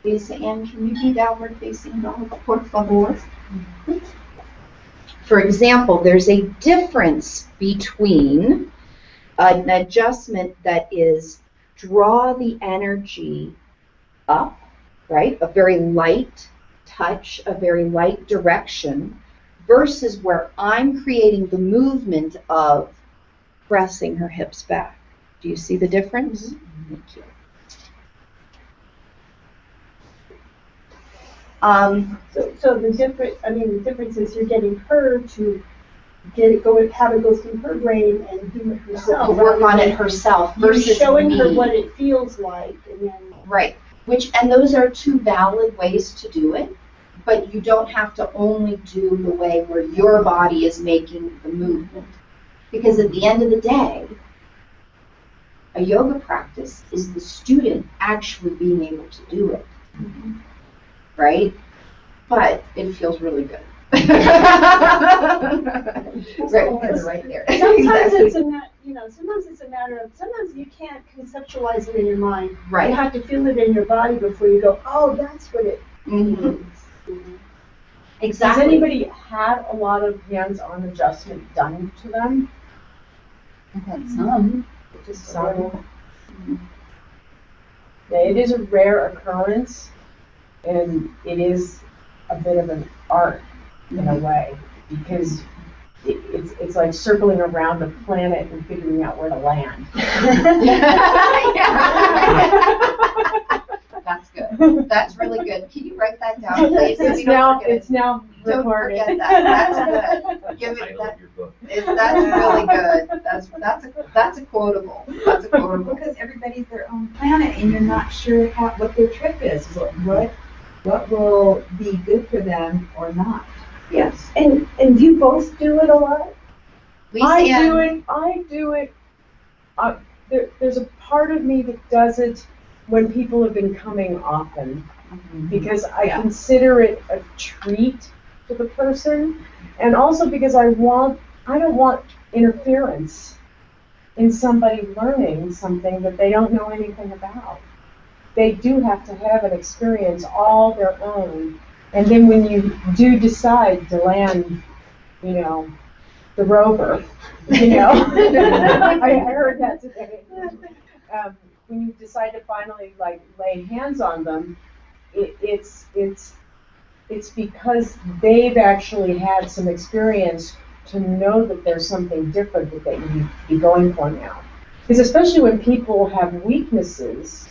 Lisa Ann, can you be downward facing dog, por favor? For example, there's a difference between an adjustment that is draw the energy up, right? A very light touch, a very light direction, versus where I'm creating the movement of pressing her hips back. Do you see the difference? Mm-hmm. Thank you. So the difference is you're getting her to have it go through her brain and do it herself. Work on it herself versus you're showing me. her what it feels like, and then right. And those are two valid ways to do it, but you don't have to only do the way where your body is making the movement, because at the end of the day, a yoga practice is the student actually being able to do it. Mm-hmm. Right? But it feels really good. Right there. Sometimes it's a matter of, sometimes you can't conceptualize it in your mind. Right. You have to feel it in your body before you go, oh, that's what it means. Mm-hmm. Exactly. Has anybody had a lot of hands-on adjustment done to them? I've had some. Just some. Mm-hmm. Yeah, it is a rare occurrence. And it is a bit of an art in a way, because it's like circling around the planet and figuring out where to land. That's good. That's really good. Can you write that down, please? It's now Don't recorded. forget that. That's good. Give it that. That's really good. That's a quotable. That's a quotable. Because everybody's their own planet, and you're not sure what their trip is. What will be good for them or not? Yes. And you both do it a lot? I do it. There's a part of me that does it when people have been coming often, because I consider it a treat to the person, and also because I don't want interference in somebody learning something that they don't know anything about. They do have to have an experience all their own. And then when you do decide to land, the rover, I heard that today. When you decide to finally lay hands on them, it's because they've actually had some experience to know that there's something different that they need to be going for now. Because especially when people have weaknesses,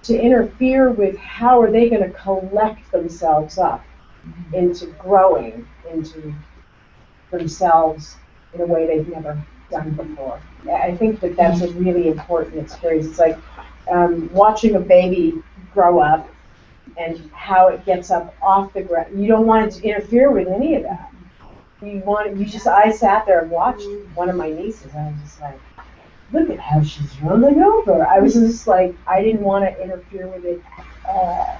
to interfere with how are they going to collect themselves up into growing into themselves in a way they've never done before. I think that's a really important experience. It's like watching a baby grow up and how it gets up off the ground. You don't want it to interfere with any of that. I sat there and watched one of my nieces, and I was just like, look at how she's rolling over. I was just like, I didn't want to interfere with it at all.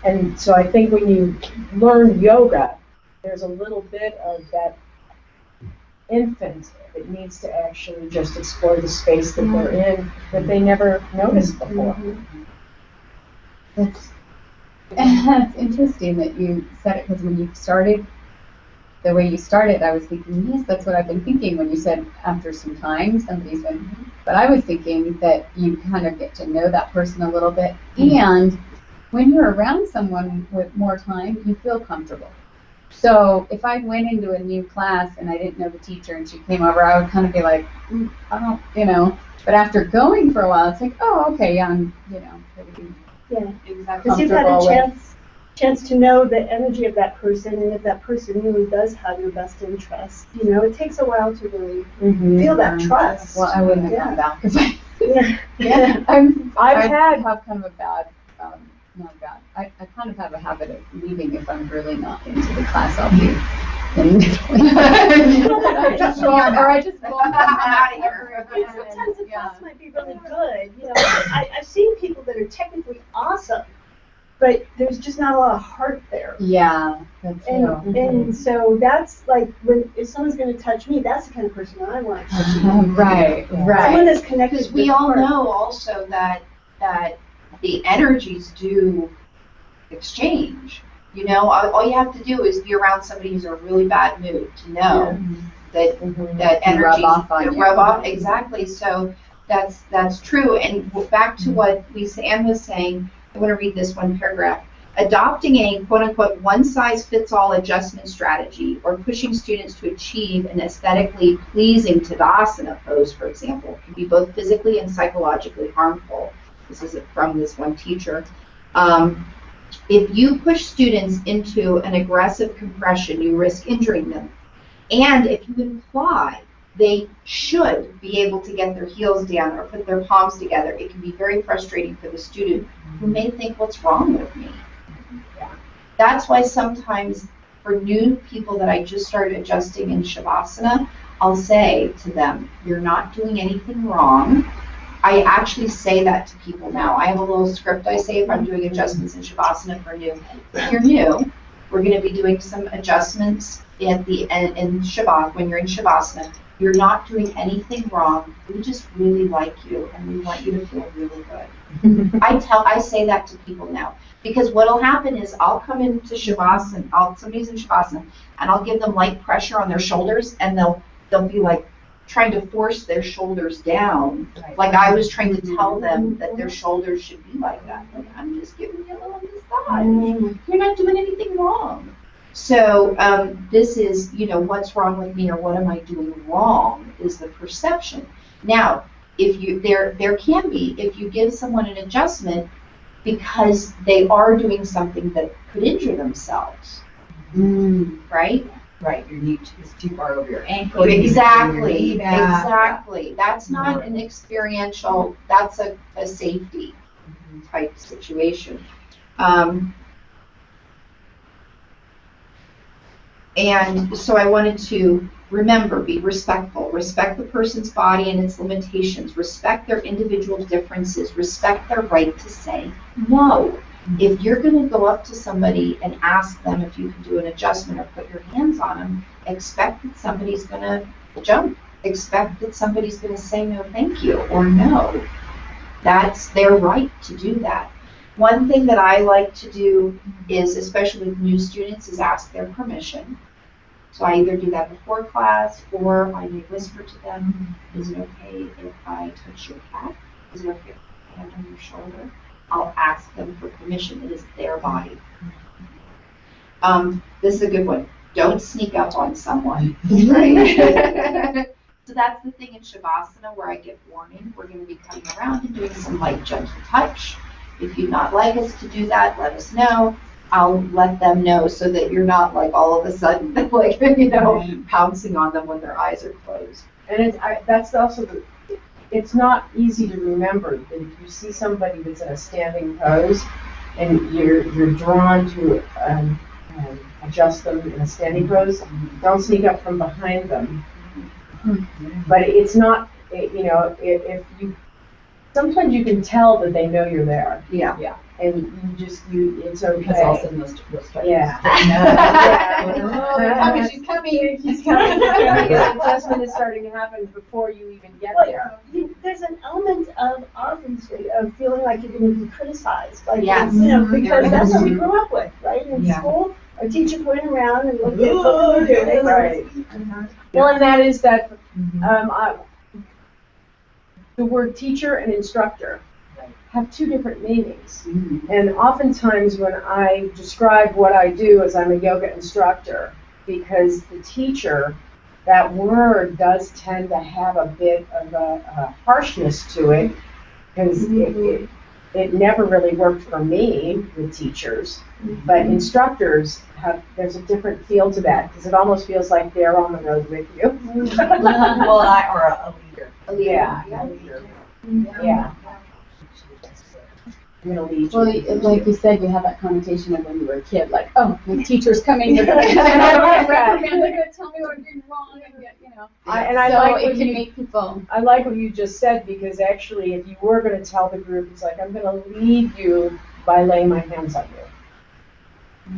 And so I think when you learn yoga, there's a little bit of that infant that needs to actually just explore the space that they're in that they never noticed before. That's interesting that you said it, because when you started, the way you started, I was thinking, yes, that's what I've been thinking when you said after some time somebody's been, but I was thinking that you kind of get to know that person a little bit, and when you're around someone with more time, you feel comfortable. So if I went into a new class and I didn't know the teacher and she came over, I would kind of be like, I don't, but after going for a while, it's like, oh, okay, yeah, I'm, because you've had a chance to know the energy of that person, and if that person really does have your best interest, it takes a while to really feel that trust. Well, I wouldn't have gone back if I. I've had kind of a bad. Not bad. I kind of have a habit of leaving if I'm really not into the class. I'll be. I just go out of here. Sometimes the class might be really good. I've seen people that are technically awesome, but there's just not a lot of heart there. Yeah, that's true. And so that's like, if someone's going to touch me, that's the kind of person I want to touch. Right. Someone that's connected. Because we all know also that the energies do exchange. You know, all you have to do is be around somebody who's in a really bad mood to know that that Can rub energy off on you. rub off. Exactly. So that's true. And back to what Lisa Ann was saying, I want to read this one paragraph. Adopting a quote-unquote one-size-fits-all adjustment strategy or pushing students to achieve an aesthetically pleasing Tadasana pose, for example, can be both physically and psychologically harmful. This is from this one teacher. If you push students into an aggressive compression, you risk injuring them. And if you imply they should be able to get their heels down or put their palms together, it can be very frustrating for the student who may think, what's wrong with me? That's why sometimes for new people that I just started adjusting in Shavasana, I'll say to them, you're not doing anything wrong. I actually say that to people now. I have a little script I say if I'm doing adjustments in Shavasana for new. If you're new, we're going to be doing some adjustments at the end in Shavasana. When you're in Shavasana, you're not doing anything wrong. We just really like you, and we want you to feel really good. I say that to people now. Because what'll happen is I'll come into Shavasana, somebody's in Shavasana, and I'll give them light pressure on their shoulders, and they'll be like trying to force their shoulders down. Like I was trying to tell them that their shoulders should be like that. Like, I'm just giving you a little massage. You're not doing anything wrong. So this is, you know, what's wrong with me or what am I doing wrong is the perception. Now, if you there can be, if you give someone an adjustment because they are doing something that could injure themselves, right? Right, your knee is too far over your ankle. Exactly, exactly. That's not an experiential, that's a safety type situation. And so I wanted to remember, be respectful, respect the person's body and its limitations, respect their individual differences, respect their right to say no. If you're going to go up to somebody and ask them if you can do an adjustment or put your hands on them, expect that somebody's going to jump. Expect that somebody's going to say no thank you or no. That's their right to do that. One thing that I like to do is, especially with new students, is ask their permission. So I either do that before class or I may whisper to them, is it okay if I touch your cat? Is it okay if I hand on your shoulder? I'll ask them for permission. It is their body. This is a good one. Don't sneak up on someone. Right? So that's the thing in Shavasana where I give warning. We're going to be coming around and doing some light, gentle touch. If you'd not like us to do that, let us know. I'll let them know so that you're not like all of a sudden like, you know, pouncing on them when their eyes are closed. And that's also it's not easy to remember that if you see somebody that's in a standing pose and you're drawn to adjust them in a standing pose, don't sneak up from behind them. But it's not, you know, if you, sometimes you can tell that they know you're there. Yeah. And it's okay. Because all of a sudden they'll start. Yeah. Oh, she's coming. She's coming. The adjustment is starting to happen before you even get there. There's an element of obviously of feeling like you're going to be criticized, like Yes. you know, because that's what we grew up with, right? In school, our teacher pointed around and looked at what we were doing. Right. Well, and that is that the word teacher and instructor have two different meanings. And oftentimes when I describe what I do as I'm a yoga instructor, because the teacher, that word does tend to have a bit of a harshness to it, because it never really worked for me with teachers. But instructors there's a different feel to that, because it almost feels like they're on the road with you. Well, or a leader. Yeah. A leader. Yeah. I'm gonna lead you. Well, like you said, you have that connotation of when you were a kid, like, oh, my teacher's coming, they're going to tell me what I'm doing wrong, and you know. I like what you make people. I like what you just said, because actually, if you were going to tell the group, it's like, I'm going to lead you by laying my hands on you.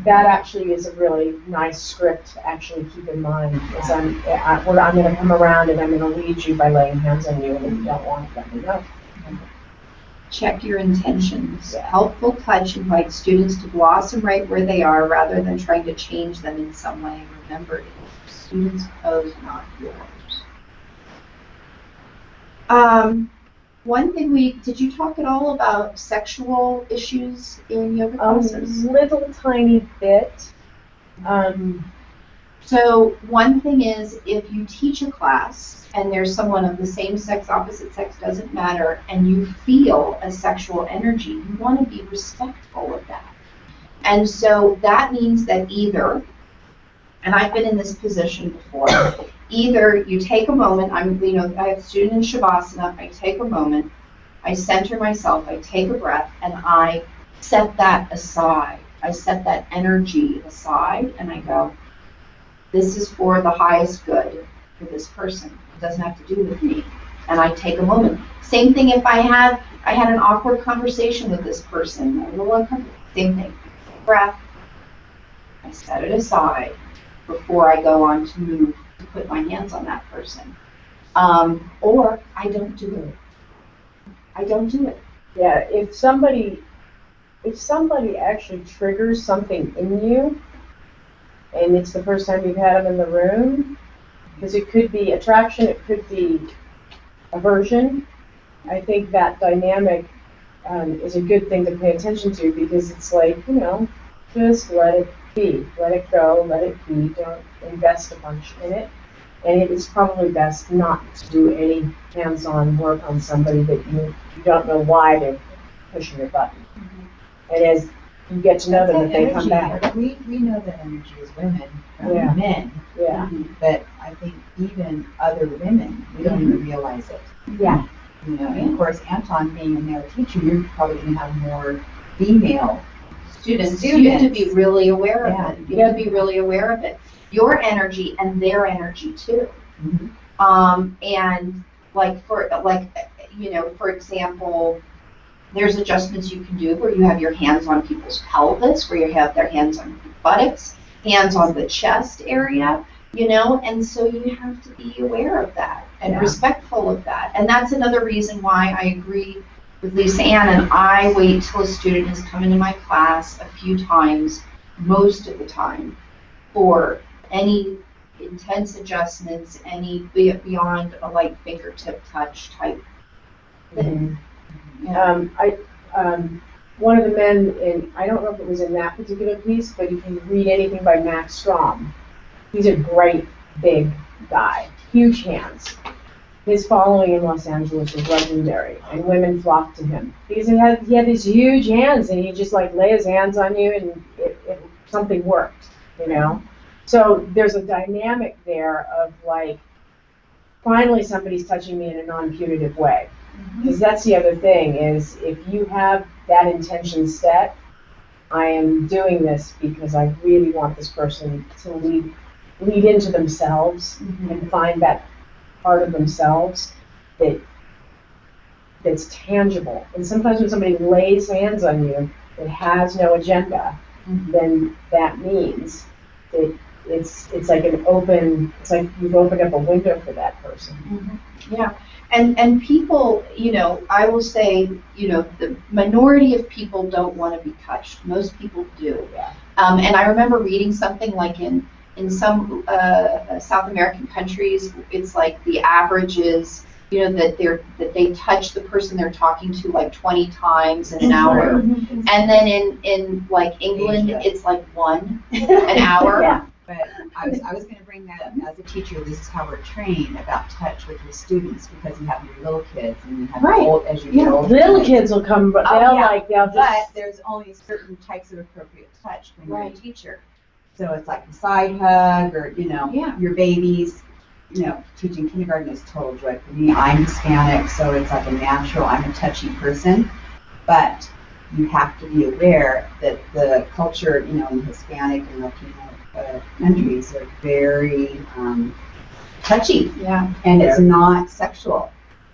That actually is a really nice script to actually keep in mind. Is I'm going to come around and I'm going to lead you by laying hands on you, and if you don't want it, let me know. check your intentions. Helpful touch invites students to blossom right where they are rather than trying to change them in some way. Remember, it's students' pose, not yours. One thing did you talk at all about sexual issues in yoga classes? A little tiny bit. So one thing is, if you teach a class and there's someone of the same sex, opposite sex, doesn't matter, and you feel a sexual energy, you want to be respectful of that. And so that means that either, and I've been in this position before, either you take a moment, I have a student in Shavasana, I take a moment, I center myself, I take a breath, and I set that aside. I set that energy aside, and I go, this is for the highest good for this person. It doesn't have to do with me. And I take a moment. Same thing if I had an awkward conversation with this person, a little uncomfortable, same thing. Breath, I set it aside before I go on to move to put my hands on that person. Or I don't do it. I don't do it. Yeah, if somebody actually triggers something in you, and it's the first time you've had them in the room, because it could be attraction, it could be aversion. I think that dynamic is a good thing to pay attention to, because it's like, just let it be, let it go, let it be, don't invest a bunch in it. And it is probably best not to do any hands-on work on somebody that you don't know why they're pushing your button. Mm-hmm. And as you get to know them, if they come back. We know that energy is women from men. Yeah. But I think even other women, we don't even realize it. Yeah. And of course, Anton being a male teacher, you're probably going to have more female students. You have to be really aware of it. You have to be really aware of it. Your energy and their energy too. Mm-hmm. And for example, there's adjustments you can do where you have your hands on people's pelvis, where you have their hands on your buttocks, hands on the chest area, and so you have to be aware of that and respectful of that. And that's another reason why I agree with Lisa Ann, and I wait till a student has come into my class a few times, most of the time, for any intense adjustments, any beyond a light fingertip touch type thing. Mm-hmm. One of the men I don't know if it was in that particular piece, but if you read anything by Max Strom, he's a great big guy, huge hands. His following in Los Angeles was legendary, and women flocked to him because he had these huge hands, and he just lay his hands on you, and something worked, So there's a dynamic there of finally somebody's touching me in a non-punitive way. Because that's the other thing is, if you have that intention set, I am doing this because I really want this person to lead into themselves and find that part of themselves that's tangible. And sometimes when somebody lays hands on you that has no agenda, then that means that it's like it's like you've opened up a window for that person. Yeah. And people, I will say, the minority of people don't want to be touched. Most people do. Yeah. And I remember reading something like in some South American countries, it's like the average is, that they touch the person they're talking to 20 times in an hour. And then in England, it's 1 an hour. Yeah. But I was going to bring that up. As a teacher, this is how we're trained about touch with your students, because you have your little kids and you have old, as you get older. Little kids will come, but they'll just. But there's only certain types of appropriate touch when you're a teacher. So it's like the side hug, or your babies. Teaching kindergarten is total joy for me. I'm Hispanic, so it's like a natural. I'm a touchy person, but you have to be aware that the culture, in Hispanic and Latino countries are very touchy. Yeah. And it's not sexual.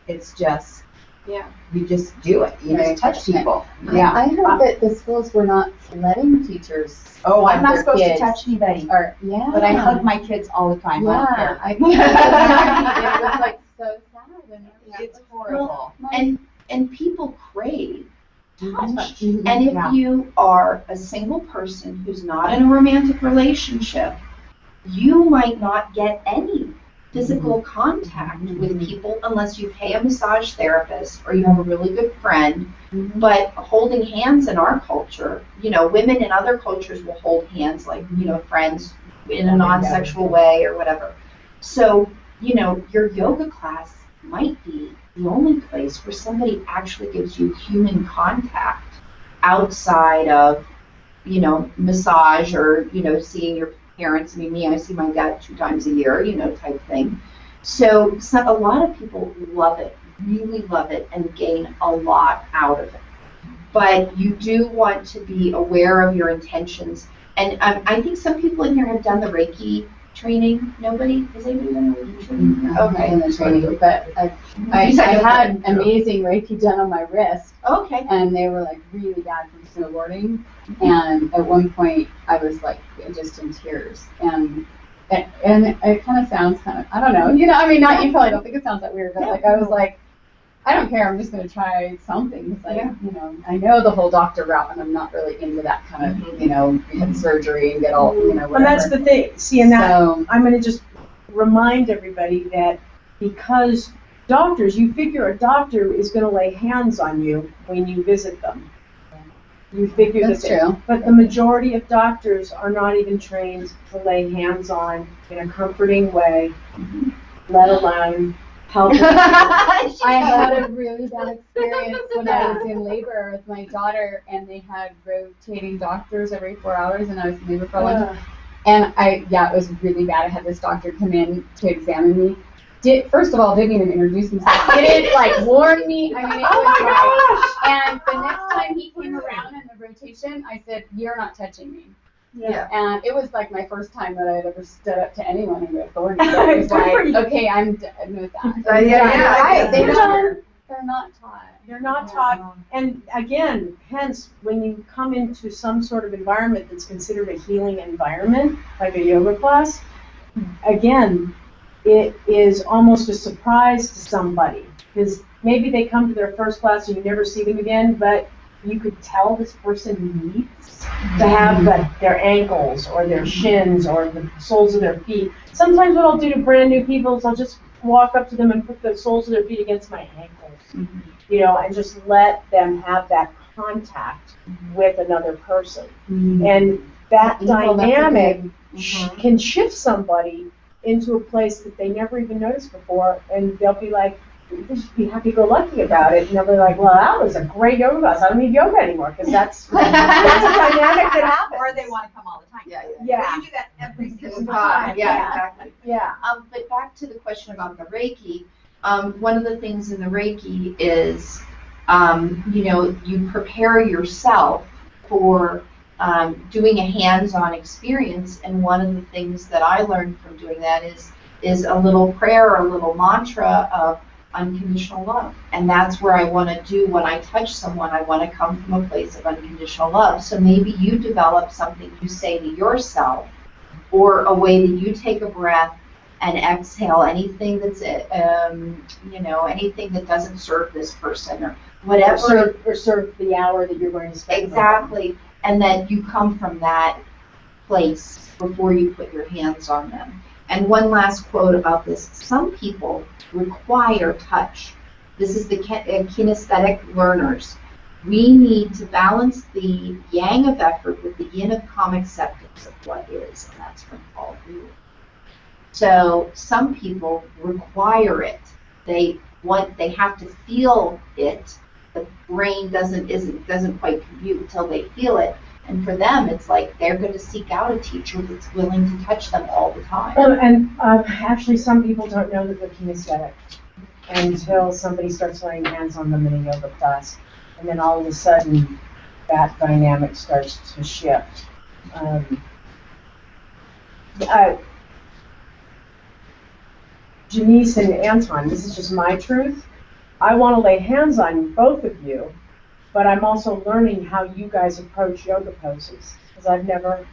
It's just, Yeah. You just do it. You just touch people. Yeah. I heard that the schools were not letting teachers. Oh, I'm not their supposed kids. to touch anybody. Or, yeah. But I hug my kids all the time. I don't care. I think it was like so sad. And It's horrible. And and people crave touch. Mhm. And if Yeah. you are a single person who's not in a romantic relationship, you might not get any physical contact with people unless you pay a massage therapist or you have a really good friend. But holding hands in our culture, women in other cultures will hold hands like, friends in a non-sexual way or whatever. So, your yoga class might be the only place where somebody actually gives you human contact outside of, massage or, seeing your parents. I mean, I see my dad 2 times a year, type thing. So a lot of people love it, really love it, and gain a lot out of it. But you do want to be aware of your intentions. And I think some people in here have done the Reiki training. Nobody? Has anybody done the Reiki training? Okay, in the training, but I had amazing Reiki done on my wrist. Okay. And they were like really bad from snowboarding. And at one point I was like just in tears. And it kind of sounds I don't know, I mean, not, you probably don't think it sounds that weird, but like I was like, I don't care, I'm just going to try something. Because I know the whole doctor route and I'm not really into that kind of, get surgery and get all, whatever. And that's the thing. See, and that, I'm going to just remind everybody that because doctors, you figure a doctor is going to lay hands on you when you visit them. You figure that's true. But the majority of doctors are not even trained to lay hands on in a comforting way, let alone help. I had a really bad experience when I was in labor with my daughter, and they had rotating doctors every 4 hours, and I was in labor for a long time. And it was really bad. I had this doctor come in to examine me. First of all, didn't even introduce himself. Didn't warn me. I mean, it was and the next time he came around in the rotation, I said, "You're not touching me." Yeah. And it was like my first time that I'd ever stood up to anyone in authority. It was like, okay, I'm done with that. They're not taught. They're not taught. And again, hence, when you come into some sort of environment that's considered a healing environment, like a yoga class, again, it is almost a surprise to somebody. Because maybe they come to their first class and you never see them again, but you could tell this person needs to have their ankles or their shins or the soles of their feet. Sometimes what I'll do to brand new people is I'll just walk up to them and put the soles of their feet against my ankles, and just let them have that contact with another person. And that dynamic can shift somebody into a place that they never even noticed before, and they'll be like, they should be happy-go-lucky about it, and they'll be like, well, that was a great yoga class. I don't need yoga anymore, because that's a dynamic that happens. Or they want to come all the time. Yeah. But you do that every single time. Yeah, exactly. Yeah. But back to the question about the Reiki, one of the things in the Reiki is, you prepare yourself for doing a hands-on experience, and one of the things that I learned from doing that is a little prayer, a little mantra of unconditional love. And that's where I want to do when I touch someone. I want to come from a place of unconditional love. So maybe you develop something you say to yourself, or a way that you take a breath and exhale anything that's anything that doesn't serve this person or whatever. Or serve the hour that you're going to spend. Exactly. And then you come from that place before you put your hands on them. And one last quote about this. Some people require touch. This is the kinesthetic learners. We need to balance the yang of effort with the yin of calm acceptance of what is. And that's from Paul Rue. So some people require it. They have to feel it. The brain doesn't quite compute until they feel it. And for them, it's like they're going to seek out a teacher that's willing to touch them all the time. And actually, some people don't know that they're kinesthetic until somebody starts laying hands on them in a yoga class. And then all of a sudden, that dynamic starts to shift. Janice and Anton, this is just my truth. I want to lay hands on both of you, but I'm also learning how you guys approach yoga poses, because I've never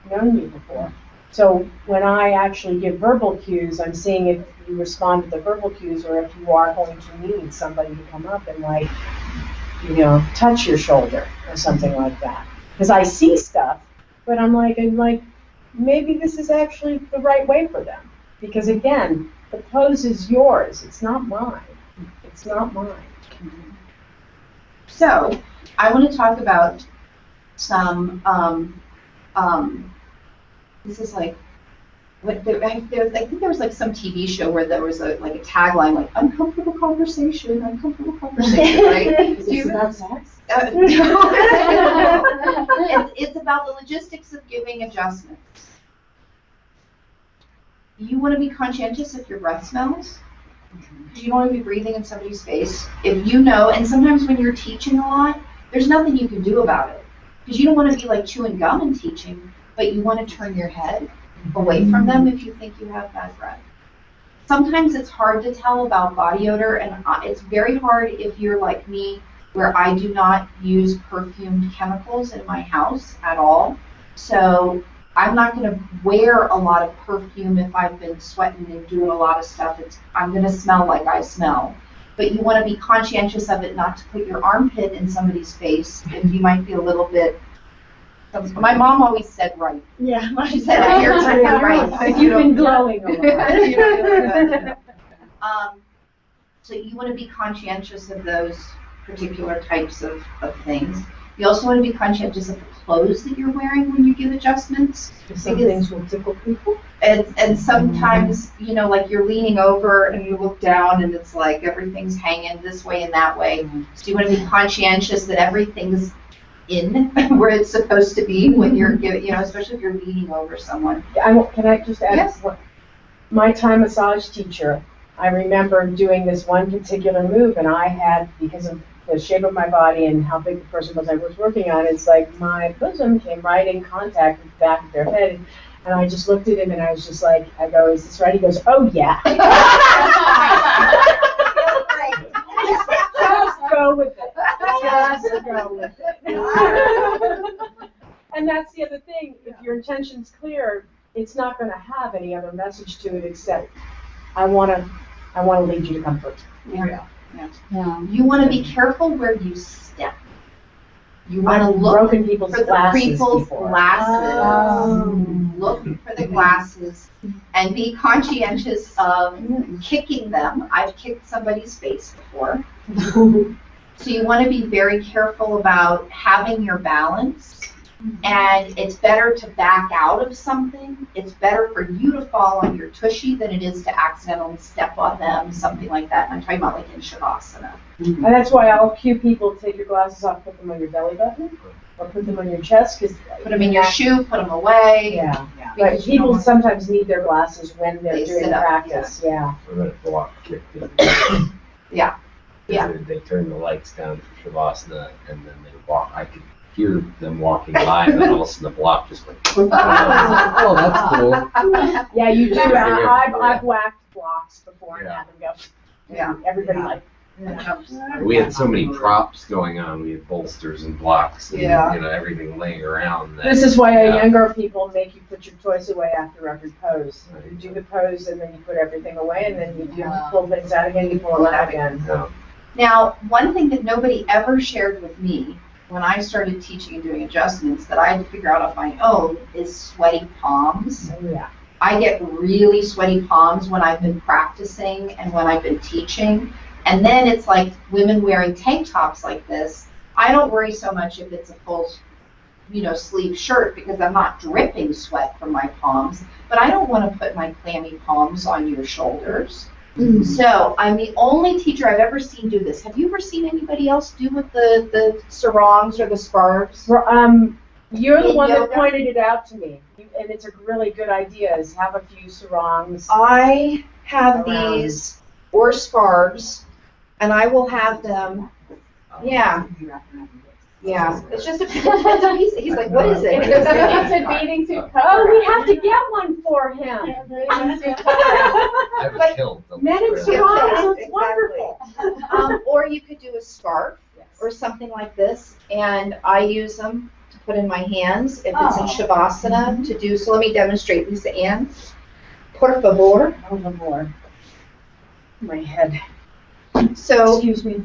known you before. So when I actually give verbal cues, I'm seeing if you respond to the verbal cues or if you are going to need somebody to come up and like, touch your shoulder or something like that. Because I see stuff, but I'm like, maybe this is actually the right way for them. Because again, the pose is yours. It's not mine. It's not mine. So, I want to talk about some, this is like, I think there was like some TV show where there was like a tagline like uncomfortable conversation, right? Is this about sex? It's about the logistics of giving adjustments. You want to be conscientious if your breath smells, because you don't want to be breathing in somebody's face. If you know, and sometimes when you're teaching a lot, there's nothing you can do about it, because you don't want to be like chewing gum and teaching, but you want to turn your head away from them if you think you have bad breath. Sometimes it's hard to tell about body odor, and it's very hard if you're like me, where I do not use perfumed chemicals in my house at all. So I'm not going to wear a lot of perfume if I've been sweating and doing a lot of stuff. I'm going to smell like I smell. But you want to be conscientious of it, not to put your armpit in somebody's face if you might be a little bit. My mom always said right. Yeah. She said if you're turning right. You've been glowing a lot. So you want to be conscientious of those particular types of things. You also want to be conscientious of the clothes that you're wearing when you give adjustments. Some things will tickle people. And sometimes, like you're leaning over and you look down and it's like everything's hanging this way and that way. So you want to be conscientious that everything's in where it's supposed to be when you're giving, especially if you're leaning over someone. Can I just add? Yes. My Thai massage teacher, I remember doing this one particular move, and I had, because of the shape of my body and how big the person was I was working on, it's like my bosom came right in contact with the back of their head, and I just looked at him and I was just like, I go, is this right? He goes, oh yeah. Just go with it. Just go with it. And that's the other thing. If your intention's clear, it's not going to have any other message to it except I want to lead you to comfort. Yeah. You want to be careful where you step. You want to look broken people's for the glasses people's before. glasses. Look for the glasses and be conscientious of kicking them. I've kicked somebody's face before. So you want to be very careful about having your balance. And it's better to back out of something. It's better for you to fall on your tushy than it is to accidentally step on them, something like that. And I'm talking about like in Shavasana. And that's why I'll cue people, take your glasses off, put them on your belly button, or put them on your chest. Put them in your shoe, put them away. Yeah. But people sometimes need their glasses when they're doing practice. Yeah. We're going to block kick them. Yeah. They turn the lights down for Shavasana, and then they walk. I could hear them walking by, and then all of a sudden the block just went. Oh, that's cool. Yeah, you do. I've whacked blocks before and Yeah. had them go. Yeah. Everybody Yeah. like. We had so many props going on. We had bolsters and blocks and Yeah. Everything laying around. This is why Yeah. younger people make you put your toys away after every pose. You do the pose and then you put everything away and then you pull things out again, you pull them out again. Yeah. Now, one thing that nobody ever shared with me when I started teaching and doing adjustments that I had to figure out on my own is sweaty palms. Yeah. I get really sweaty palms when I've been practicing and when I've been teaching. And then it's like women wearing tank tops like this. I don't worry so much if it's a full, sleeve shirt because I'm not dripping sweat from my palms. But I don't want to put my clammy palms on your shoulders. Mm-hmm. So I'm the only teacher I've ever seen do this. Have you ever seen anybody else do with the sarongs or the scarves? You're the one that yoga? pointed it out to me, and it's a really good idea. Is have a few sarongs. I have around. these or scarves, and I will have them. Yeah. Yeah. It's just a piece. He's like, what is it? It's a bathing suit cover. Oh, we have to get one for him. I have a kilt. Men in sarongs, it's wonderful. Or you could do a scarf or something like this, and I use them to put in my hands if it's in Shavasana to do. So let me demonstrate, Lisa Ann. Por favor. Por favor. My head. So Excuse me.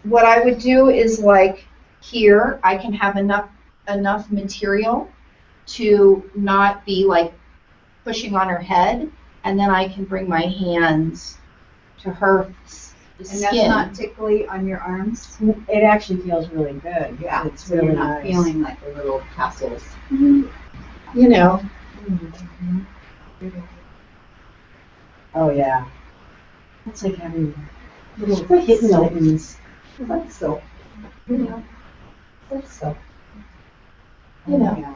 what I would do is like here, I can have enough material to not be like pushing on her head, and then I can bring my hands to her And skin. that's not tickly on your arms? It actually feels really good. Yeah, It's so really you're not nice. feeling like the little tassels. You know, Oh yeah. It's like having little hidden silk. buttons. That's silk. You know, that's silk. Oh, You know. yeah.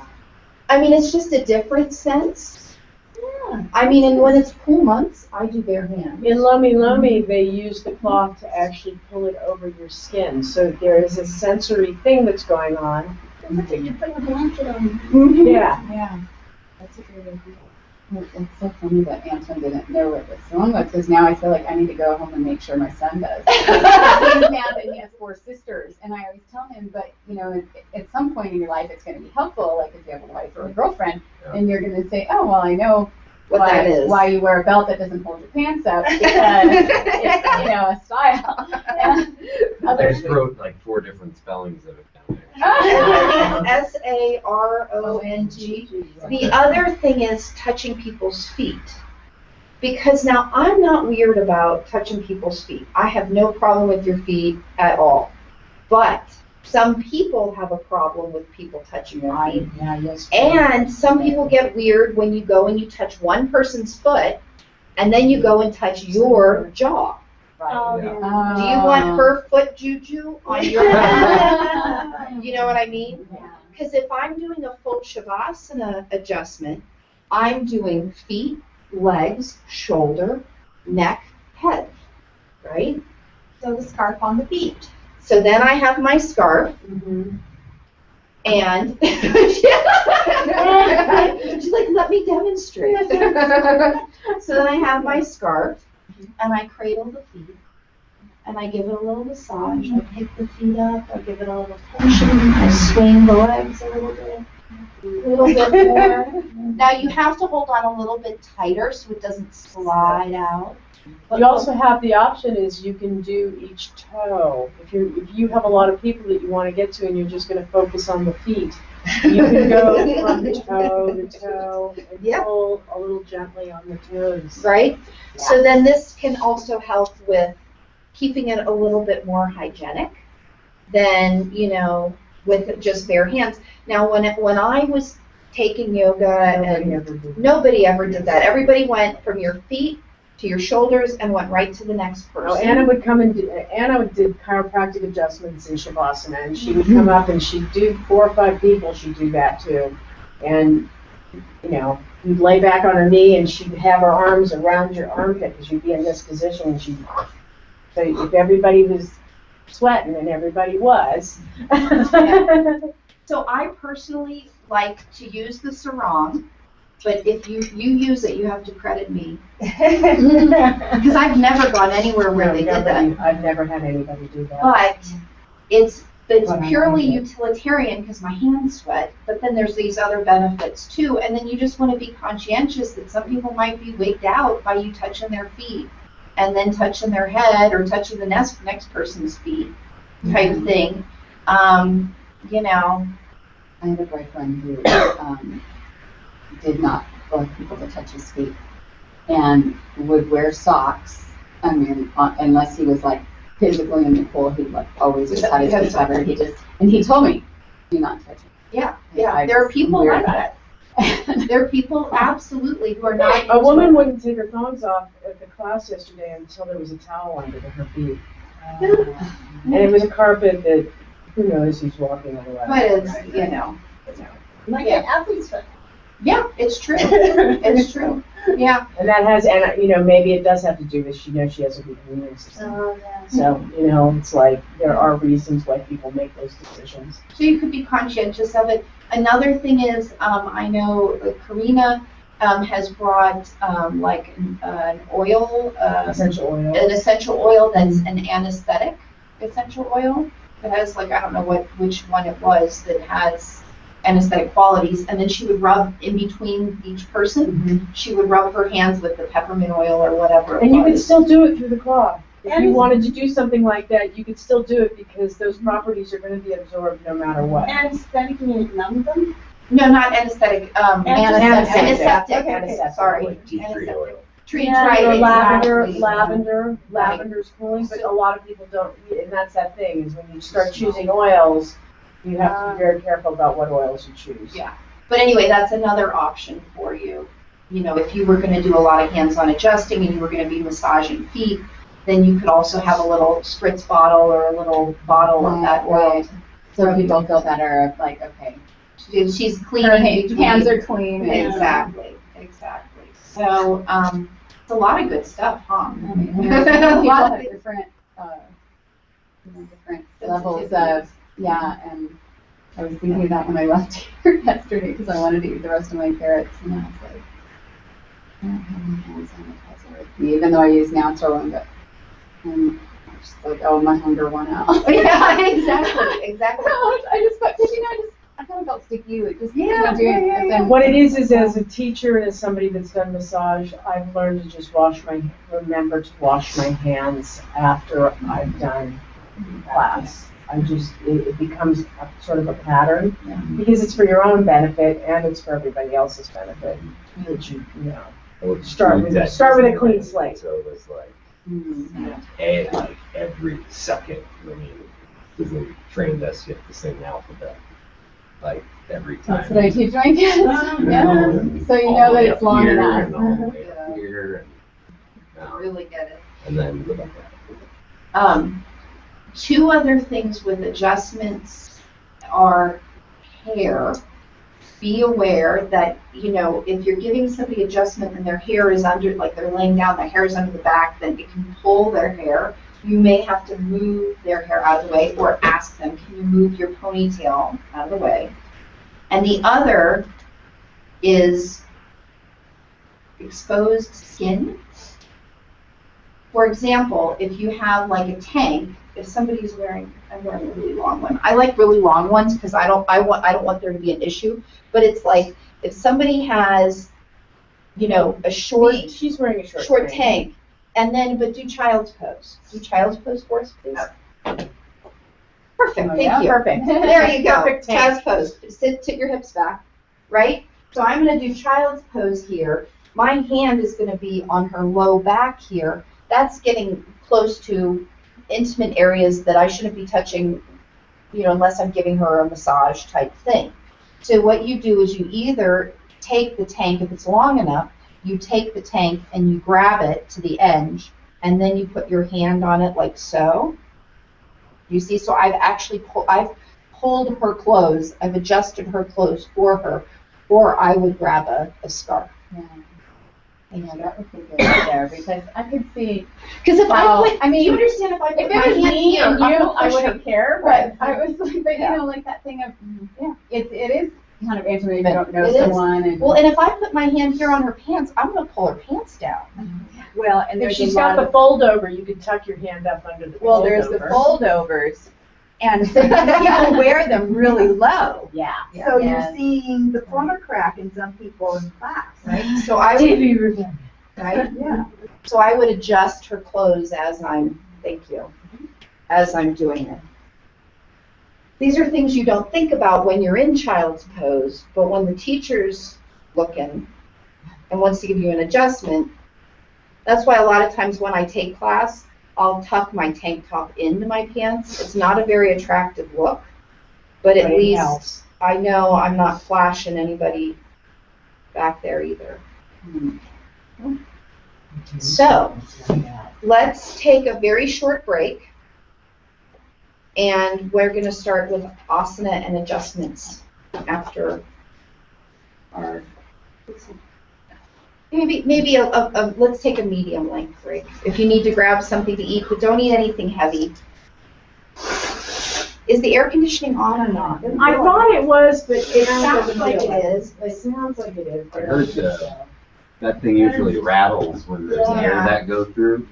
I mean, it's just a different sense. Yeah. I mean, and when it's cool months, I do bare hands. In Lummi Lummi, they use the cloth to actually pull it over your skin. So there is a sensory thing that's going on. It's like you're putting a blanket on. Yeah. Yeah, that's a great idea. It's so funny that Anton didn't know what the song was, because now I feel like I need to go home and make sure my son does. He's mad that he has 4 sisters, and I always tell him, but you know, at some point in your life, it's going to be helpful. Like if you have a wife or a girlfriend, and you're going to say, "Oh, well, I know What that is. why you wear a belt that doesn't hold your pants up because it's a style." And I other just wrote like 4 different spellings of it down there. Sarong. The other thing is touching people's feet. Because now I'm not weird about touching people's feet. I have no problem with your feet at all. But some people have a problem with people touching their feet. Yes. And some people get weird when you go and you touch one person's foot and then you go and touch your jaw. Oh, Yeah. yeah. Do you want her foot juju on your head? You know what I mean? Yeah. Because if I'm doing a full Shavasana adjustment, I'm doing feet, legs, shoulder, neck, head, right? So the scarf on the feet. So then I have my scarf, and she's like, let me demonstrate. So then I have my scarf, and I cradle the feet, and I give it a little massage. I pick the feet up, I give it a little tension, I swing the legs a little bit more. Now you have to hold on a little bit tighter so it doesn't slide out. You also have the option is you can do each toe. If you have a lot of people that you want to get to and you're just going to focus on the feet, you can go from toe to toe and pull a little gently on the toes. Right? Yeah. So then this can also help with keeping it a little bit more hygienic than, with just bare hands. Now, when I was taking yoga, nobody ever did that. Everybody went from your feet to your shoulders and went right to the next person. Oh, Anna would come and Anna did chiropractic adjustments in Shavasana, and she would come up and she'd do 4 or 5 people. She'd do that too, and you'd lay back on her knee and she'd have her arms around your armpit because you'd be in this position, and so if everybody was sweating, and everybody was. So I personally like to use the sarong. But if you use it, you have to credit me. Because I've never gone anywhere where they did that. I've never had anybody do that. But it's purely utilitarian because my hands sweat. But then there's these other benefits too. And then you just want to be conscientious that some people might be wigged out by you touching their feet and then touching their head or touching the next person's feet type thing. I had a boyfriend who did not like people to touch his feet and would wear socks. I mean, unless he was like physically in the pool, he like always just had his feet covered. And he told me, do not touch it. Yeah. There are people like that. There are people absolutely who are not. A woman wouldn't take her thongs off at the class yesterday until there was a towel under her feet. And it was a carpet that, who knows who's walking on the way. But it's, Like an athlete's foot. Yeah, it's true. It's true. Yeah. And that has, maybe it does have to do with she knows she has a weak immune system. Oh, yeah. So, it's like there are reasons why people make those decisions. So you could be conscientious of it. Another thing is, I know Karina has brought like an oil, Essential oil. an essential oil that's an anesthetic essential oil. It has like, I don't know which one it was that has anesthetic qualities, and then she would rub in between each person. She would rub her hands with the peppermint oil or whatever. And you could still do it through the cloth. If And you it's- wanted to do something like that, you could still do it because those properties are going to be absorbed no matter what. Anesthetic, you mean numb them? No, not anesthetic. Anesthetic. Anesthetic. Okay, okay. Sorry. Like tea tree oil. Treat Yeah, right. Or Exactly. lavender's cooling, but a lot of people don't, and that's that thing, is when you start choosing oils, you have to be very careful about what oils you choose. Yeah. But anyway, that's another option for you. You know, if you were going to do a lot of hands-on adjusting and you were going to be massaging feet, then you could also have a little spritz bottle or a little bottle of that oil. Right. So people feel better of like, okay, She's clean. her hands are clean. and- Exactly. So, it's a lot of good stuff, huh? I mean, A people lot have of different, different levels of, and I was thinking of that when I left here yesterday because I wanted to eat the rest of my carrots, and I was like, I don't have my hand sanitizer with me, even though I use natural one, but I'm just like, oh, my hunger went out. Yeah, exactly. I kind of felt sticky. It just, Yeah, doing it, yeah, but yeah. then- What it is as a teacher and as somebody that's done massage, I've learned to just remember to wash my hands after I've done class. It becomes sort of a pattern, because it's for your own benefit and it's for everybody else's benefit. That you know, I would Start do with- that start with a just clean like- slate. So it was like, Mm. like every second, I mean, because they trained us, you have to sing the alphabet, like every time. That's what I teach my kids. Yeah. So you All know the that way it's up long here enough. and all the way up here, Really get it. and then Two other things with adjustments are hair. Be aware that, you know, if you're giving somebody adjustment and their hair is under, like they're laying down, their hair is under the back, then it can pull their hair. You may have to move their hair out of the way or ask them, can you move your ponytail out of the way? And the other is exposed skin. For example, if you have like a tank, if somebody's I'm wearing a really long one. I like really long ones because I don't want there to be an issue. But it's like if somebody has, you know, a short She's wearing a short tank, and then but do child's pose. Do child's pose for us, please. Perfect. Oh, Thank yeah? you. Perfect. There you go. Perfect tank. Child's pose. Sit your hips back, right? So I'm going to do child's pose here. My hand is going to be on her low back here. That's getting close to intimate areas that I shouldn't be touching, you know, unless I'm giving her a massage type thing. So what you do is you either take the tank, if it's long enough, you take the tank and you grab it to the edge, and then you put your hand on it like so. You see, so I've actually pulled her clothes, I've adjusted her clothes for her, or I would grab a scarf. Yeah, that would be good right there because I could see. Because if Well, I put, I mean, do you understand if I put If my it was hand me here, and I'm you, gonna I push her. wouldn't care. But I was like, but you know, like that thing of, it is kind of intimate if you don't know It is. someone. And Well, and if I put my hand here on her pants, I'm going to pull her pants down. Well, and If there's she's a got lot the of, fold over, you could tuck your hand up under the well, fold there's the over. foldovers, and people wear them really low. Yeah. So Yes. you're seeing the plumber crack in some people in class, right? So I would, TV review. right? Yeah. So I would adjust her clothes as I'm doing it. These are things you don't think about when you're in child's pose, but when the teacher's looking and wants to give you an adjustment, that's why a lot of times when I take class, I'll tuck my tank top into my pants. It's not a very attractive look, but at But it least helps. I know I'm not flashing anybody back there either. So, let's take a very short break, and we're going to start with asana and adjustments after our, maybe let's take a medium length break. If you need to grab something to eat, but don't eat anything heavy. Is the air conditioning on or not? I thought it was, but it Sounds like it is. It sounds like it is. I heard that thing usually rattles when there's air that goes through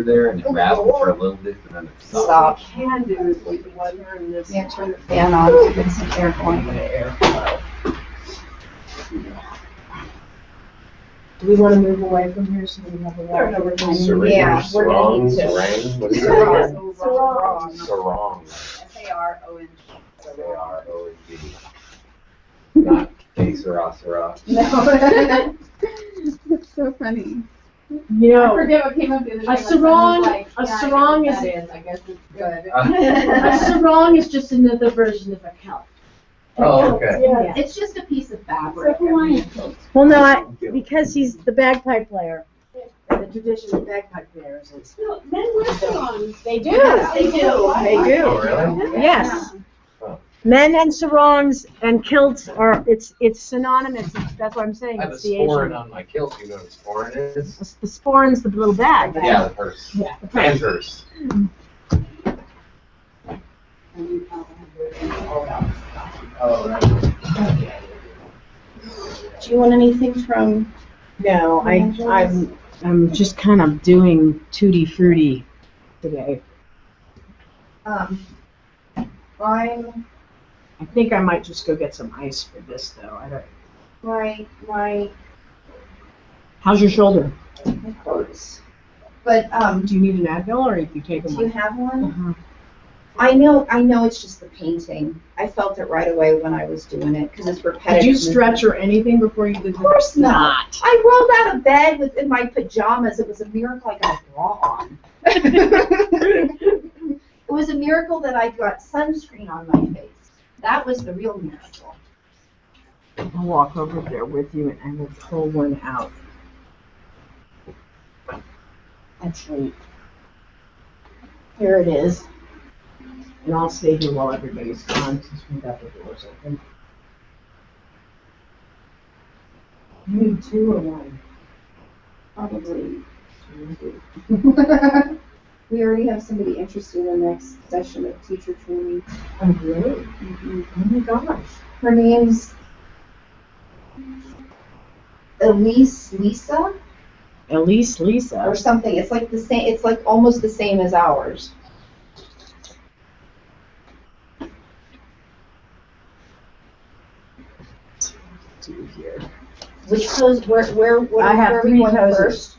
there, and it rattles for a little bit, and then it stops. Stop. What you can do is leave the one here in this. Yeah, turn the fan on to get some air going. Do we want to move away from here so we have a Sure, no, we're walk? fine. Sarang, Yeah, we're gonna sarong, need to. sarang, what is it? Sarong. Sarong. SARONG. S-A-R-O-N-G. Not K-Sarah. No. That's so funny. You I know, forget what came up the other day. a My son sarong- was like, a yeah, sarong I know what is- that is. I guess it's good. a sarong is just another version of a kilt. Oh, okay. Yeah. It's just a piece of fabric. Well, no, because he's the bagpipe player. And the tradition of bagpipe players is. No, men wear sarongs. They do. Yes, they do. They do. Oh, really? Yes. Oh. Men and sarongs and kilts are, it's synonymous. That's what I'm saying. I have a It's the sporran Asian. on my kilt. You know what a sporran is? The sporran's the little bag. Yeah, the purse. Yeah. And purse. Oh, right. Do you want anything from? No, I'm just kind of doing tutti frutti today. I'm I think I might just go get some ice for this though. I don't. my How's your shoulder? it hurts. But Do you need an Advil or if you take do them? you have one? Uh-huh. I know it's just the painting. I felt it right away when I was doing it because it's repetitive. Did you stretch or anything before you did Of course not. I rolled out of bed in my pajamas. It was a miracle I got a bra on. It was a miracle that I got sunscreen on my face. That was the real miracle. I'll walk over there with you and we'll pull one out. Actually, here it is. And I'll stay here while everybody's gone since we got the doors open. You need two or one? Probably. We already have somebody interested in the next session of teacher training. Oh, great. Oh my gosh. Her name's Elise Lisa Elise Lisa. or something. It's like the same. It's like almost the same as ours. Do here. Which pose? Where? What, I have where are we 3 going poses. first?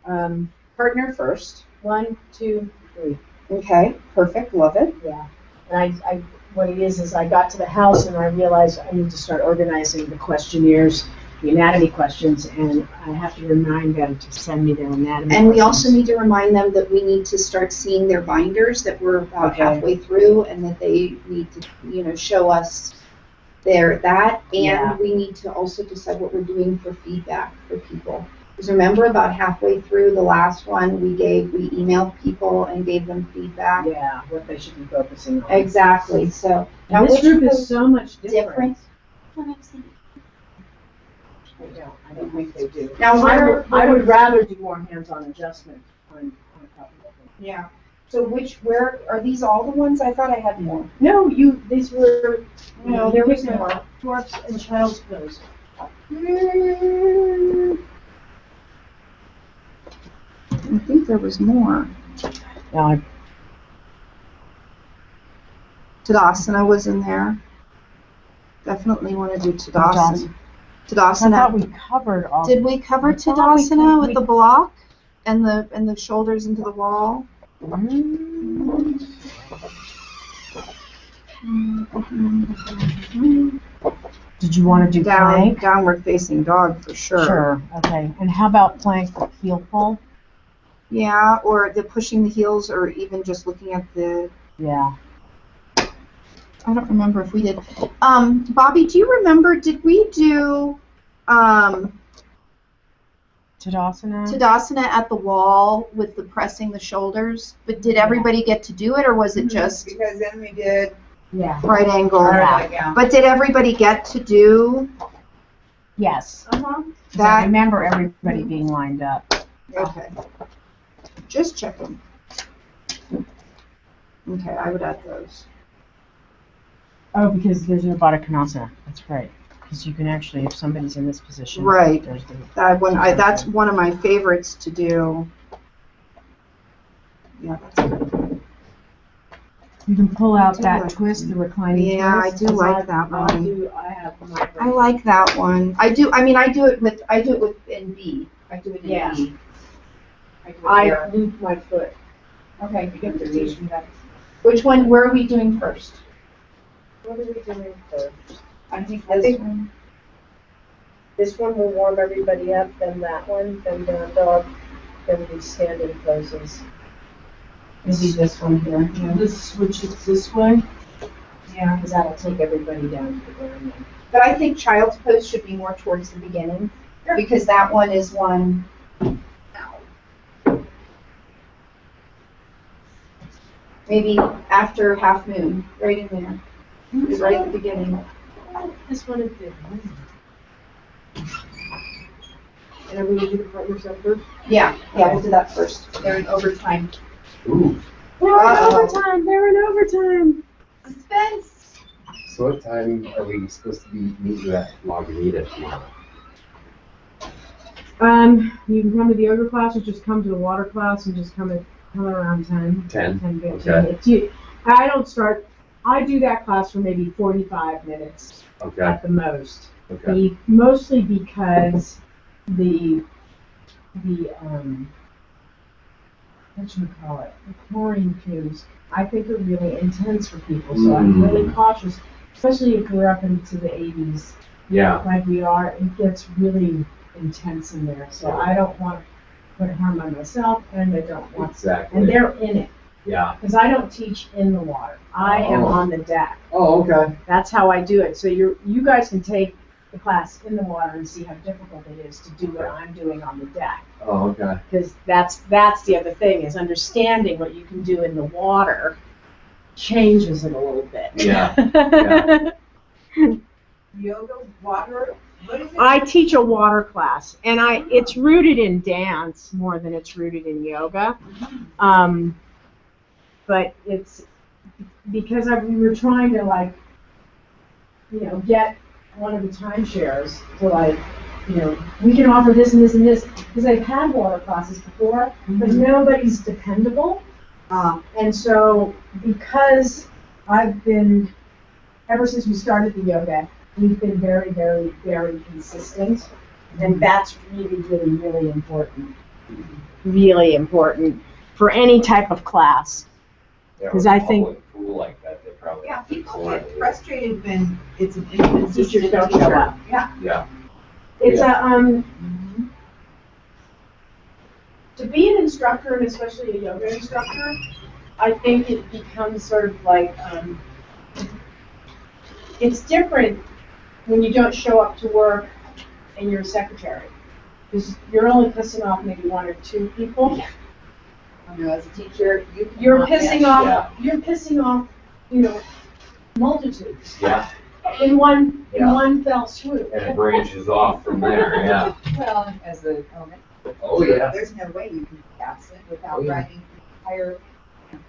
Um, Partner first. 1, 2, 3. Okay. Perfect. Love it. Yeah. And what it is I got to the house and I realized I need to start organizing the questionnaires, the anatomy questions, and I have to remind them to send me their anatomy And we questions. also need to remind them that we need to start seeing their binders, that we're about Okay. halfway through, and that they need to, show us that. And Yeah. we need to also decide what we're doing for feedback for people. Because remember, about halfway through the last one, we emailed people and gave them feedback. Yeah, what they should be focusing on. Exactly. So now And this which group pose- is so much different. different. I don't think they do. Now I would rather do more hands-on adjustment on a couple of them. Yeah. So where are these all the ones? I thought I had more. No, these were, No, there was more. Dwarfs and child's pose. I think there was more. Yeah, Tadasana was in there. Definitely want to do Tadasana. I thought Tadasana. we covered all. Did we cover I thought we Tadasana with we- the block and the shoulders into the wall? Did you want to do plank? Downward facing dog for sure. Sure, okay. And how about plank with heel pull? Yeah, or the pushing the heels, or even just looking at the. Yeah. I don't remember if we did. Bobby, do you remember? Did we do Tadasana? Tadasana at the wall with the pressing the shoulders? But did everybody get to do it, or was it just Because then we did. Yeah. right angle? Yeah. But did everybody get to do Yes. 'Cause I that? remember everybody being lined up. Okay. Just checking. Okay, I would add those. Oh, because there's no Baddha Konasana. That's right. Because you can actually, if somebody's in this position. Right. There's the, That's one of my favorites to do. Yeah, that's good. You can pull out that twist, the reclining twist. Yeah, I do like that one. I have my. I like that one. I do it with in B. I do it in Yeah. B. I do it I there. loop my foot. Okay, you get to teach me that. Which one, where are we doing first? What are we doing first? I think I this think- one. This one will warm everybody up, then that one, then down dog, then the standing poses. Maybe this one here. Yeah. Let's switch it this way. Yeah, because that'll take everybody down to the ground then. But I think child's pose should be more towards the beginning, because that one is one. Maybe after half moon, right in there. It's right at the beginning. This one is good. And are we gonna do the partners up first? Yeah, we'll do that first. They're in overtime. Ooh, They're in Uh-oh. overtime, they're in overtime. Suspense. so what time are we supposed to be meeting at Lagunitas tomorrow? You can come to the yoga class or just come to the water class and just come around 10. 10? 10, Okay. I do that class for maybe 45 minutes Okay, at the most. okay. Mostly because the whatchamacallit, the chlorine fumes, I think are really intense for people, so I'm really cautious, especially if we're up into the 80s Yeah, like we are, it gets really intense in there, so I don't want to put harm on myself, and I don't want, and exactly. they're in it, Yeah. because I don't teach in the water, I am Oh. on the deck. Oh, okay. That's how I do it. So you guys can take the class in the water and see how difficult it is to do what I'm doing on the deck. Oh, okay. Because that's the other thing, is understanding what you can do in the water changes it a little bit. Yeah, Yoga, water, what is it? I teach a water class, and it's rooted in dance more than it's rooted in yoga. But it's because we were trying to get one of the timeshares to we can offer this and this and this, because I've had water classes before, but nobody's dependable. And so because I've been, ever since we started the yoga, we've been very, very, very consistent. And that's really, really, really important. Really important for any type of class. Yeah, 'Cause with a I think- public pool like that, they probably Yeah, have to people coordinate. get frustrated when it's an inconsistent Teachers don't show teacher. up. Yeah. Yeah, It's to be an instructor, and especially a yoga instructor, I think it becomes sort of like, it's different when you don't show up to work and you're a secretary. Because you're only pissing off maybe one or two people. As a teacher, You're pissing off, Yeah. multitudes yeah, in one Yeah. fell swoop. and it branches off from there, yeah. Well, as a owner, Oh, yeah. there's no way you can be absent Oh, without yeah. writing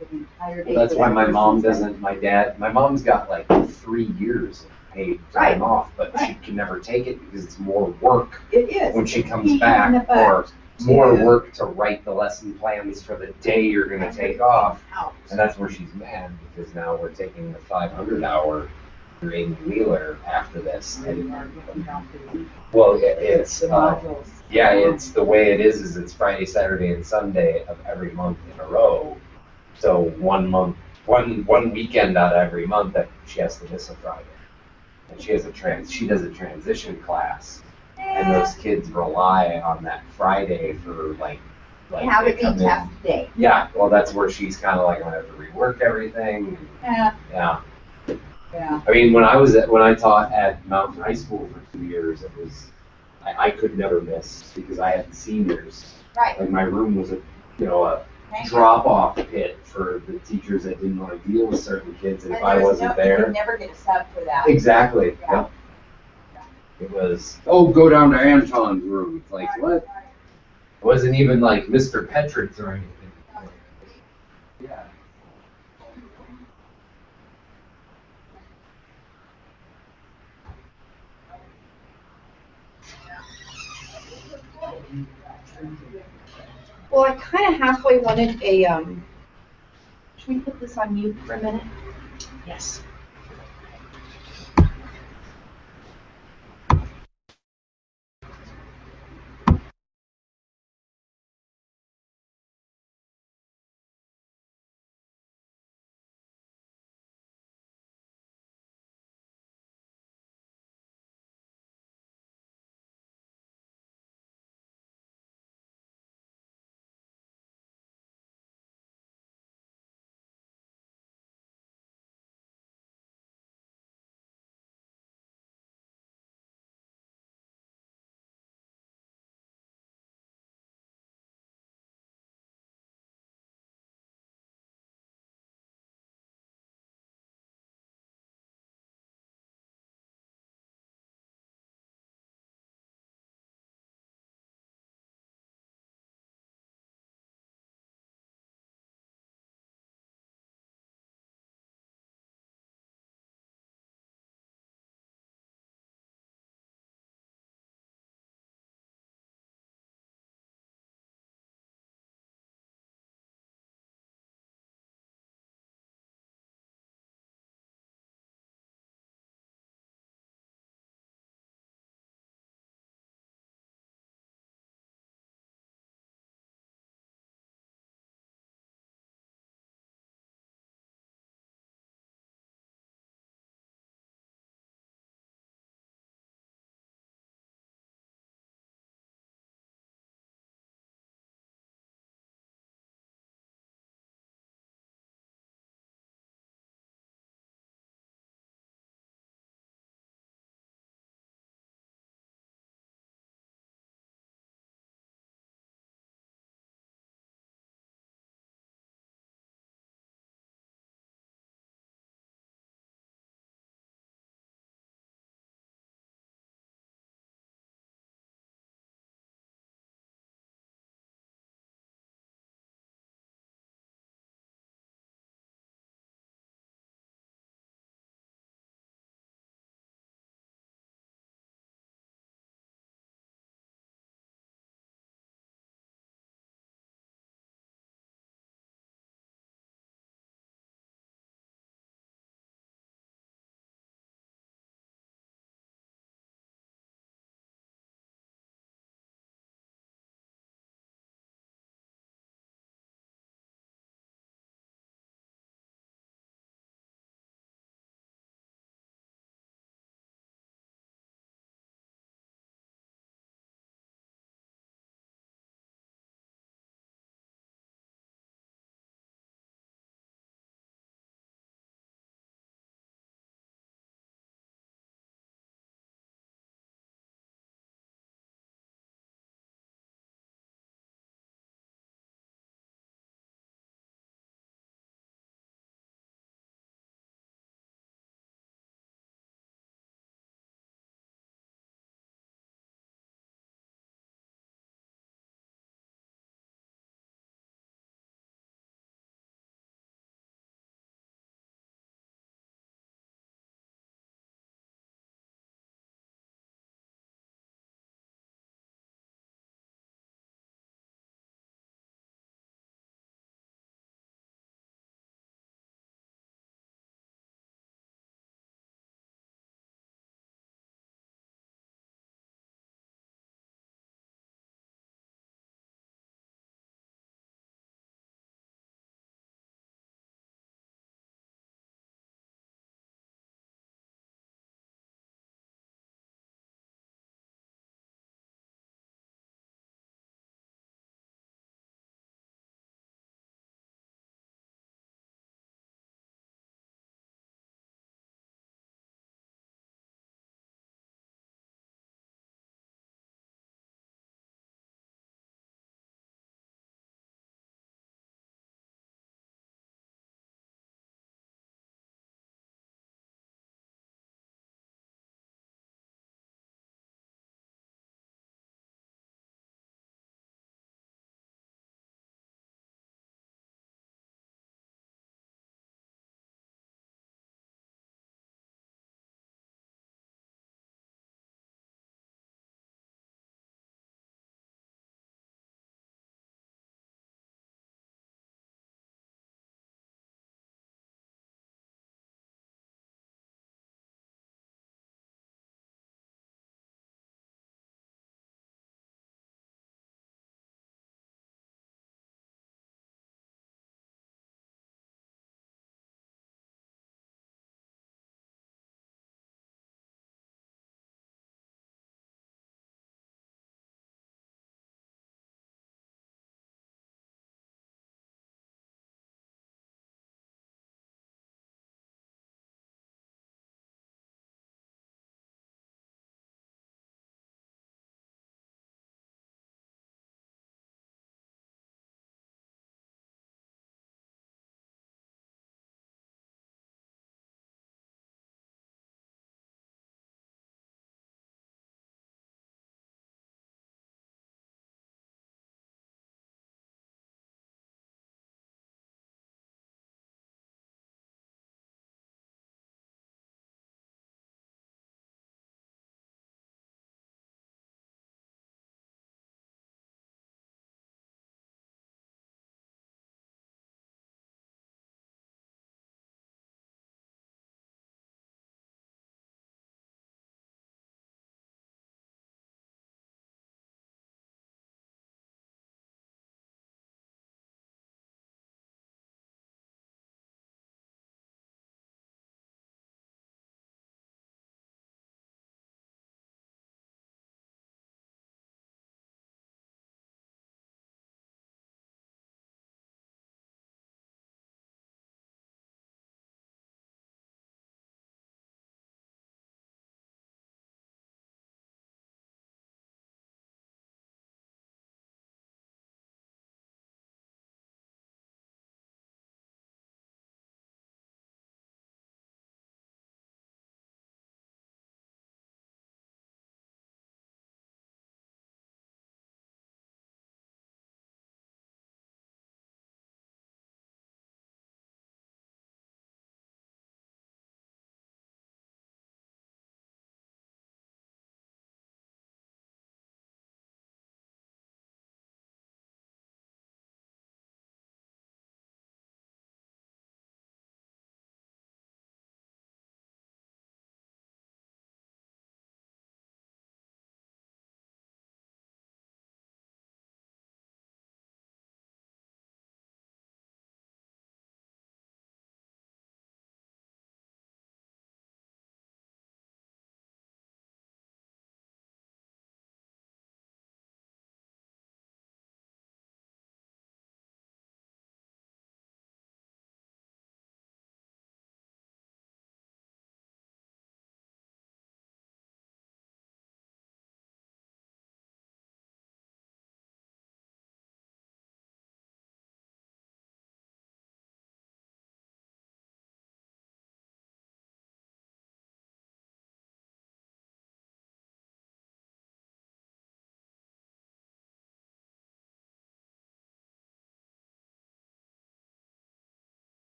the entire day. That's for why that my mom person's doesn't, my mom's got like 3 years of paid time off, but she can never take it because it's more work It is. when she comes Pain in back, the butt or more to- work to write the lesson plans for the day you're gonna take off. Out. And that's where she's mad, because now we're taking the 500-hour for Amy Wheeler after this. And, well, it's, The modules. yeah, it's the way it is it's Friday, Saturday, and Sunday of every month in a row. So one weekend out of every month that she has to miss a Friday. And she does a transition class, and those kids rely on that Friday for like Have they it be come in- test day. Yeah, well, that's where she's kind of like, I'm gonna have to rework everything. Yeah, Yeah. yeah. I mean, when I taught at Mountain High School for 2 years, it was, I could never miss because I had the seniors. Right. Like my room was a drop-off pit for the teachers that didn't want to deal with certain kids, and if I wasn't You there. can never get a sub for that. Exactly. Yeah. Yep. It was, oh, go down to Anton's room. It's like, what? It wasn't even like Mr. Petrick's or anything. Yeah. Well, I kind of halfway wanted a Should we put this on mute for a minute? Yes.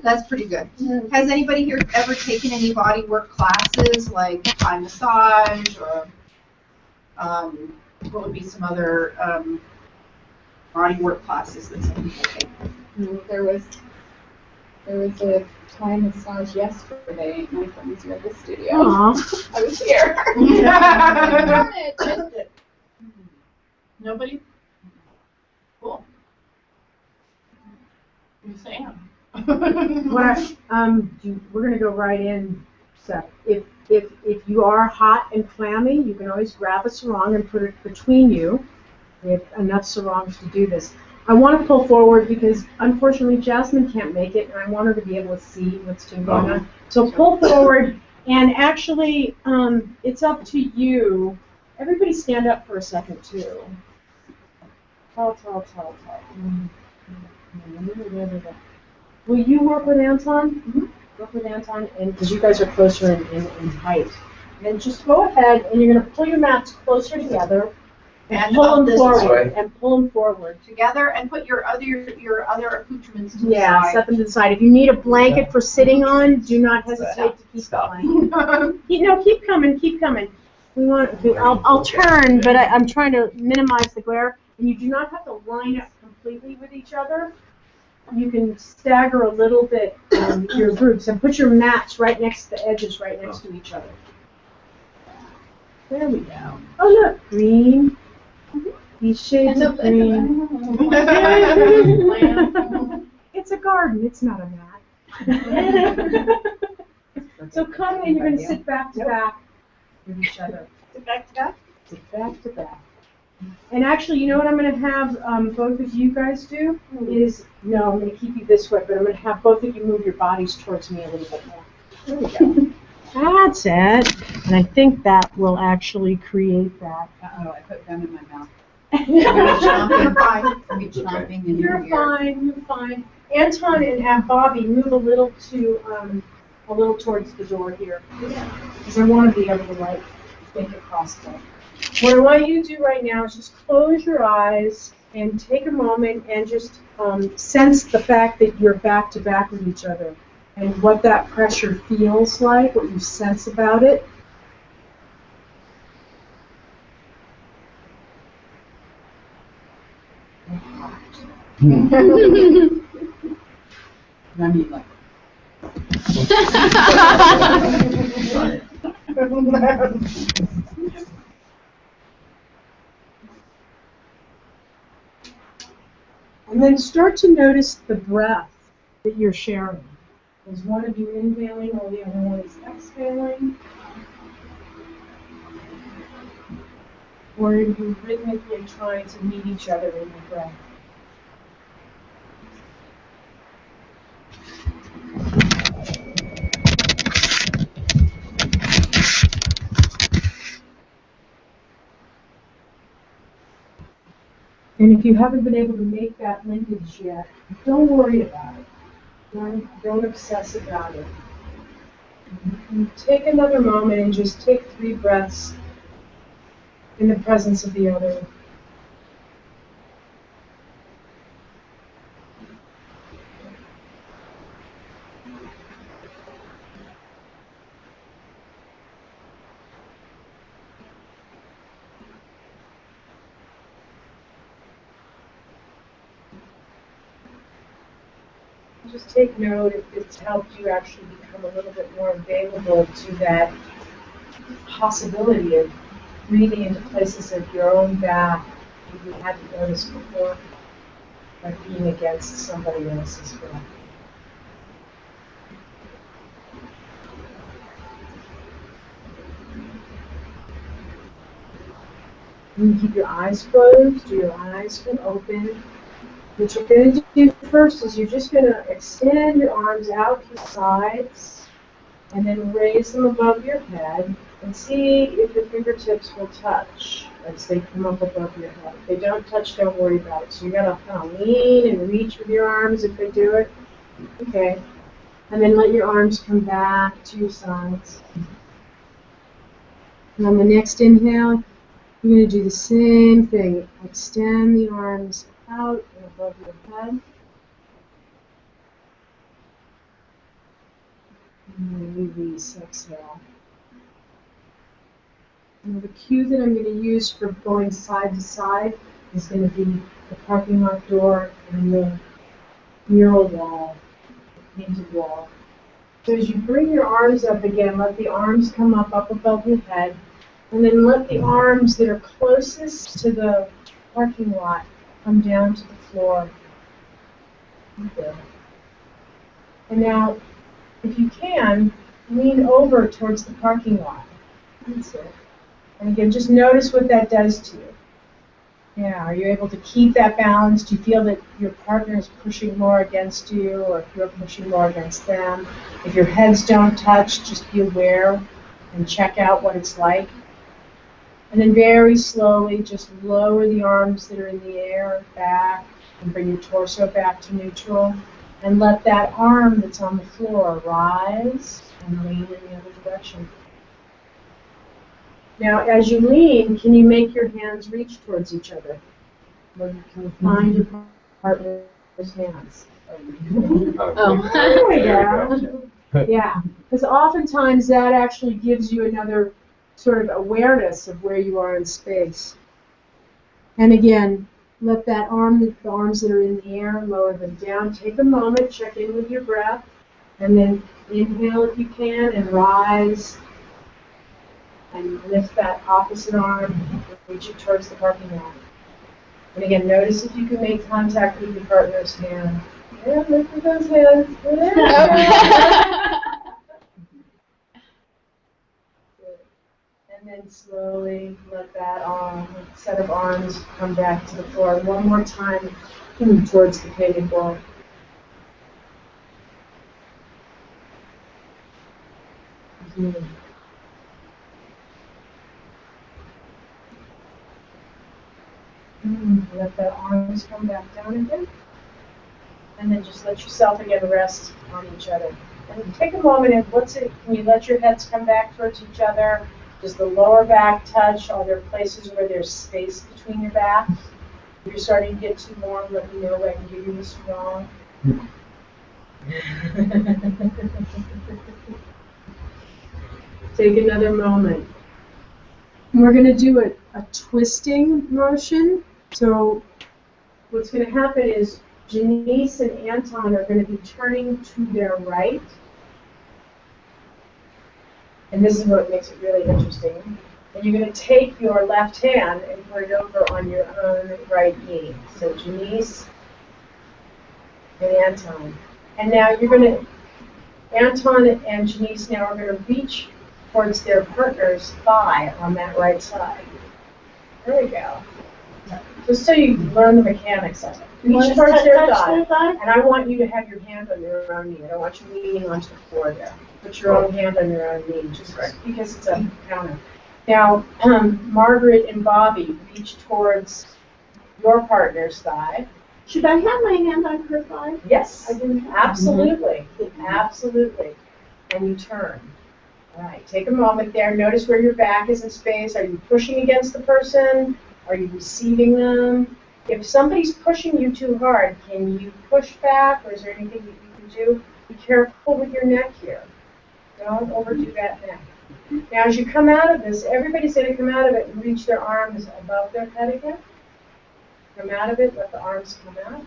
That's pretty good. Has anybody here ever taken any body work classes, like Thai massage, or what would be some other body work classes that some people take? There was a Thai massage yesterday at my friend's yoga studio. Aww. I was here. Darn it, missed it. Nobody? Cool. Sam. We're gonna go right in, Seth. If you are hot and clammy, you can always grab a sarong and put it between you. We have enough sarongs to do this. I want to pull forward because unfortunately Jasmine can't make it, and I want her to be able to see what's going on. So pull forward, and actually, it's up to you. Everybody stand up for a second too. Tall. Will you work with Anton? Mm-hmm. Work with Anton, and because you guys are closer in height. And just go ahead, and you're going to pull your mats closer together, and pull them forward, and pull them forward. Together, and put your other accoutrements to the Yeah, side. set them to the side. If you need a blanket for sitting on, do not hesitate to keep going. No, keep coming. We want. I'll turn, but I'm trying to minimize the glare. And you do not have to line up completely with each other. You can stagger a little bit your groups and put your mats right next to the edges, right next to each other. There we go. Oh look, green. These shades of green. It's a garden. It's not a mat. So come and you're going to sit back to back with each other. Sit back to back? Sit back to back. And actually, you know what I'm going to have both of you guys do is, no, I'm going to keep you this way, but I'm going to have both of you move your bodies towards me a little bit more. There we go. That's it. And I think that will actually create that. Uh-oh, I put gum in my mouth. You're fine. Chomping in You're your ear. fine. Anton and Bobby, move a little towards the door here, because I want to be able to think across them. What I want you to do right now is just close your eyes and take a moment and just sense the fact that you're back to back with each other and what that pressure feels like, what you sense about it. I mean, like. And then start to notice the breath that you're sharing. Is one of you inhaling while the other one is exhaling? Or are you rhythmically trying to meet each other in your breath? And if you haven't been able to make that linkage yet, don't worry about it. Don't obsess about it. And take another moment and just take 3 breaths in the presence of the other. Just take note if it's helped you actually become a little bit more available to that possibility of breathing into places of your own back that you hadn't noticed before, by being against somebody else's breath. You can keep your eyes closed or your eyes can open. What you're going to do first is you're just going to extend your arms out to the sides and then raise them above your head and see if your fingertips will touch as they come up above your head. If they don't touch, don't worry about it. So you got to kind of lean and reach with your arms if they do it. Okay. And then let your arms come back to your sides. And on the next inhale, you're going to do the same thing. Extend the arms out and above your head. release, exhale. And the cue that I'm going to use for going side to side is going to be the parking lot door and the mural wall, the painted wall. So as you bring your arms up again, let the arms come up above your head, and then let the arms that are closest to the parking lot come down to the floor. Okay. And now, if you can, lean over towards the parking lot. That's it. And again, just notice what that does to you. Yeah, are you able to keep that balance? Do you feel that your partner is pushing more against you, or if you're pushing more against them? If your heads don't touch, just be aware and check out what it's like. And then very slowly, just lower the arms that are in the air back and bring your torso back to neutral. And let that arm that's on the floor rise and lean in the other direction. Now, as you lean, can you make your hands reach towards each other? Or can you find your partner's hands? Oh. There we go. Yeah, because oftentimes that actually gives you another sort of awareness of where you are in space. And again, let that the arms that are in the air, lower them down. Take a moment, check in with your breath, and then inhale if you can, and rise. And lift that opposite arm, reach it towards the parking lot. And again, notice if you can make contact with your partner's hand. Yeah, lift with those hands. And then slowly let that set of arms come back to the floor. One more time towards the painted wall. Let the arms come back down again. And then just let yourself again rest on each other. And take a moment and when you let your heads come back towards each other, does the lower back touch? Are there places where there's space between your backs? If you're starting to get too warm, let me know. I can give you a strong. Take another moment. We're going to do a twisting motion. So what's going to happen is Janice and Anton are going to be turning to their right. And this is what makes it really interesting. And you're going to take your left hand and put it over on your own right knee. So Janice and Anton. And now Anton and Janice now are going to reach towards their partner's thigh on that right side. There we go. Just so you learn the mechanics of it. Reach towards their thigh, and I want you to have your hand on your own knee. I don't want you leaning onto the floor there. Put your own hand on your own knee, just because it's a counter. Now, Margaret and Bobby reach towards your partner's thigh. Should I have my hand on her thigh? Yes, absolutely, absolutely. And you turn. All right, take a moment there. Notice where your back is in space. Are you pushing against the person? Are you receiving them? If somebody's pushing you too hard, can you push back, or is there anything that you can do? Be careful with your neck here. Don't overdo that neck. Now, as you come out of this, everybody's going to come out of it and reach their arms above their head again. Come out of it, let the arms come out.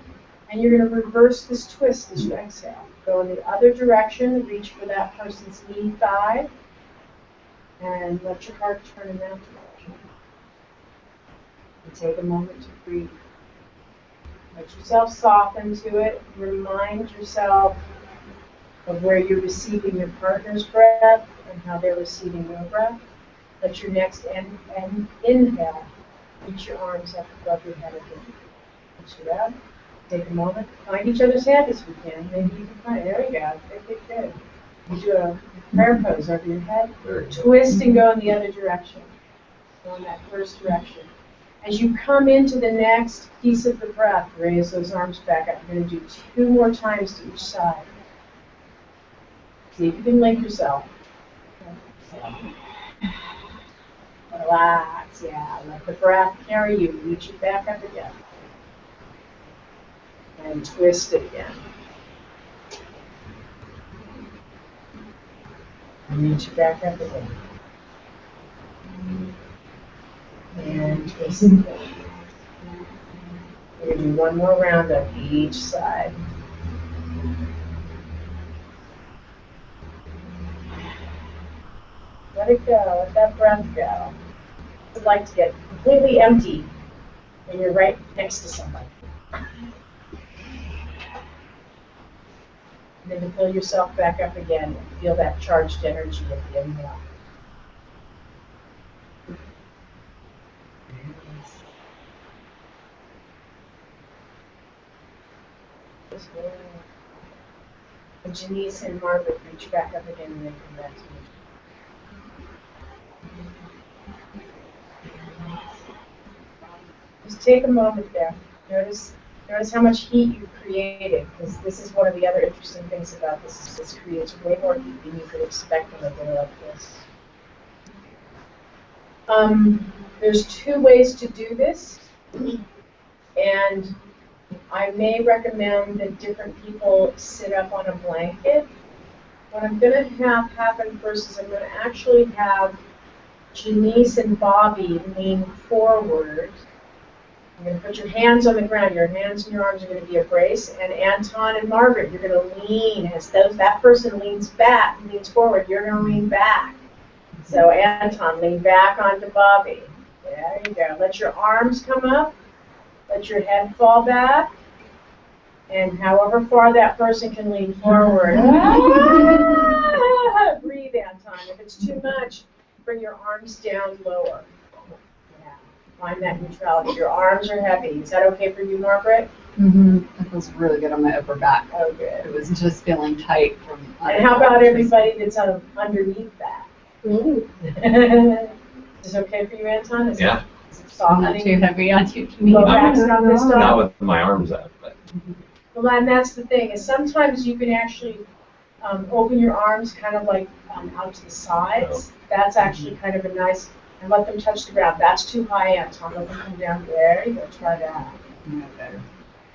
And you're going to reverse this twist as you exhale. Go in the other direction, reach for that person's knee, thigh, and let your heart turn in that direction. And take a moment to breathe. Let yourself soften to it. Remind yourself of where you're receiving your partner's breath and how they're receiving your breath. Let your next inhale reach your arms up above your head again. Reach it up. Take a moment. Find each other's hand if you can. Maybe you can find it. There we go. Good. You do a prayer pose over your head. Twist and go in the other direction. Go in that first direction. As you come into the next piece of the breath, raise those arms back up. You're going to do 2 more times to each side. See if you can link yourself. Relax, yeah. Let the breath carry you. Reach it back up again. And twist it again. Reach it back up again. And twist it down. We're going to do one more round on each side. Let it go. Let that breath go. I'd like to get completely empty when you're right next to somebody. And then to fill yourself back up again and feel that charged energy at the inhale. And Janice and Margaret reach back up again and then come back to me. Just take a moment there. Notice how much heat you created, because this is one of the other interesting things about this. Is this creates way more heat than you could expect from a day like this. There's two ways to do this, and I may recommend that different people sit up on a blanket. What I'm going to have happen first is I'm going to actually have Janice and Bobby lean forward. You're going to put your hands on the ground. Your hands and your arms are going to be a brace. And Anton and Margaret, you're going to lean. As that person leans forward, you're going to lean back. So Anton, lean back onto Bobby. There you go. Let your arms come up. Let your head fall back. And however far that person can lean forward. Breathe, Anton. If it's too much, bring your arms down lower. Yeah. Find that neutrality. Your arms are heavy. Is that okay for you, Margaret? Mm-hmm. It feels really good on my upper back. Oh, good. It was just feeling tight from. And how about everybody that's underneath that? Is this okay for you, Anton? Is Yeah. Is it soft? Not too heavy on you. Low back's not this Not time? with my arms up, but. Well, and that's the thing, is sometimes you can actually open your arms kind of like out to the sides. That's actually kind of a nice, and let them touch the ground. That's too high, Anton. Let them come down there. You go try that. Better.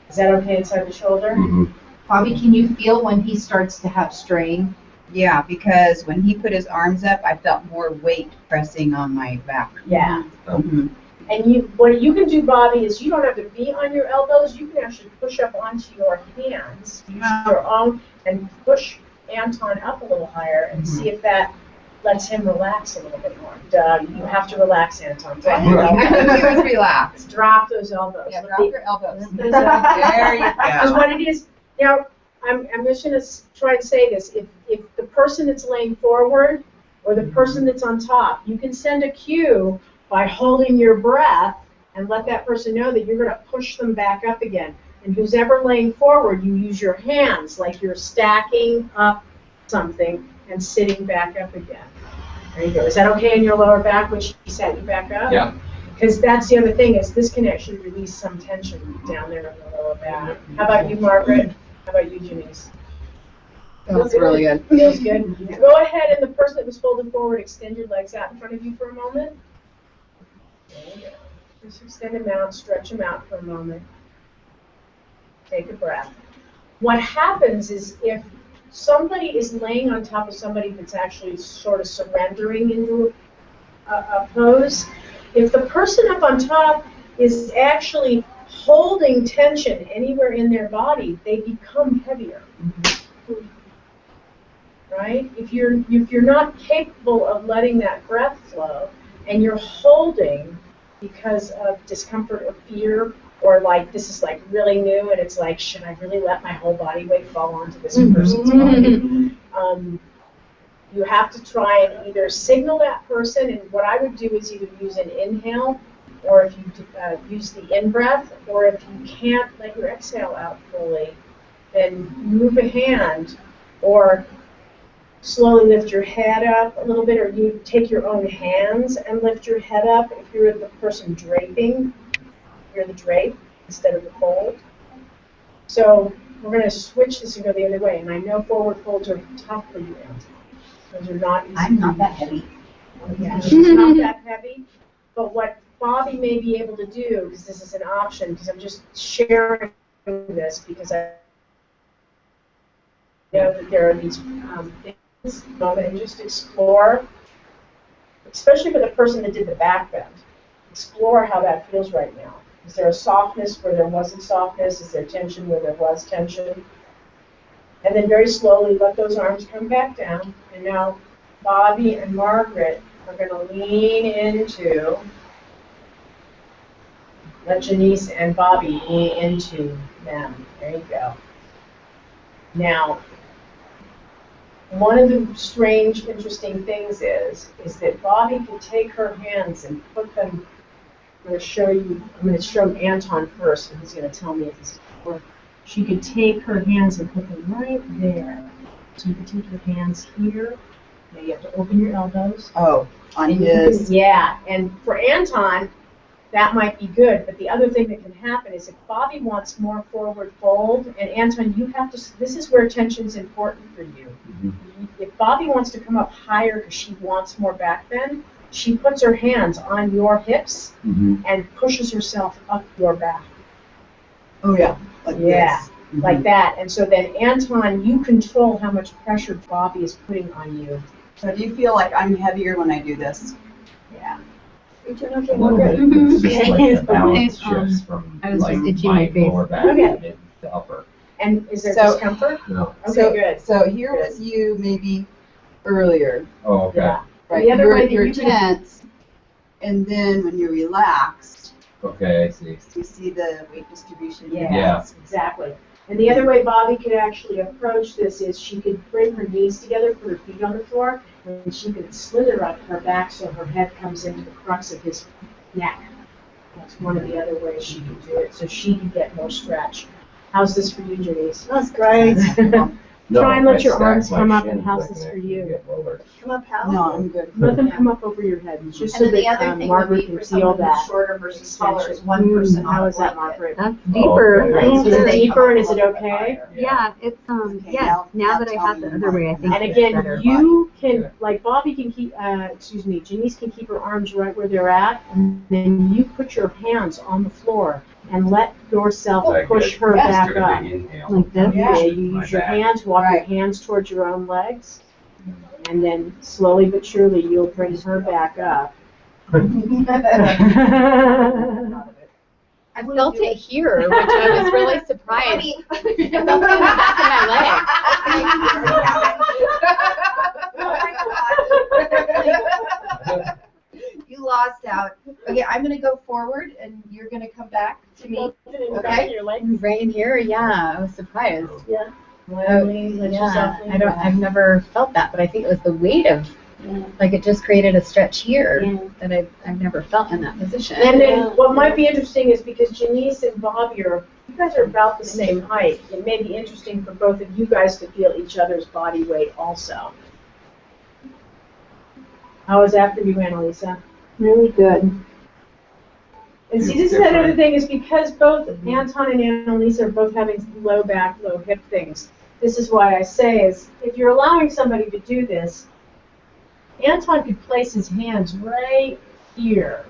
Is that okay inside the shoulder? Mm-hmm. Bobby, can you feel when he starts to have strain? Yeah, because when he put his arms up, I felt more weight pressing on my back. Yeah. Mm-hmm. And what you can do, Bobby, is you don't have to be on your elbows. You can actually push up onto your hands, use your own, and push Anton up a little higher and see if that lets him relax a little bit more. You have to relax, Anton. Drop your elbows. He was relaxed. Drop those elbows. Yeah, Let drop the- your elbows. There you Because go. what it is, now, I'm just going to try and say this. If the person that's laying forward or the person that's on top, you can send a cue by holding your breath and let that person know that you're going to push them back up again. And who's ever laying forward, you use your hands like you're stacking up something and sitting back up again. There you go. Is that okay in your lower back when she sat you back up? Yeah. Because that's the other thing, is this can actually release some tension down there in the lower back. How about you, Margaret? How about you, Janice? Feels really good. Feels good. Go ahead, and the person that was folded forward, extend your legs out in front of you for a moment. There you go. Just extend them out, stretch them out for a moment. Take a breath. What happens is if somebody is laying on top of somebody that's actually sort of surrendering into a pose, if the person up on top is actually holding tension anywhere in their body, they become heavier. Right? If you're not capable of letting that breath flow and you're holding because of discomfort or fear, or like this is like really new and it's like, should I really let my whole body weight fall onto this person's body? You have to try and either signal that person, and what I would do is either use an inhale, or if you use the in-breath, or if you can't let your exhale out fully, then move a hand, or slowly lift your head up a little bit, or you take your own hands and lift your head up if you're the person draping. You're the drape instead of the fold. So we're going to switch this and go the other way, and I know forward folds are tough for you, Anton. Those are not easy. I'm not that heavy. Yeah, it's not that heavy. But what Bobby may be able to do, because this is an option, because I'm just sharing this because I know that there are these things and just explore, especially for the person that did the back bend. Explore how that feels right now. Is there a softness where there wasn't softness? Is there tension where there was tension? And then very slowly let those arms come back down. And now Bobby and Margaret are going to lean into, let Janice and Bobby lean into them. There you go. Now, one of the strange, interesting things is that Bobby could take her hands and put them, I'm going to show Anton first, and he's going to tell me if this is work. She could take her hands and put them right there. So you could take your hands here. Now you have to open your elbows. Oh, on his. Yeah, and for Anton, that might be good. But the other thing that can happen is if Bobby wants more forward fold, and Anton, you have to, this is where tension's important for you. If Bobby wants to come up higher because she wants more back bend, she puts her hands on your hips and pushes herself up your back. Oh, yeah. Like this. Like that. And so then, Anton, you control how much pressure Bobby is putting on you. So do you feel like I'm heavier when I do this? Yeah. A little bit. It's just like the balance shifts from I was like just itching my my face. lower back Okay. to upper. And is there So- discomfort? No. Okay, good. So here was you maybe earlier, Oh, okay. Yeah. right? The other way that You're you can- tense, and then when you're relaxed, Okay, I see. you see the weight distribution. Yeah. Exactly. And the other way Bobby could actually approach this is she could bring her knees together, put her feet on the floor, and she could slither up her back so her head comes into the crux of his neck. That's one of the other ways she could do it, so she could get more stretch. How's this for you, Janice? That's great. No, Try and let I your stack arms my come up, shins, and how's I this can for actually you? get lower. Come up, Hal. No, I'm good. Let them come up over your head, just so And then the that other thing would Margaret be can for feel someone who's that. shorter versus taller is one person on How a is that, blanket. Margaret? That's deeper. deeper. Okay. Is it deeper and is it okay? Yeah, it's yeah. Now that I have the other way, I think And it's again, better. you can, Yeah. like Bobby can keep, Janice can keep her arms right where they're at, and then you put your hands on the floor and let yourself Like push it. her Just back took a up. big inhale. Like this? Yeah, you My use your back. hands, walk Right. your hands towards your own legs, and then slowly but surely you'll bring her back up. I felt it here, which I was really surprised. I felt it in the back of my legs. You lost out. Okay, I'm gonna go forward and you're gonna come back to me. Okay. Your legs. Right in here, yeah, I was surprised. Yeah. Yeah, I've never felt that, but I think it was the weight of, like it just created a stretch here that I've never felt in that position. And then what might be interesting is because Janice and Bobby you guys are about the same height. It may be interesting for both of you guys to feel each other's body weight also. How was that for you, Annalisa? Really good. And see, this is another thing is because both Anton and Annalisa are both having low back, low hip things. This is why I say is if you're allowing somebody to do this, Anton could place his hands right here.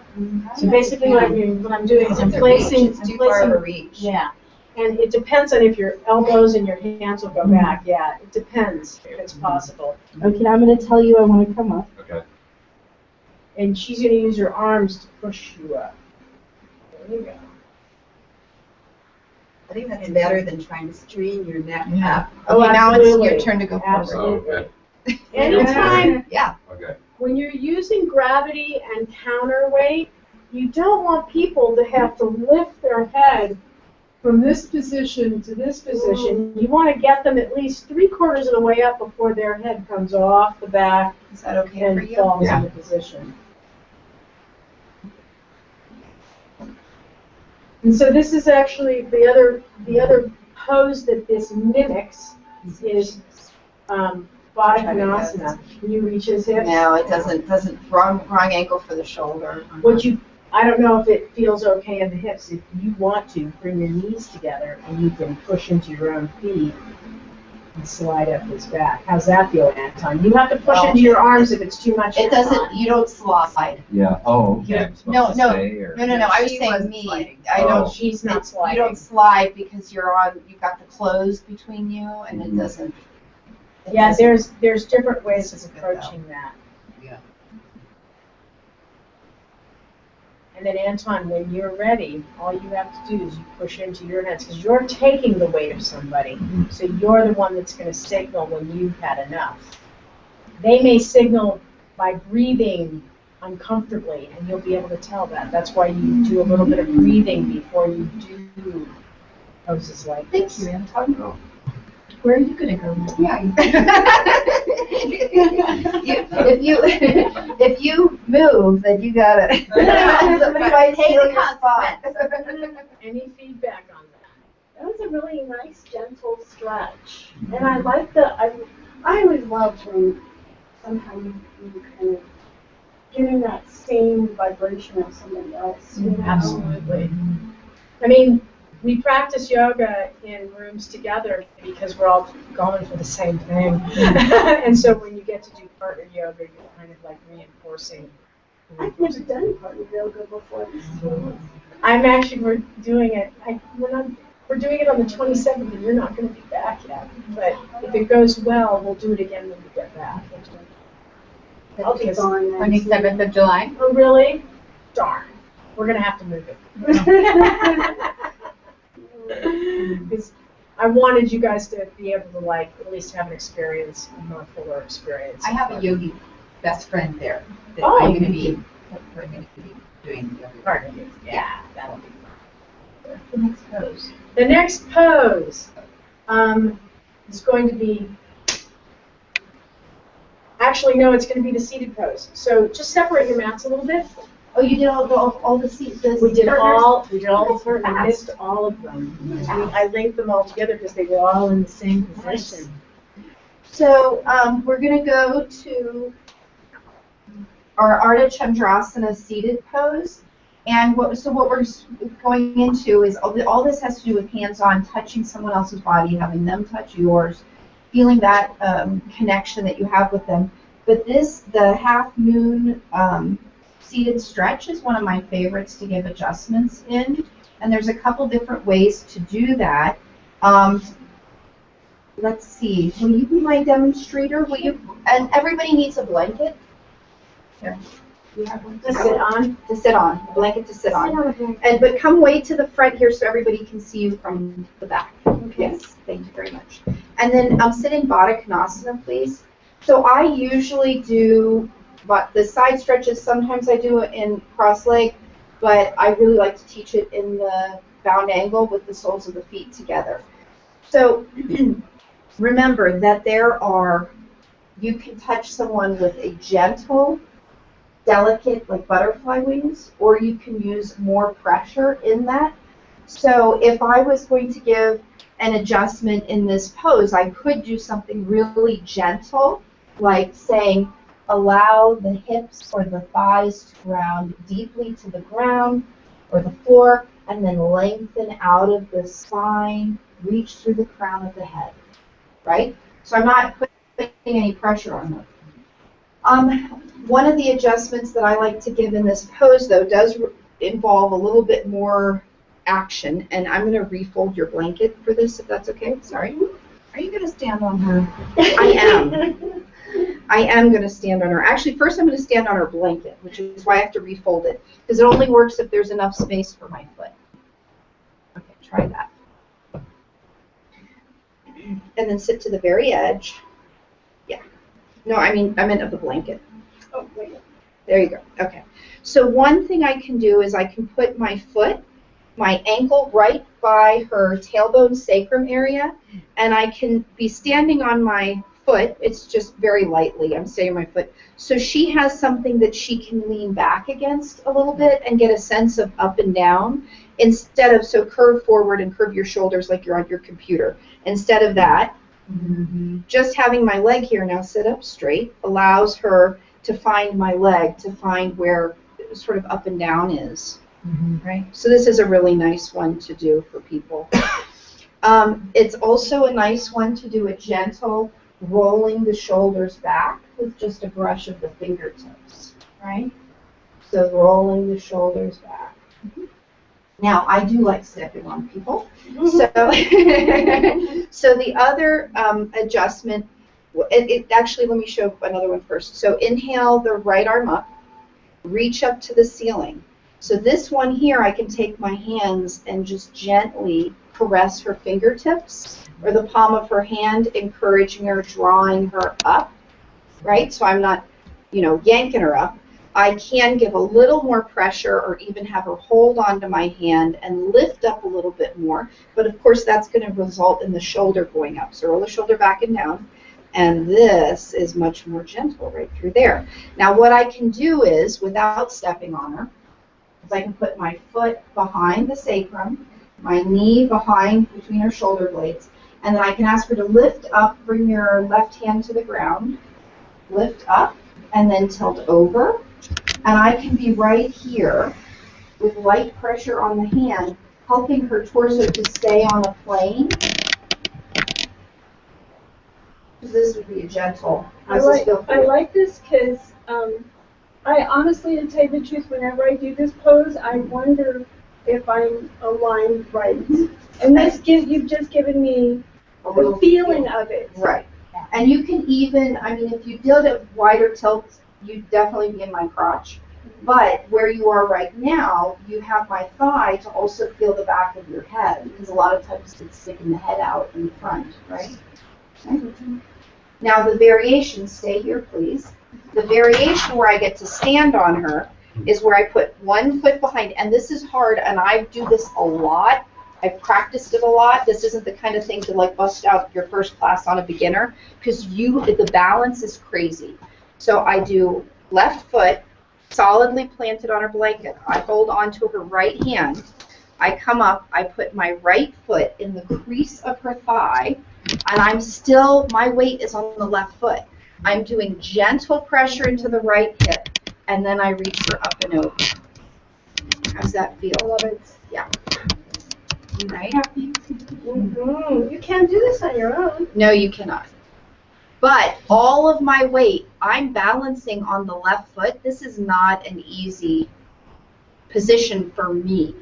So basically what I'm doing is I'm placing, It's too far of a reach. yeah. And it depends on if your elbows and your hands will go back. Yeah, it depends if it's possible. Okay, now I'm going to tell you I want to come up. Okay. And she's going to use her arms to push you up. There you go. I think that's better than trying to strain your neck up. Oh, Okay, now it's absolutely. your turn to go forward. Absolutely. Oh, okay. Anytime Yeah. Okay. when you're using gravity and counterweight, you don't want people to have to lift their head from this position to this position. You want to get them at least 3/4 of the way up before their head comes off the back Is that okay for and you? falls Yeah. into position. And so this is actually the other pose that this mimics is Baddha Konasana. Can you reach his hips? No, it doesn't, wrong ankle for the shoulder. I don't know if it feels okay in the hips. If you want to, bring your knees together and you can push into your own feet and slide up his back. How's that feel, Anton? You have to push Well, into your arms if it's too much. It doesn't, you don't slide. Yeah. Oh, okay. I'm No, supposed to no, stay, or? No, I was She saying wasn't me. sliding. I Oh. don't, She's not you sliding. don't slide because you've got the clothes between you and it doesn't. Yeah, there's different ways of approaching that. Yeah. And then Anton, when you're ready, all you have to do is you push into your hands because you're taking the weight of somebody. So you're the one that's going to signal when you've had enough. They may signal by breathing uncomfortably, and you'll be able to tell that. That's why you do a little bit of breathing before you do poses like this. Thank you, Anton. Where are you going to go? Yeah. if you move, then you gotta. Otherwise, steal your spot. Any feedback on that? That was a really nice, gentle stretch. And I like I always loved when somehow you kind of get in that same vibration of somebody else. You know? Absolutely. I mean, we practice yoga in rooms together because we're all going for the same thing. And so when you get to do partner yoga, you're kind of like reinforcing. I've never done partner yoga before. We're doing it. We're doing it on the 27th, and you're not going to be back yet. But if it goes well, we'll do it again when we get back. I'll be gone then. 27th of July. Oh, really? Darn. We're going to have to move it. Because I wanted you guys to be able to at least have an experience, a more fuller experience. I have a yogi best friend there that Oh. I'm going to be doing yoga. Pardon me. Yeah, that'll be fun. The next pose. The next pose is going to be, actually no, it's going to be the seated pose. So just separate your mats a little bit. Oh, you did all the seats. We did all the I missed all of them. I linked them all together because they were all in the same position. So we're going to go to our Ardha Chandrasana seated pose. And what we're going into is all this has to do with hands-on, touching someone else's body, having them touch yours, feeling that connection that you have with them. But the half moon seated stretch is one of my favorites to give adjustments in. And there's a couple different ways to do that. Let's see. Will you be my demonstrator? And everybody needs a blanket. Here. You have one To sit on. To sit on. A blanket to sit on. But come way to the front here so everybody can see you from the back. Okay. Yes. Thank you very much. And then sit in Baddha Konasana, please. So I usually do the side stretches. Sometimes I do it in cross leg, but I really like to teach it in the bound angle with the soles of the feet together. So remember that you can touch someone with a gentle, delicate, like butterfly wings, or you can use more pressure in that. So if I was going to give an adjustment in this pose, I could do something really gentle, like saying, allow the hips or the thighs to ground deeply to the ground or the floor, and then lengthen out of the spine, reach through the crown of the head, right? So I'm not putting any pressure on them. One of the adjustments that I like to give in this pose, though, does involve a little bit more action, and I'm going to refold your blanket for this, if that's okay. Sorry. Are you going to stand on her? I am. I am going to stand on her. Actually, first I'm going to stand on her blanket, which is why I have to refold it, because it only works if there's enough space for my foot. Okay, try that. And then sit to the very edge. Yeah. No, I meant of the blanket. Oh, wait. There you go. Okay. So one thing I can do is I can put my foot, my ankle right by her tailbone sacrum area, and I can be standing on my foot. It's just very lightly. I'm staying on my foot. So she has something that she can lean back against a little bit and get a sense of up and down instead of, so curve forward and curve your shoulders like you're on your computer. Instead of that, just having my leg here now sit up straight allows her to find my leg, to find where sort of up and down is. Right? So this is a really nice one to do for people. It's also a nice one to do a gentle rolling the shoulders back with just a brush of the fingertips, right? So rolling the shoulders back. Now, I do like stepping on people. So, so the other adjustment Actually, let me show another one first. So inhale the right arm up, reach up to the ceiling. So this one here, I can take my hands and just gently caress her fingertips or the palm of her hand, encouraging her, drawing her up, right? So I'm not, yanking her up. I can give a little more pressure or even have her hold onto my hand and lift up a little bit more. But of course, that's going to result in the shoulder going up. So roll the shoulder back and down. And this is much more gentle right through there. Now, what I can do is, without stepping on her, is I can put my foot behind the sacrum, my knee between her shoulder blades, and then I can ask her to lift up, bring your left hand to the ground, lift up, and then tilt over. And I can be right here with light pressure on the hand, helping her torso to stay on a plane. This would be a gentle. I like this because I honestly, to tell you the truth, whenever I do this pose, I wonder if I'm aligned right. And you've just given me the feeling of it. Right. And you can even, if you did a wider tilt, you'd definitely be in my crotch. But where you are right now, you have my thigh to also feel the back of your head, because a lot of times it's sticking the head out in front, right? Okay. Now the variation, stay here please. The variation where I get to stand on her is where I put one foot behind, and this is hard, and I do this a lot. I've practiced it a lot. This isn't the kind of thing to like bust out your first class on a beginner, because the balance is crazy. So I do left foot solidly planted on her blanket. I hold onto her right hand. I come up, I put my right foot in the crease of her thigh, and my weight is on the left foot. I'm doing gentle pressure into the right hip, and then I reach her up and over. How's that feel? I love it. Yeah. Right? Mm-hmm. You can't do this on your own. No, you cannot. But all of my weight, I'm balancing on the left foot. This is not an easy position for me,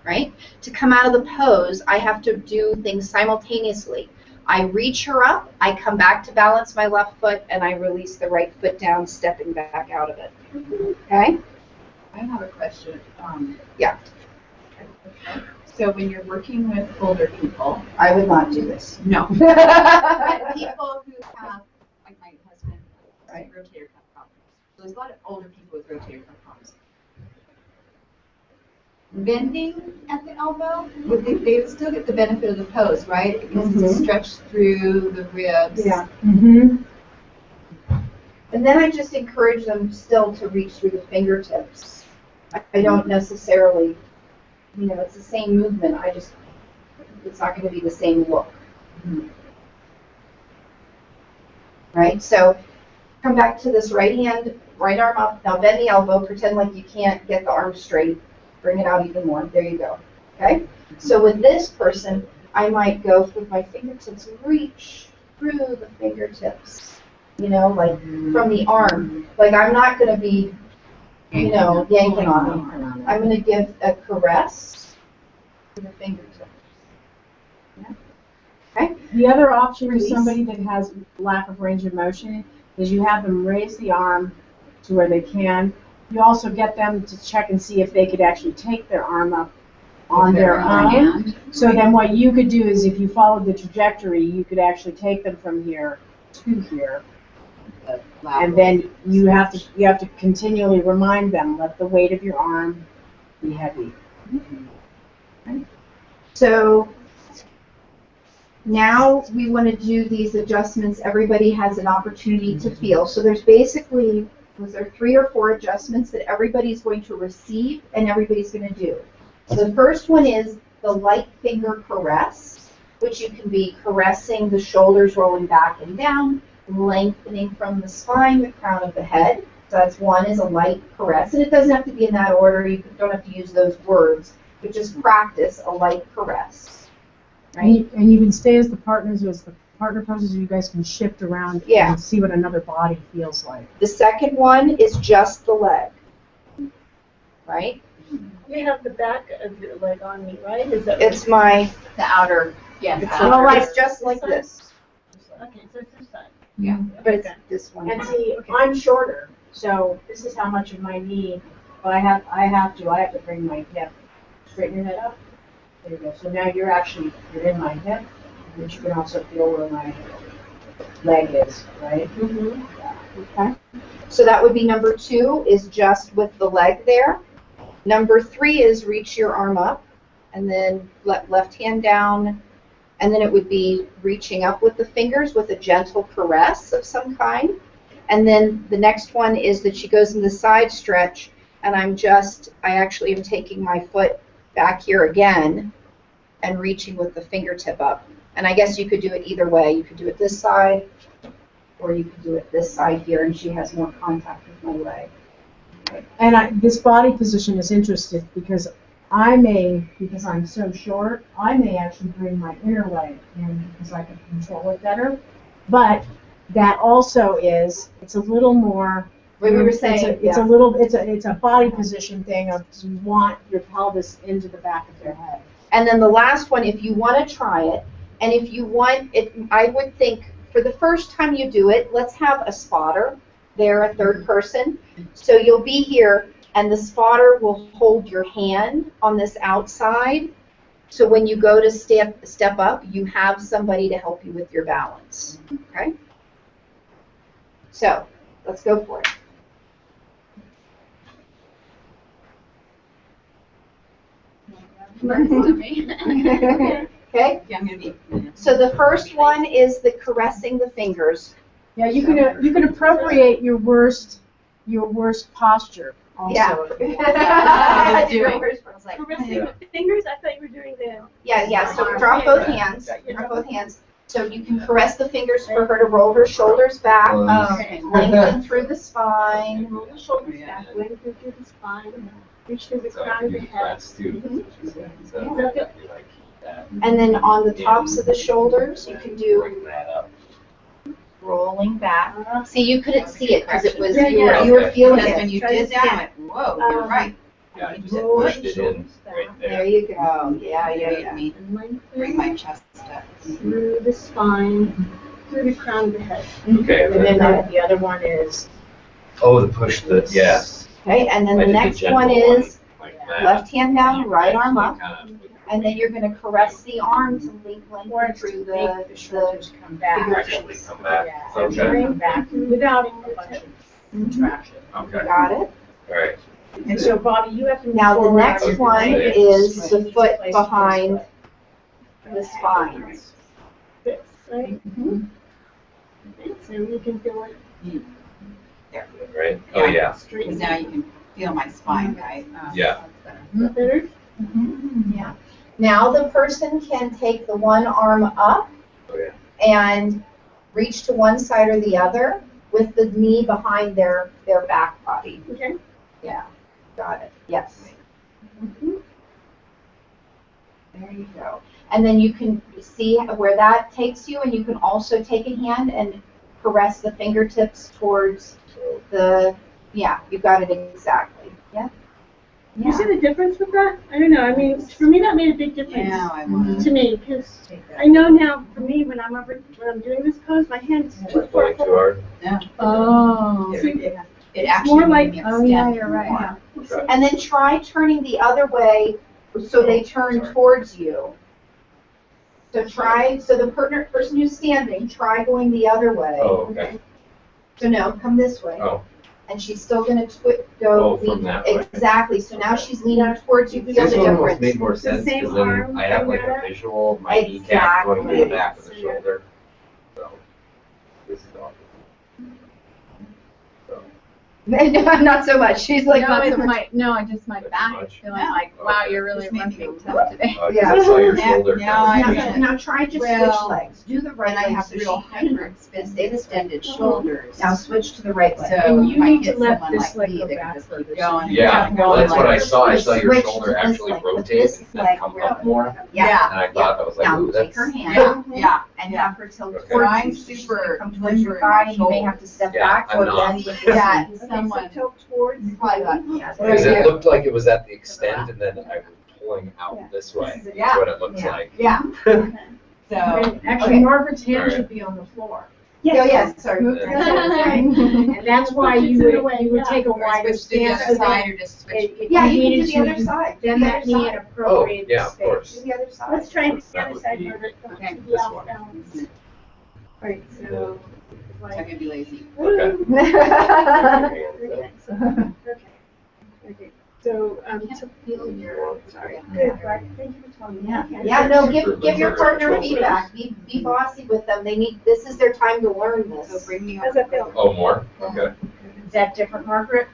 right? To come out of the pose, I have to do things simultaneously. I reach her up, I come back to balance my left foot, and I release the right foot down, stepping back out of it. Okay? I have a question. Yeah. So when you're working with older people, I would not do this. no, but people who have, like my husband, rotator cuff problems. So there's a lot of older people with rotator cuff problems. Bending at the elbow, they still get the benefit of the pose, right? Because it's stretched through the ribs. Yeah. Mm-hmm. And then I just encourage them still to reach through the fingertips. I don't necessarily, it's the same movement. It's not going to be the same look. Mm-hmm. Right? So come back to this right arm up. Now bend the elbow. Pretend like you can't get the arm straight. Bring it out even more. There you go. Okay? So with this person, I might go with my fingertips, reach through the fingertips, like from the arm. Like I'm not going to be, yanking on them. I'm going to give a caress to the fingertips. Yeah. Okay? The other option for somebody that has lack of range of motion is you have them raise the arm to where they can. You also get them to check and see if they could actually take their arm up on their own. So then what you could do is if you followed the trajectory, you could actually take them from here to here. And then you have to continually remind them, let the weight of your arm be heavy. Okay. So now we want to do these adjustments. Everybody has an opportunity to feel. So there's basically, was there 3 or 4 adjustments that everybody's going to receive and everybody's going to do. So the first one is the light finger caress, which you can be caressing the shoulders rolling back and down, lengthening from the spine, the crown of the head. So that's one, is a light caress. And it doesn't have to be in that order. You don't have to use those words, but just practice a light caress. Right? And you can stay as the partners, as the partner poses, you guys can shift around and see what another body feels like. The second one is just the leg. Right? You have the back of your leg on me, right? It's the outer. Yes. It's just like this. Okay, so it's this side. But it's this one. And see, I'm shorter, so this is how much of my knee, I have to bring my hip, straighten your head up. There you go. So now you're in my hip, but you can also feel where my leg is, right? Okay. So that would be number 2 is just with the leg there. Number 3 is reach your arm up and then left hand down. And then it would be reaching up with the fingers with a gentle caress of some kind. And then the next one is that she goes in the side stretch and I actually am taking my foot back here again and reaching with the fingertip up. And I guess you could do it either way. You could do it this side or you could do it this side here and she has more contact with my leg. And this body position is interesting because because I'm so short, I may actually bring my inner leg in because I can control it better. But that also it's a little more. What we were saying, it's a body position thing of you want your pelvis into the back of your head. And then the last one, if you want to try it, and if you want it, I would think for the first time you do it, let's have a spotter there, a third person. So you'll be here, and the spotter will hold your hand on this outside. So when you go to step up, you have somebody to help you with your balance. Okay? So let's go for it. Okay? Yeah, I'm gonna be. So the first one is the caressing the fingers. Yeah, you can appropriate your worst posture also. Yeah. Caressing the fingers, I thought you were doing the. Yeah. So drop both hands. Drop both hands. So you can caress the fingers for her to roll her shoulders back, lengthen through the spine. Roll the shoulders back, lengthen through the spine, reach through the crown of the head. And then on the tops of the shoulders, you can do rolling back. See, you couldn't see it because it was you were feeling Because it. when you did that, I went, whoa, you're right. Yeah, just pushed it in right There there. you go. Yeah. Made me And lengthen bring my chest up. through the spine, through the crown of the head. Okay. And then the other one is Oh, the push the, yeah. Okay, and then I the did next gentle one is like that. left hand down, right arm up. Kind of- And then you're going to caress the arms and lengthen through make the shoulders come back. Actually come back. Yeah, Okay. bring back without a bunch of contraction. Okay. Got it? All right. And so, Bobby, you have to move Now the forward. next Okay. one Okay. is the Place foot this behind foot. the spine. This, right? So you can feel it Right? Oh, yeah. straight. Because now you can feel my spine, right? Yeah. Better? Yeah. Now the person can take the one arm up Oh, yeah. and reach to one side or the other with the knee behind their back body. Okay. Yeah. Got it. Yes. There you go. And then you can see where that takes you, and you can also take a hand and caress the fingertips towards the, yeah, you got it exactly. Yeah. You see the difference with that? I don't know. I mean, for me, that made a big difference Now I want to to me because take that. I know now for me when I'm doing this pose, my hands too far Going too hard. Oh. It actually more like- made me Oh, yeah, extend you're right. more. Okay. And then try turning the other way so they turn towards you. So so the person who's standing, try going the other way. Oh, okay. So no, come this way. Oh. And she's still gonna go. Oh, from that way. Exactly, so now she's leaning towards you, feel the This one almost difference. made more sense same because then arm I have like coming a at it? visual of my kneecap going to the Exactly. back of the shoulder. So, this is awesome. So, Not so much, she's like, no, not so it's much. my just my Not too back much. feeling Yeah. like, wow, Okay. you're really Just made me working go today. Yeah. I saw your Yeah, shoulder. now kind I of- can- Now try just Well, switch legs, do the right And I leg have so real she can hyperextended shoulders. Now switch to the right leg. So And you if I need get to let someone this like leg me go that back can just further. keep going. Yeah, going that's what I like- saw. I saw your Switch shoulder to this actually leg, but rotate this and leg come will- up more. Yeah. And I thought that was like, Now ooh, take that's. her hand. Yeah, yeah. And have her tilt Okay. towards I'm you. So she's super gonna come towards your limber in thigh, my and you may shoulder. have to step Yeah, back I'm or not. bend with your Yeah, feet. someone. Tilt towards. Probably about, Yeah, Because there it you go. looked like it was at the extent and then I was pulling out this way. Yeah. That's what it looks Yeah. like. Yeah. So, Actually, Okay. Margaret's hand Alright. should be on the floor. Oh, yes, sorry. And that's why you would take a or wider switch to the stance other so that side or just switch. Yeah, you can do needed the to- other side. then The that other knee side. an appropriate yeah, of space. course. Do the other side. Let's try the That other would side, be- Margaret. Okay. To be This off one. balance. Right, so, I'm like, gonna be lazy. Okay. okay. So, To feel your, sorry. good, right, thank you for telling me. Yeah, yeah, no, give your partner feedback, be bossy with them, this is their time to learn So this. bring me How's up. that feel? Oh, more? Okay. Is that different, Margaret?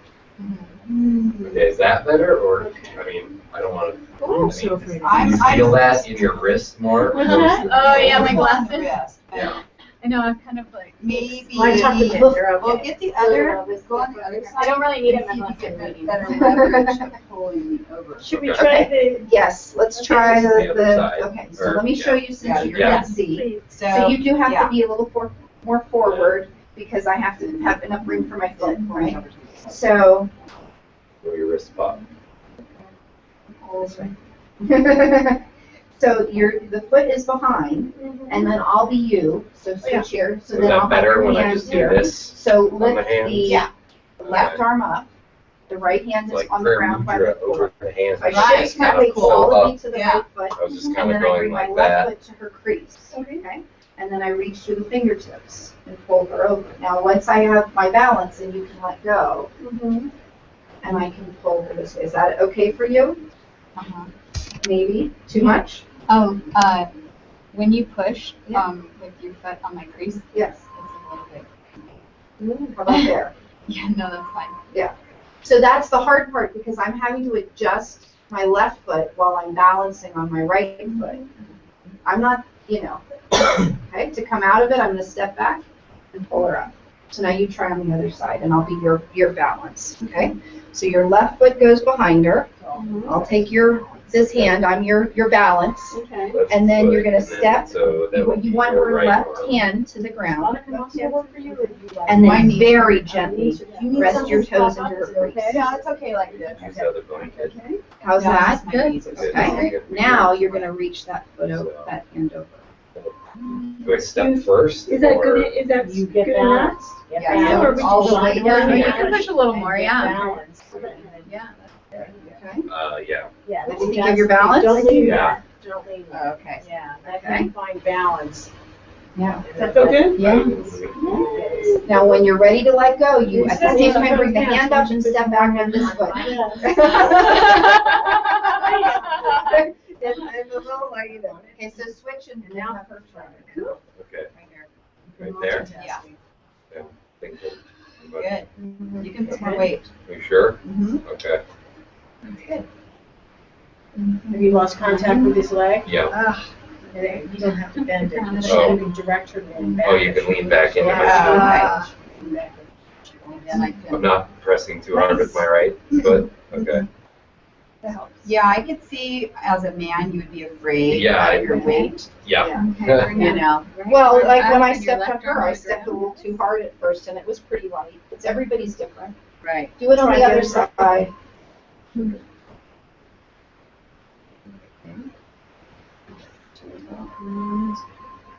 Okay, is that better, or, I mean, I don't wanna, I'm I so mean, afraid. I'm- you feel that in your wrist more? What's that? Oh, yeah, my On the glasses. wrist, but Yeah. I know, I'm kind of like. Maybe. My tuck the picture, Well, okay. get the other, go on the other side. I don't really need it and see unless if you I'm get reading. better leverage of pulling me over. Should we Okay. try the, Yes, let's try this is the other side, okay, so or- let me show you Yeah, since you yeah. can't see. please? So you do have yeah. to be a little more forward, because I have to have enough room for my foot, right? So, Where your wrist spot. this way. So the foot is behind, and then I'll be you, so switch here, so Is then I'll that have better your when I hands just do here. this? So the lift hands? the left arm up, the right hand is Like on the ground by the Mudra floor. over the hands. I and Right. shift just my kinda weight pull solidly up. to the Yeah. right foot, I was just and kinda then I going bring my like left that. foot to her crease, okay? And then I reach through the fingertips and pull her over. Now, once I have my balance and you can let go, Mhm. and I can pull her this way. Is that okay for you? Uh-huh. Maybe? Too much? Oh, when you push, Yeah. with your foot on my crease, Yes. it's a little bit. How about there? Yeah, no, that's fine. So that's the hard part, because I'm having to adjust my left foot while I'm balancing on my right foot. I'm not, okay, to come out of it, I'm gonna step back and pull her up. So now you try on the other side, and I'll be your balance, okay? So your left foot goes behind her. I'll take this hand, I'm your balance. Okay. Left And then foot, you're gonna and then- step, So that would be you want your her right left arm. hand to the ground, Monica, muscle work for you, or do you like? and My then knees very hurt. gently You need rest something your to pop toes up, into her is it okay? crease. No, it's okay like this. Use the other blanket. How's No, it's that? just my knees. Okay. Okay, now you're gonna reach that foot over, that hand over. Do I step first? Is that or- good, is that You get good enough? balanced. Get Yeah, balanced. or would you all the go way like down. that? You can push a little And more, get yeah. balanced. Yeah. Okay. Yeah. Yeah. What do you think of your balance? Don't lean Yeah. back. Don't lean back. Okay. Yeah, let Okay. them find balance. Yeah. Does that feel good? Yeah. Now, when you're ready to let go, you at the same time bring the hand up and step back on this foot. Okay, so switch and now have her try. Cool. Okay, Right here. right there. Yeah. Thank you. Good. You can put more weight. Are you sure? Mhm. Okay. Have you lost contact with his leg? Yeah. You don't have to bend it. You Oh. can direct her lean back. Oh, you can lean back into my Yeah. foot. Lean back. And then I I'm can. not pressing too hard with my right foot. Okay. That helps. Yeah, I could see as a man you would be afraid Yeah, of your weight. Yeah. You know. Well, like when I And your stepped on left arm her, I on the stepped a ground. little too hard at first, and it was pretty light. It's everybody's different. Right. Do it on Try the the other other side. side.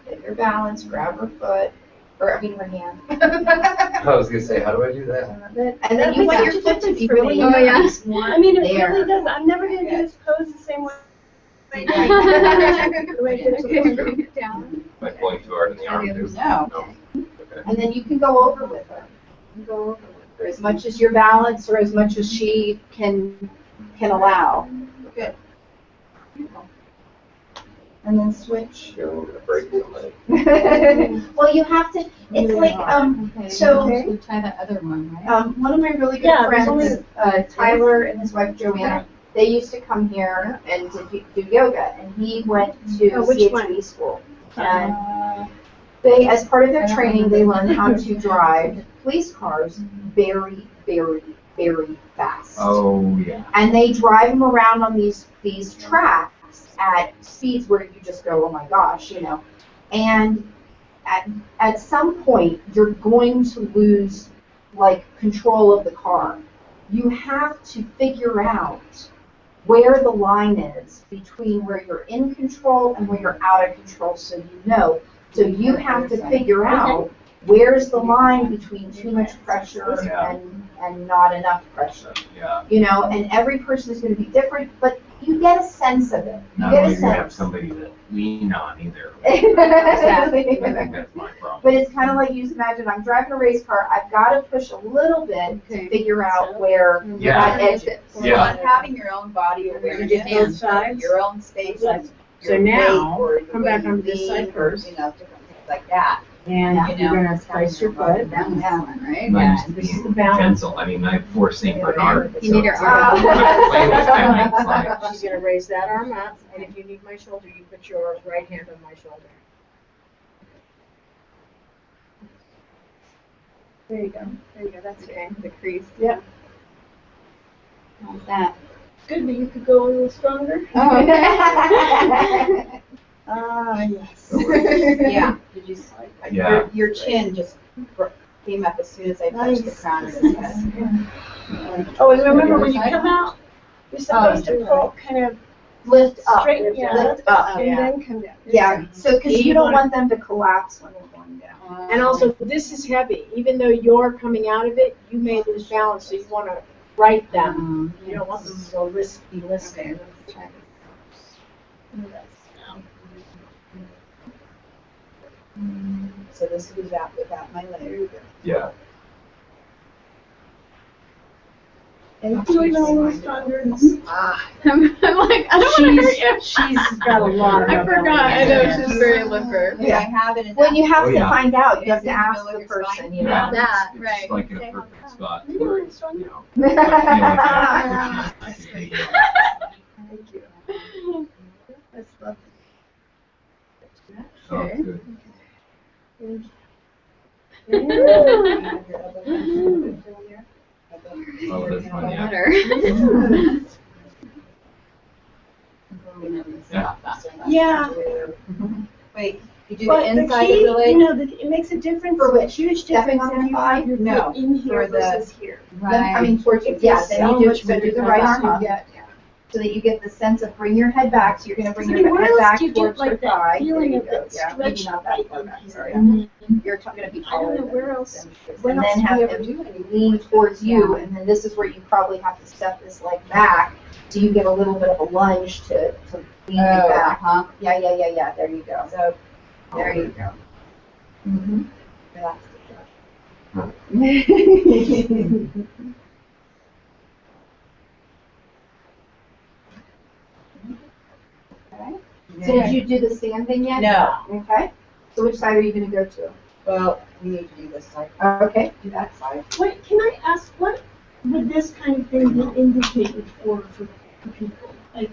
Get your balance, grab her foot, her hand. I was gonna say, how do I do that? And then you want your foot to be really Oh, yeah. nice. I mean, it There. really does, I'm never gonna do this pose the same way. Okay. Bring it down. Am I pulling too hard in the arm too? No. Okay. And then you can go over with her. You can go over with her as much as your balance or as much as she can allow. Good. And then switch. Feeling the break in my leg. Well, you have to, it's like, Okay. So- We try the other one, right? one of my really good Yeah, there's only- friends, Tyler and his wife Joanna, they used to come here and to do yoga, and he went to Oh, which CHB one? school. And they, as part of their training, they learned how to drive police cars very, very, very fast. Oh, yeah. And they drive them around on these tracks at speeds where you just go, oh my gosh, And at some point, you're going to lose control of the car. You have to figure out where the line is between where you're in control and where you're out of control, so you know. So you have to figure out where's the line between too much pressure and not enough pressure. Yeah. You know, and every person is going to be different, but you get a sense of it. You Not get only a do you have sense. somebody that lean on either. Exactly. I think that's my problem. But it's kind of like, you just imagine I'm driving a race car, I've got to push a little bit to figure out where Yeah. that edge is. Yeah. Having your own body awareness, You did both sides? your own space, So your now, weight, or the come way back you onto this lean, side first. You know, different things like that. And You you're know, gonna place your foot. That one, right? Mine Yeah, used to this is the be balance. gentle. I mean, I forced St. Bernard. You need your so arm. my play was kind of like, She's gonna raise that arm up, and if you need my shoulder, you put your right hand on my shoulder. There you go. There you go. That's okay. The crease. Yeah. How's that? Good, but you could go a little stronger. Oh, okay. Yes. Yeah. Did you? Yeah. Your chin just came up as soon as I touched the crown of his head. Oh, and remember when you come out, you're supposed to pull, kind of Lift up. straighten, yeah, Lift up. and then come down. Yeah, so, because you don't want them to collapse when they're going down. And also, this is heavy. Even though you're coming out of it, you may lose balance, so you wanna right them. You don't want them to go be listing. So this was out without my leg. yeah. And do it a little stronger. I'm like, I don't want to hurt you. She's got a lot of I forgot. I know she's very limber. Do I have it in When you have Oh, to yeah. find out, you have Is to it ask below the your person, spine? you know. Yeah. That, It's right. like in a perfect spot Maybe a where, little you stronger. know, I feel like Thank you. That's lovely. oh, it's good. Oh, that's fun, yeah. Better. Yeah. Wait, you do But the the inside key, of the leg? you know, it makes a difference, For a which? huge Stepping difference on if you the have your No, foot in here for the- versus here. Them coming towards you, It yeah, feels then so you do, much so do the more right arm you up. get. So that you get the sense of bring your head back, so you're gonna bring I your mean, where head else back do you towards get your like thigh. that There feeling you of go, that yeah, maybe stretch not right that far in back, here? sorry. Mhm. You're gonna be I taller don't know than where else. them. When And else then do we have ever them do anything? lean towards you, and then this is where you probably have to step this leg back, so you get a little bit of a lunge to lean it back. Uh-huh. Yeah, there you go. So, There you go. Mm-hmm. relax. Okay. So did you do the standing yet? No. Okay. So which side are you gonna go to? Well, we need to do this side. Okay, do that side. Wait, can I ask, what would this kind of thing be indicated for people? Like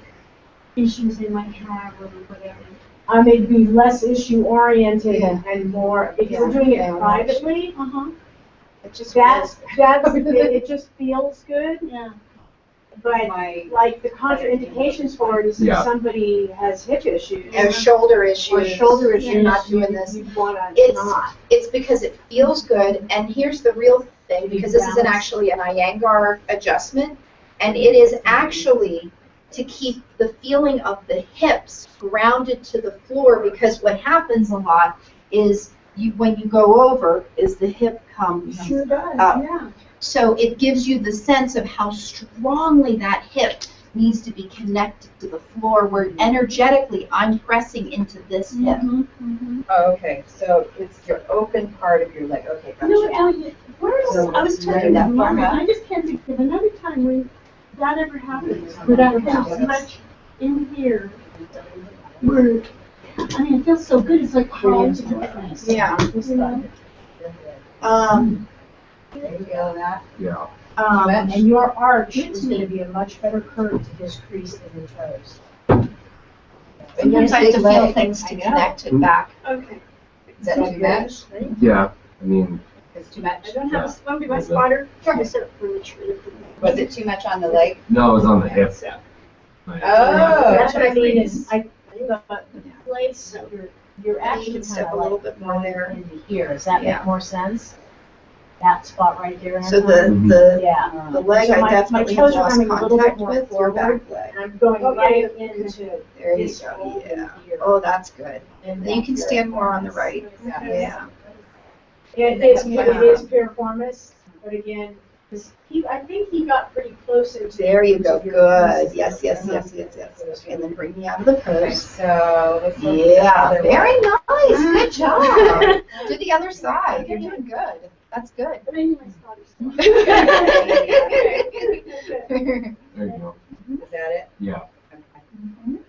issues they might have or whatever? It'd be less issue oriented Yeah. and more, if you're doing it Yeah. privately, Uh-huh. It just it just feels good, Yeah. but My, like the contraindications for it is if Yeah. somebody has hip issues. or shoulder Or issues. shoulder issues. You're not doing this. You'd wanna It's- not. It's because it feels good, and here's the real thing, because this isn't Balance. actually an Iyengar adjustment, and it is actually to keep the feeling of the hips grounded to the floor, because what happens a lot is when you go over, is the hip comes Sure does, up. yeah. So it gives you the sense of how strongly that hip needs to be connected to the floor, where energetically I'm pressing into this hip. oh, okay, so it's your open part of your leg. Okay, You know gotcha. what, where else, So I was right talking that to far Mama, back? I just can't think of another time when that ever happened. Where that There's happens. much in here where, I mean, it feels so good, it's like home to the place. Yeah. You know? There you go, that. Yeah. And your arch is gonna be a much better curve to this crease than your toes. Sometimes I have to feel leg. things to I know. connect it back. Okay. Is that too much? Yeah, I mean, It's too much? I don't have a, want to be my Yeah. spotter? I set up furniture. Was it too much on the leg? no, it was on the hip. Like, Oh. That's what I mean is, the place, you're You actually can kind step of a little like bit more there. into here. Does that Yeah. make more sense? that spot right there. So Yeah. the leg So I my definitely toes have are lost coming a little bit contact more with, your forward, back leg. and I'm going right into There you this go, fold yeah. here. Oh, that's good. And And you can stand more on the right. Yeah. It is piriformis, but again, I think he got pretty close into. There you go, into your good. pieces. Yes, yes, yes, yes, yes. And then bring me out of the Okay, pose. so let's look at the Yeah, other very one. nice. Good job. Do the other side. You're doing good. That's good. Maybe my spot is There you go. Is that it? Yeah. Okay.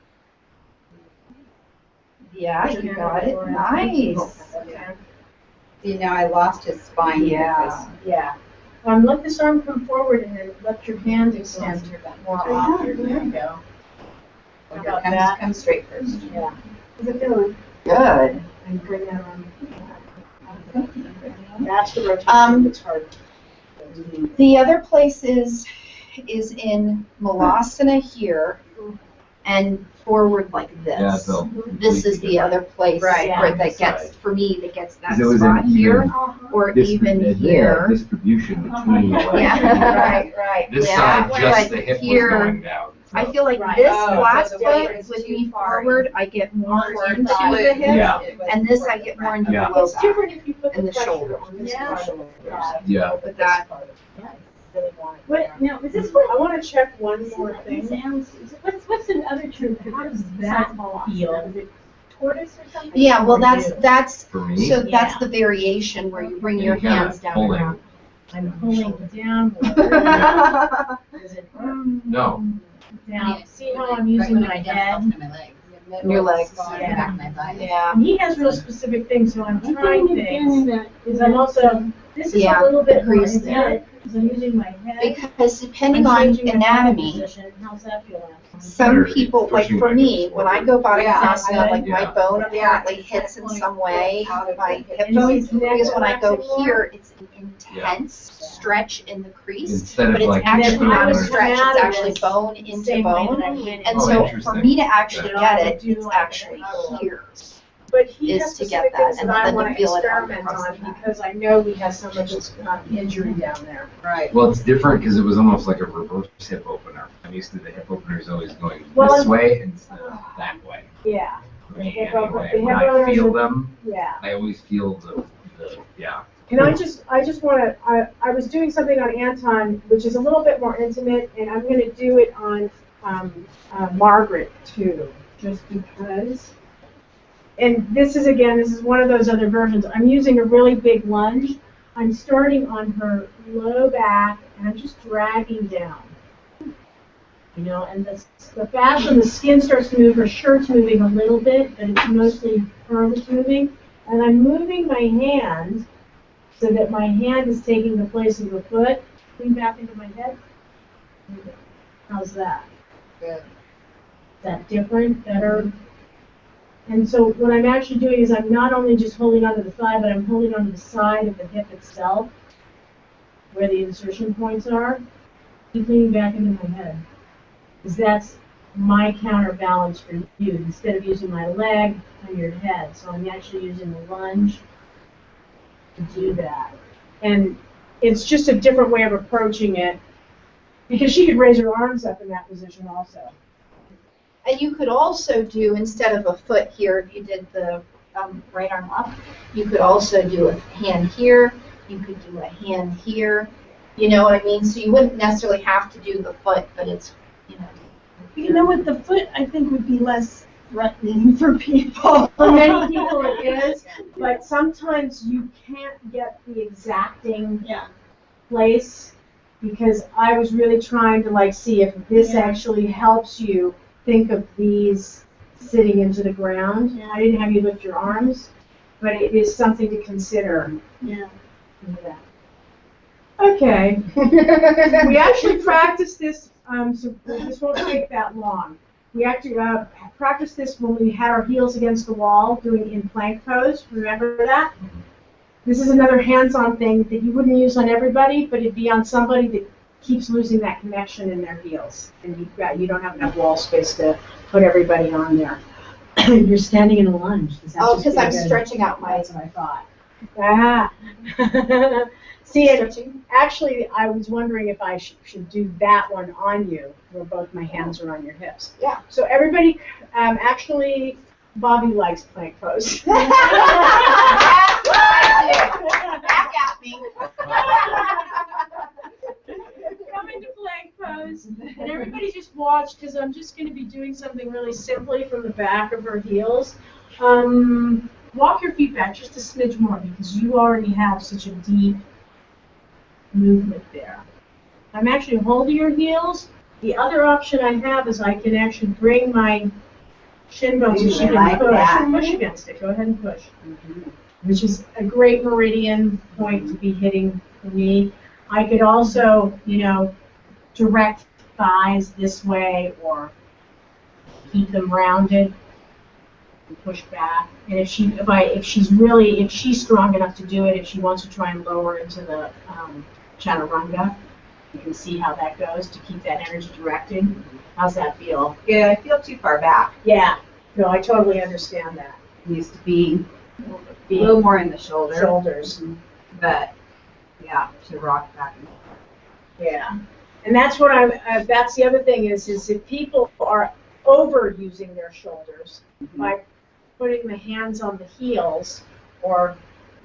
Yeah, you got it. Nice. Okay. See, now I lost his spine. Yeah. Yeah. Let this arm come forward and then let your hand extend more often. There you go. Because How about come straight first. Yeah. How's it feeling? Good. And bring that arm. That's the rotation. It's hard. The other place is in Malasana here and forward like this. Yeah, so This is the other place Right. where that Yeah. gets, for me, that gets that Because it was spot an here even or even here. distribution between the legs. Yeah. Right. This Yeah, side, just but the hip here, was going down. I feel like Right. this Oh, flat so the weight foot is with too me far forward, I get more Onto into thigh. the hip. Yeah. And this I get more into Yeah. the low It's back. different if you put And the the pressure shoulder. on this Yeah. part of the thigh. Yeah. But that, What, now, is this what, I want to check one more thing. What's the other term? How does that feel? Is it tortoise or something? yeah, well, that's, For me, so that's the variation where you bring your you kinda hands down pulling. around. I'm pulling downward. Is it No. now? See how I'm using my head? my legs. Your legs. Yeah. Back of my thigh. Yeah. And he has real specific things, so I'm trying things. Is I'm also, this is Yeah, a little bit more crease there. intimate, because I'm using my head. Because depending I'm on changing my body anatomy, position. How's that feel? some people, like Pushing for my me, hips when I forward. go Yeah. Badakhasana, like my Yeah. bone apparently hits in some way, my hip And bone, his neck because when I go relaxing more? here, it's an intense stretch in the crease, Instead but of it's like. actually Then I not a was stretch, coming out it's of actually this bone into same way bone. that I went in. And Oh, so for interesting. me to actually Yeah. get it, it's actually here. But he is has to get specific that, things and that I then to want to feel it all experiment across on the back. because I know he has so much injury down there. Right. Well, it's different because it was almost like a reverse hip opener. I'm used to the hip openers always going Well, this way instead of that way. Yeah, For me, hip anyway. open- When hip I openers feel are- them, yeah. I always feel the yeah. And I just want to, I was doing something on Anton, which is a little bit more intimate, and I'm going to do it on Margaret too, just because. And this is one of those other versions. I'm using a really big lunge. I'm starting on her low back, and I'm just dragging down. You know, and the fat from the skin starts to move, her shirt's moving a little bit, but it's mostly her that's moving. And I'm moving my hand so that my hand is taking the place of the foot. Lean back into my head. How's that? Good. Is that different, better? And so what I'm actually doing is I'm not only just holding onto the thigh, but I'm holding onto the side of the hip itself, where the insertion points are. Keep leaning back into my head. Because that's my counterbalance for you, instead of using my leg on your head. So I'm actually using the lunge to do that. And it's just a different way of approaching it, because she could raise her arms up in that position also. And you could also do, instead of a foot here, if you did the right arm up, you could also do a hand here, you could do a hand here, you know what I mean? So you wouldn't necessarily have to do the foot, but it's, you know. You know what, the foot, I think, would be less threatening for people. For many people it is, but sometimes you can't get the exacting place, because I was really trying to see if this actually helps you think of these sitting into the ground. I didn't have you lift your arms, but it is something to consider. Yeah. Okay. We actually practiced this, so this won't take that long. We actually practiced this when we had our heels against the wall, doing in plank pose. Remember that? This is another hands-on thing that you wouldn't use on everybody, but it'd be on somebody that keeps losing that connection in their heels, and you don't have enough wall space to put everybody on there. You're standing in a lunge. Oh, because I'm stretching out my That's what I thought. Ah. See, actually, I was wondering if I should do that one on you, where both my hands are on your hips. Yeah. So everybody, actually, Bobby likes plank pose. Back at me. Come into plank pose, and everybody just watch, because I'm just going to be doing something really simply from the back of her heels. Walk your feet back just a smidge more, because you already have such a deep movement there. I'm actually holding your heels. The other option I have is I can actually bring my shin bone so she can like that. push against it. Go ahead and push. Which is a great meridian point to be hitting for me. I could also, direct thighs this way or keep them rounded and push back. And if she's strong enough to do it, if she wants to try and lower into the chaturanga, you can see how that goes to keep that energy directed. How's that feel? Yeah, I feel too far back. Yeah. No, I totally understand that. It used to be a little more in the Shoulders. but yeah, to rock back and forth. Yeah. And that's what that's the other thing is if people are overusing their shoulders by putting the hands on the heels or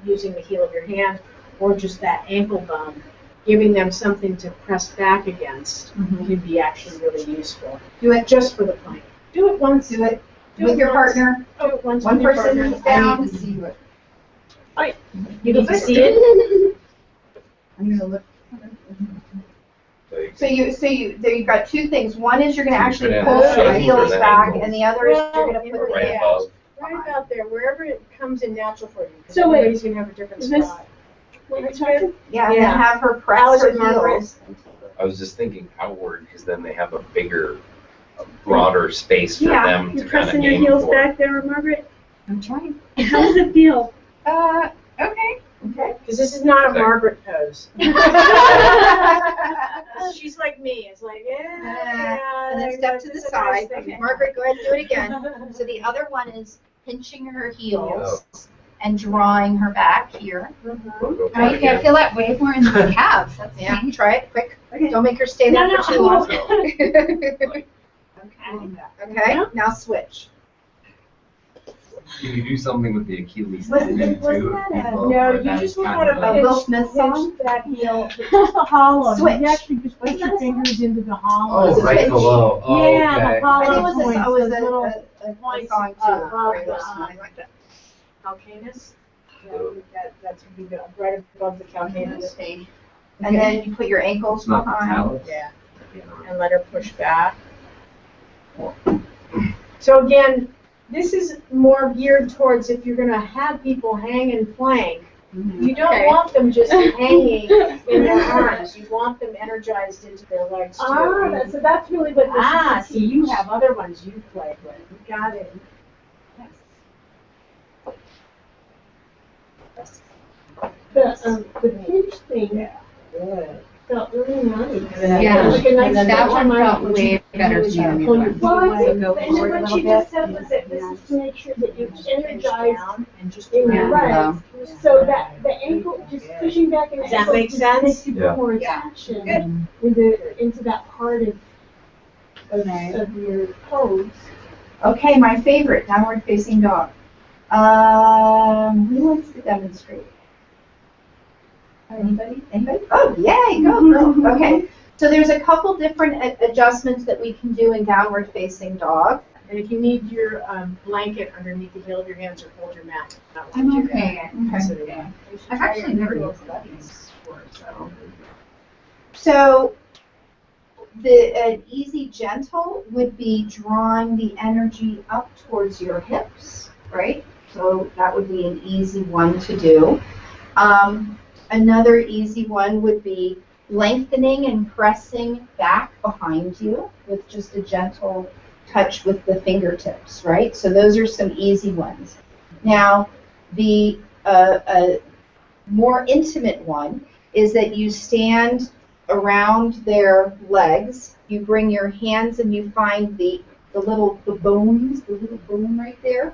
using the heel of your hand or just that ankle bone, giving them something to press back against can be actually really useful. Do it Just for the plank. Do it once. Do it with your partner. Do it once One with your person partner. is down. I need to see what. You need to see it? I'm gonna look. So you've got two things. One is you're going to actually Put it pull on the the heels shoulders or the back, ankles. and the other is you're going to put the Right hands. above. Right about there, wherever it comes in natural for you. Because So wait, everybody's going to have a different is this- spot. What you're talking? Yeah, and Yeah. then have her How press is her it, Margaret? heels. I was just thinking outward because then they have a broader space for Yeah, them to you're kind of pressing your aim heels for. back there, Margaret. I'm trying. How does it feel? Okay. Because this is not a Okay. Margaret pose. She's like me. It's like, yeah. And then step to the side. Margaret, go ahead and do it again. So the other one is pinching her heels and drawing her back here. Go for it I again. feel that way more in the calves. That's Yeah, strange. try it quick. Don't make her stay there for too long. Okay, now switch. Can you do something with the Achilles Wasn't tendon that too? a- No, you just want to A Will Smith song? pinch that heel. Just the hollow. Switch. You actually just put your fingers into the hollow. Oh, Was it right switch? below. Oh, Yeah, okay. the hollow I think it was points, a those little a song too. above Right, the, something like that. calcanus. That's would be right above the calcanus. And then you put your ankles It's not the behind. talus. Yeah. And let her push back. So again, this is more geared towards if you're going to have people hang and plank. You don't Okay. want them just hanging in their arms. You want them energized into their legs too. So that's really what this So you have other ones you've played with. Got it. The pinch thing Good. felt really nice. Yeah, Like a nice that one touch. felt way better to me than the other one. Well, I think, Go and forward a then what little she just bit. said was that this is to make sure that you Pinch energize down and just in Yeah. your legs, so that the ankle, just pushing back an Does that ankle make just sense? makes you Yeah. put more Yeah. attention into that part of your pose. Okay, my favorite, downward facing dog. Who wants to demonstrate? Anybody? Oh, yay, go girl. Okay, so there's a couple different adjustments that we can do in downward facing dog. And if you need your blanket underneath the heel of your hands or hold your mat. I'm okay. Consider that. I've actually never used these before, so. So the easy gentle would be drawing the energy up towards your hips, right? So that would be an easy one to do. Another easy one would be lengthening and pressing back behind you with just a gentle touch with the fingertips, right? So those are some easy ones. Now, the more intimate one is that you stand around their legs, you bring your hands and you find the the bones, the little bone right there,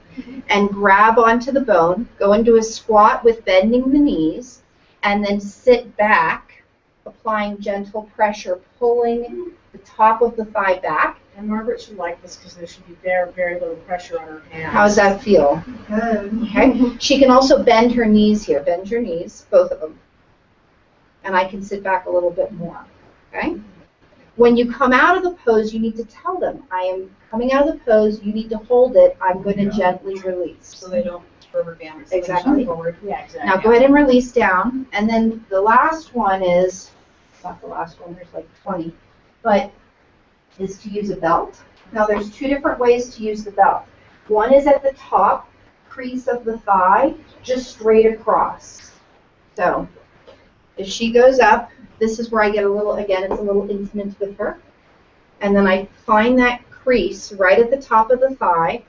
and grab onto the bone, go into a squat with bending the knees, and then sit back, applying gentle pressure, pulling the top of the thigh back. And Margaret should like this because there should be very, very little pressure on her hands. How does that feel? Good. Okay. She can also bend her knees here. Bend your knees, both of them. And I can sit back a little bit more. Okay? When you come out of the pose, you need to tell them, I am coming out of the pose, you need to hold it, I'm going to gently release. So they don't rubber band or swing Exactly. forward. Yeah, exactly. Now go ahead and release down. And then the last one is, not the last one, there's like 20, but is to use a belt. Now there's two different ways to use the belt. One is at the top crease of the thigh, just straight across. So if she goes up, this is where I get a little, again, it's a little intimate with her. And then I find that crease right at the top of the thigh,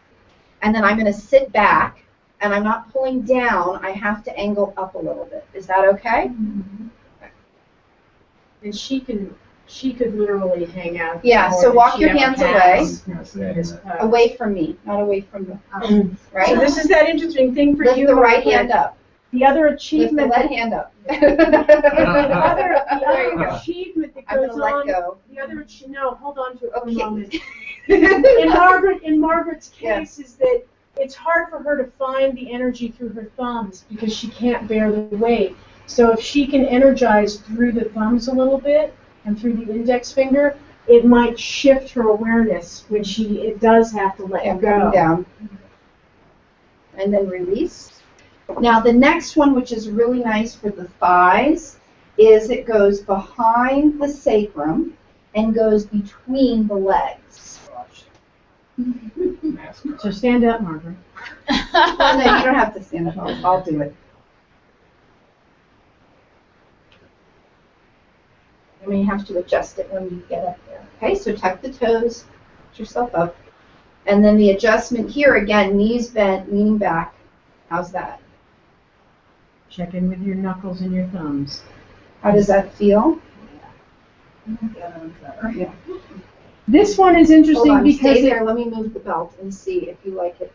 and then I'm going to sit back, and I'm not pulling down, I have to angle up a little bit. Is that okay? And she could literally hang out. Yeah, more so than walk she your ever hands has away. in this pose. Away from me, not away from the, So right? this is that interesting thing for Lift you. the right Margaret. hand up. The other Lift the achievement. left hand up. The There you other go. achievement that I'm goes gonna let on. go. The other, no, hold on to it for Okay. a moment. In Margaret's case, is that it's hard for her to find the energy through her thumbs because she can't bear the weight. So if she can energize through the thumbs a little bit and through the index finger, it might shift her awareness when it does have to let And go. come down. And then release. Now the next one, which is really nice for the thighs, is it goes behind the sacrum and goes between the legs. So stand up, Margaret. Oh, no, you don't have to stand up. I'll do it. And you have to adjust it when you get up there. Okay, so tuck the toes, put yourself up. And then the adjustment here, again, knees bent, leaning back. How's that? Check in with your knuckles and your thumbs. How does that feel? Yeah. This one is Hold interesting on, because stay there. Let me move the belt and see if you like it.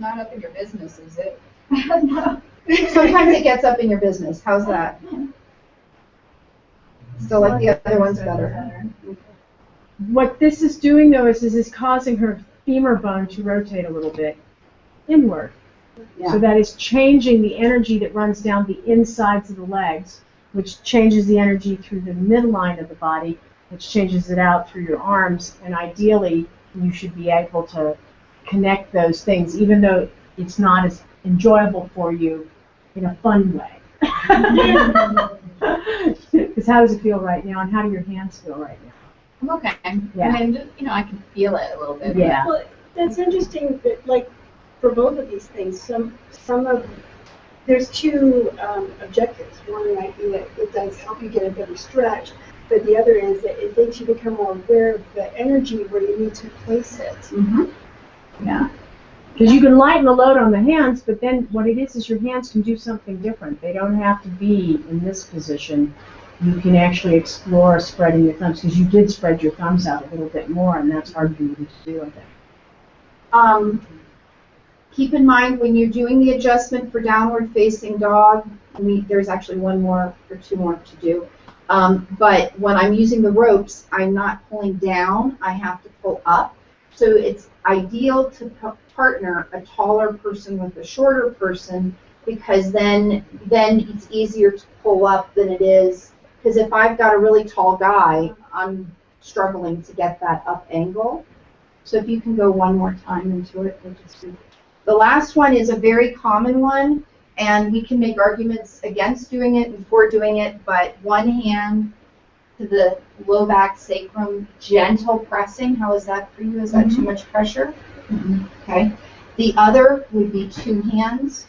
Not up in your business, is it? Sometimes it gets up in your business. How's that? Still like the other one's better. what this is doing though is causing her femur bone to rotate a little bit inward. Yeah. So that is changing the energy that runs down the insides of the legs, which changes the energy through the midline of the body, which changes it out through your arms, and ideally you should be able to connect those things, even though it's not as enjoyable for you in a fun way. Because how does it feel right now, and how do your hands feel right now? I'm okay. Yeah. I mean, just, I can feel it a little bit. Yeah. Well, that's interesting, that, like, for both of these things, there's two objectives. One might be that it does help you get a better stretch, but the other is that it makes you become more aware of the energy where you need to place it. Mm-hmm. Yeah. Because you can lighten the load on the hands, but then what it is your hands can do something different. They don't have to be in this position. You can actually explore spreading your thumbs, because you did spread your thumbs out a little bit more, and that's hard for you to do, I think. Keep in mind when you're doing the adjustment for downward facing dog, there's actually one more or two more to do. But when I'm using the ropes, I'm not pulling down, I have to pull up. So it's ideal to partner a taller person with a shorter person, because then it's easier to pull up than it is. Because if I've got a really tall guy, I'm struggling to get that up angle. So if you can go one more time into it, we'll just do. The last one is a very common one, and we can make arguments against doing it and for doing it, but one hand to the low back sacrum, gentle pressing. How is that for you? Is that too much pressure? Okay. The other would be two hands,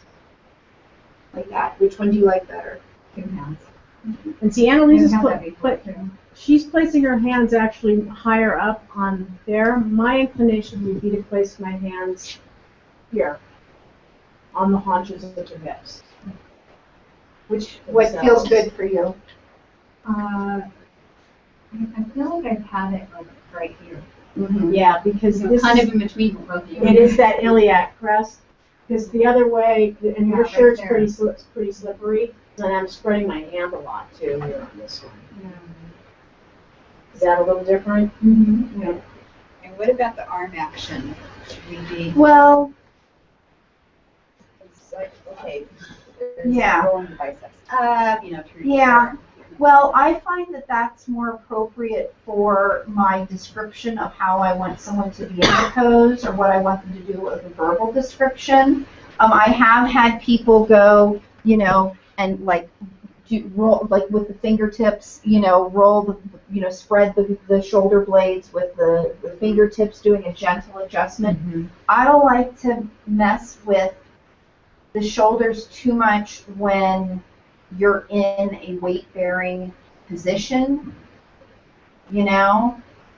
like that. Which one do you like better? Two hands. And see, Annalise's I've had that before, too. she's placing her hands actually higher up on there. My inclination would be to place my hands here, on the haunches of the hips. What feels good for you? I I feel like I've had it like right here. Yeah, because So this kind is, of in between both of you. it is that iliac crest. Because the other way, and Yeah, your right shirt's there. pretty slippery, and I'm spreading my hand a lot too here on this one. Is that a little different? Mm-hmm. Yeah. And what about the arm action? Should we be, Well, it's like, okay, there's Yeah. rolling the biceps up, you know, through your Yeah. arm. well, I find that that's more appropriate for my description of how I want someone to be in the pose or what I want them to do with a verbal description. I have had people go, and like do roll like with the fingertips, roll the, spread the shoulder blades with the fingertips, doing a gentle adjustment. I don't like to mess with the shoulders too much when you're in a weight-bearing position.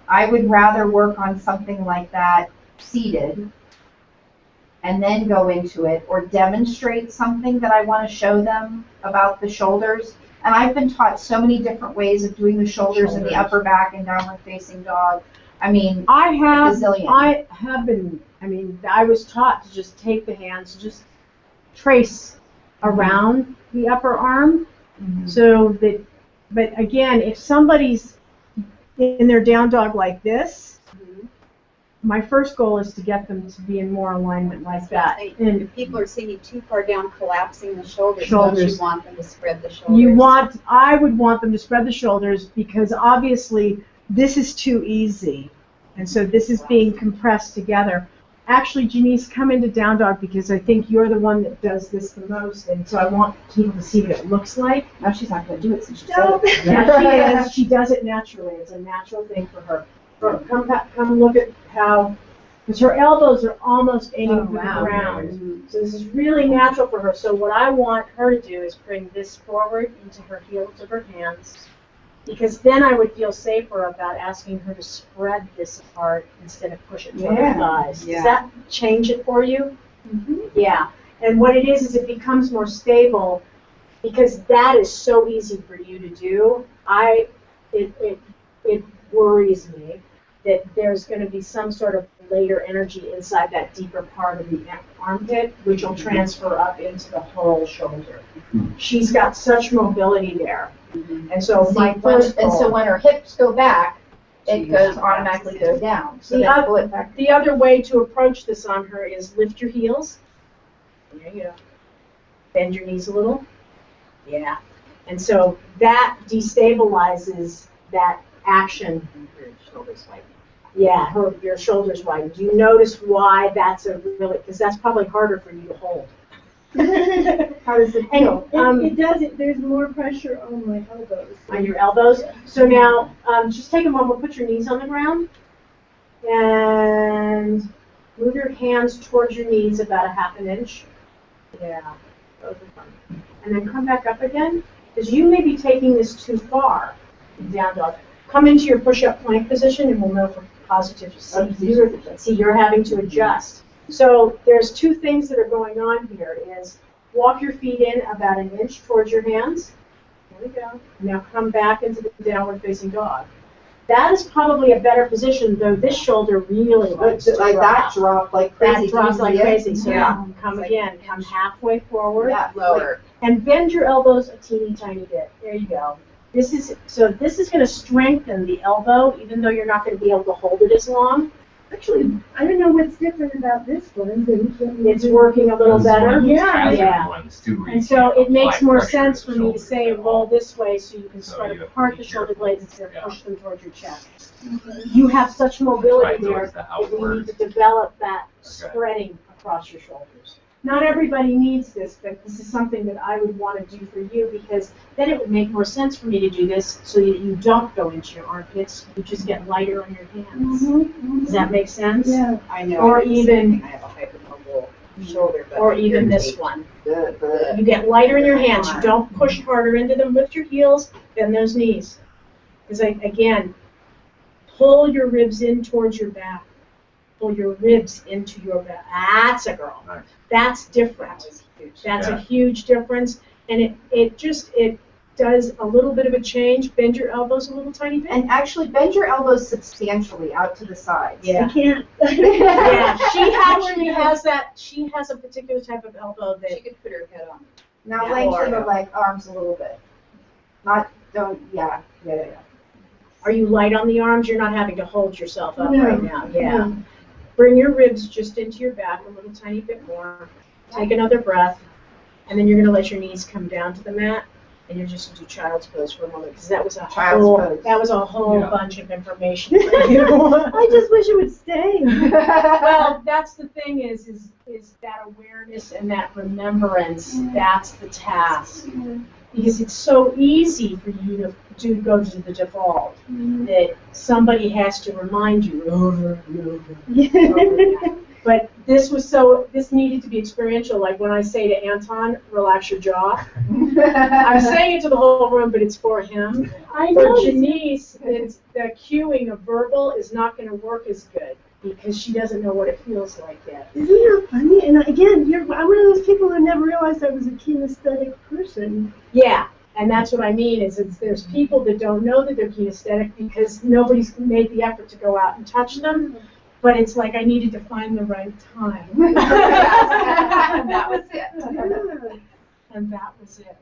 I would rather work on something like that seated and then go into it, or demonstrate something that I want to show them about the shoulders. And I've been taught so many different ways of doing the shoulders and the upper back and downward facing dog. I mean, I have gazillion. been, I was taught to just take the hands, just trace around the upper arm, so that, but again, if somebody's in their down dog like this, my first goal is to get them to be in more alignment like that. And if people are sitting too far down, collapsing the shoulders, Shoulders. don't you want them to spread the shoulders? I would want them to spread the shoulders, because obviously this is too easy. And so this is being compressed together. Actually, Janice, come into down dog, because I think you're the one that does this the most, and so I want people to see what it looks like. No, she's not going to do it since she said No, it. yeah, she is. She does it naturally. It's a natural thing for her. Come look at how, because her elbows are almost aiming for the ground. So this is really natural for her. So what I want her to do is bring this forward into her heels of her hands, because then I would feel safer about asking her to spread this apart instead of push it to her thighs. Yeah. Does that change it for you? Yeah. And what it is it becomes more stable, because that is so easy for you to do. It worries me that there's going to be some sort of later energy inside that deeper part of the armpit, which will transfer up into the whole shoulder. She's got such mobility there. And so my first And so goal, when her hips go back, it goes automatically goes down. So The then pull it back. the other way to approach this on her is lift your heels. There you go. Bend your knees a little. Yeah. And so that destabilizes that action. Shoulders wide. Yeah, your shoulders widen. Do you notice why that's a really, because that's probably harder for you to hold. How does it feel? It doesn't, there's more pressure on my elbows. On your elbows. So now, just take a moment, put your knees on the ground, and move your hands towards your knees about a half an inch. Yeah, those are fun. And then come back up again, because you may be taking this too far. Down dog. Come into your push-up plank position, and we'll know for positive. See, you're having to adjust. So there's two things that are going on here. Is walk your feet in about an inch towards your hands. There we go. Now come back into the downward facing dog. That is probably a better position, though this shoulder really likes to Like that drop. drop like crazy. That drops like crazy. So Yeah. come again. Come halfway forward. Yeah. Lower. And bend your elbows a teeny tiny bit. There you go. This is going to strengthen the elbow, even though you're not going to be able to hold it as long. Actually, I don't know what's different about this one. It's working a little better. Yeah. Yeah. And so it makes more sense for me to say roll this way so you can spread apart the shoulder blades instead of push them towards your chest. You have such mobility there that we need to develop that spreading across your shoulders. Not everybody needs this, but this is something that I would want to do for you, because then it would make more sense for me to do this so that you don't go into your armpits. You just get lighter on your hands. Does that make sense? Yeah. I know. Or I do the same even- thing. I have a hypermobile shoulder, but Or even this one. You get lighter in your hands. You don't push harder into them. Lift your heels, bend those knees. Because again, pull your ribs in towards your back. Pull your ribs into your back. That's a girl. Nice. That's different. That was huge. That's Yeah. a huge difference. And it does a little bit of a change, bend your elbows a little tiny bit. And actually bend your elbows substantially out to the sides. Yeah. I can't. Yeah, she actually has that, she has a particular type of elbow She that, could put her head on. Now Yeah. lengthen the arms a little bit. Yeah. are you light on the arms? You're not having to hold yourself up No. right now, yeah. Bring your ribs just into your back a little tiny bit more. Take another breath, and then you're gonna let your knees come down to the mat, and you're just gonna do child's pose for a moment, because that was a whole Yeah. bunch of information for you. I just wish it would stay. Well, that's the thing is that awareness and that remembrance, that's the task. Because it's so easy for you to go to the default, that somebody has to remind you over and over and over again. But this needed to be experiential. Like when I say to Anton, relax your jaw. I'm saying it to the whole room, but it's for him. I For know. Janice, it's the cueing of verbal is not going to work as good because she doesn't know what it feels like yet. Isn't that funny? And again, I'm one of those people who never realized I was a kinesthetic person. Yeah, and that's what I mean is there's people that don't know that they're kinesthetic because nobody's made the effort to go out and touch them. But it's like I needed to find the right time. And that was it. And that was it.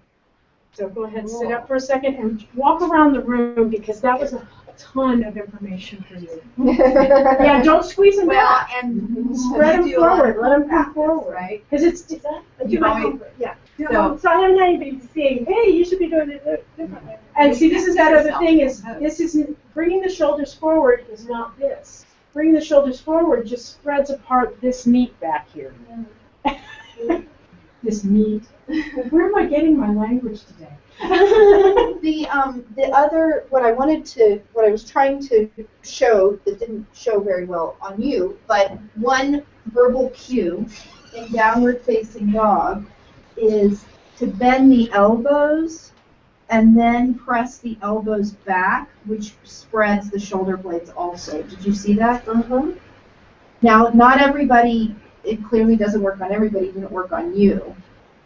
So go ahead, sit up for a second and walk around the room because that was a ton of information for you. Yeah, don't squeeze them Well, back. and Spread them do a lot forward. of Let them come practice, forward. right? Because it's I do my always- homework. Yeah. So- So I haven't had anybody saying, hey, you should be doing it differently. and see, this is that other thing is this isn't bringing the shoulders forward is not this. Bringing the shoulders forward just spreads apart this meat back here. This meat. Where am I getting my language today? The other, what I was trying to show that didn't show very well on you, but one verbal cue in downward facing dog is to bend the elbows and then press the elbows back, which spreads the shoulder blades also. Did you see that? Now, not everybody, it clearly doesn't work on everybody, it didn't work on you.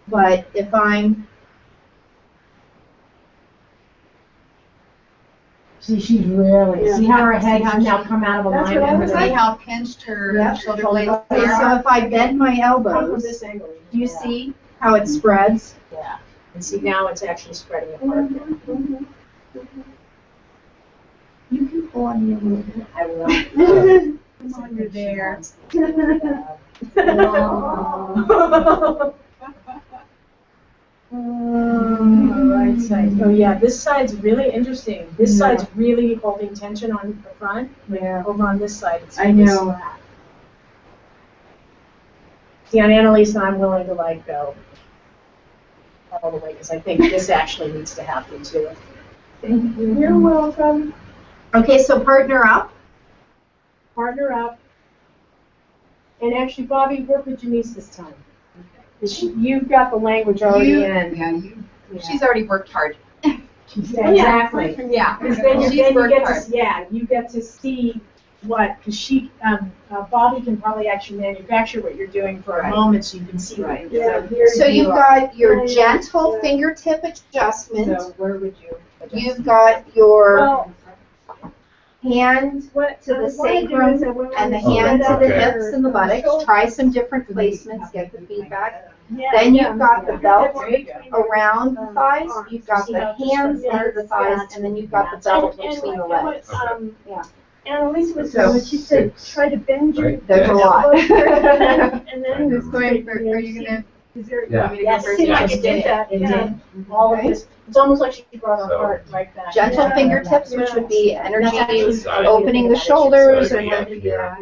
But if I'm See, she's really, see how her head has now come out of That's what I was alignment? See how pinched her Yeah. shoulder blades Okay, so are? if I bend my Come from elbows, this angle. do you see how it spreads? Yeah. And see, now it's actually spreading apart. You can pull on me a little bit. I will. Come on, You're there. Right side. Oh yeah, this side's really interesting. This side's really holding tension on the front. Yeah. Over on this side, it's I really know. flat. See, on Annalise, I'm willing to like go all the way because I think this actually needs to happen too. Thank you. You're welcome. Okay, so partner up. Partner up. And actually, Bobby, work with Janice this time. You've got the language already in. Yeah, she's already worked hard. Yeah, exactly. Yeah. Because then you She's get worked hard. to, you get to see because Bobby can probably actually manufacture what you're doing for a Right. moment so you can see what Right. you're doing. Here So you you've are. got your gentle fingertip adjustment. So where would you adjust? You've got your Well, hand what to I the wanna do sacrum is that when and the we hand to spread the out hips our and the buttocks. shoulders- Try some different placements, get the feedback. Yeah, Then yeah. you've got the belt There you go. around the thighs, you've got See the how it hands just under the thighs, and then you've got the belt between the legs. Yeah. Annalise was So- saying, when she said, try to bend your. Right. There's a lot. And then. Who's going are you gonna? Is there? Yeah. Yes, Yeah. I did that. Yeah. Yeah. All of this. It's almost like she brought her So- heart right back. Gentle Yeah. fingertips, which would be That's energy actually opening the Side. shoulders Side. and Yeah.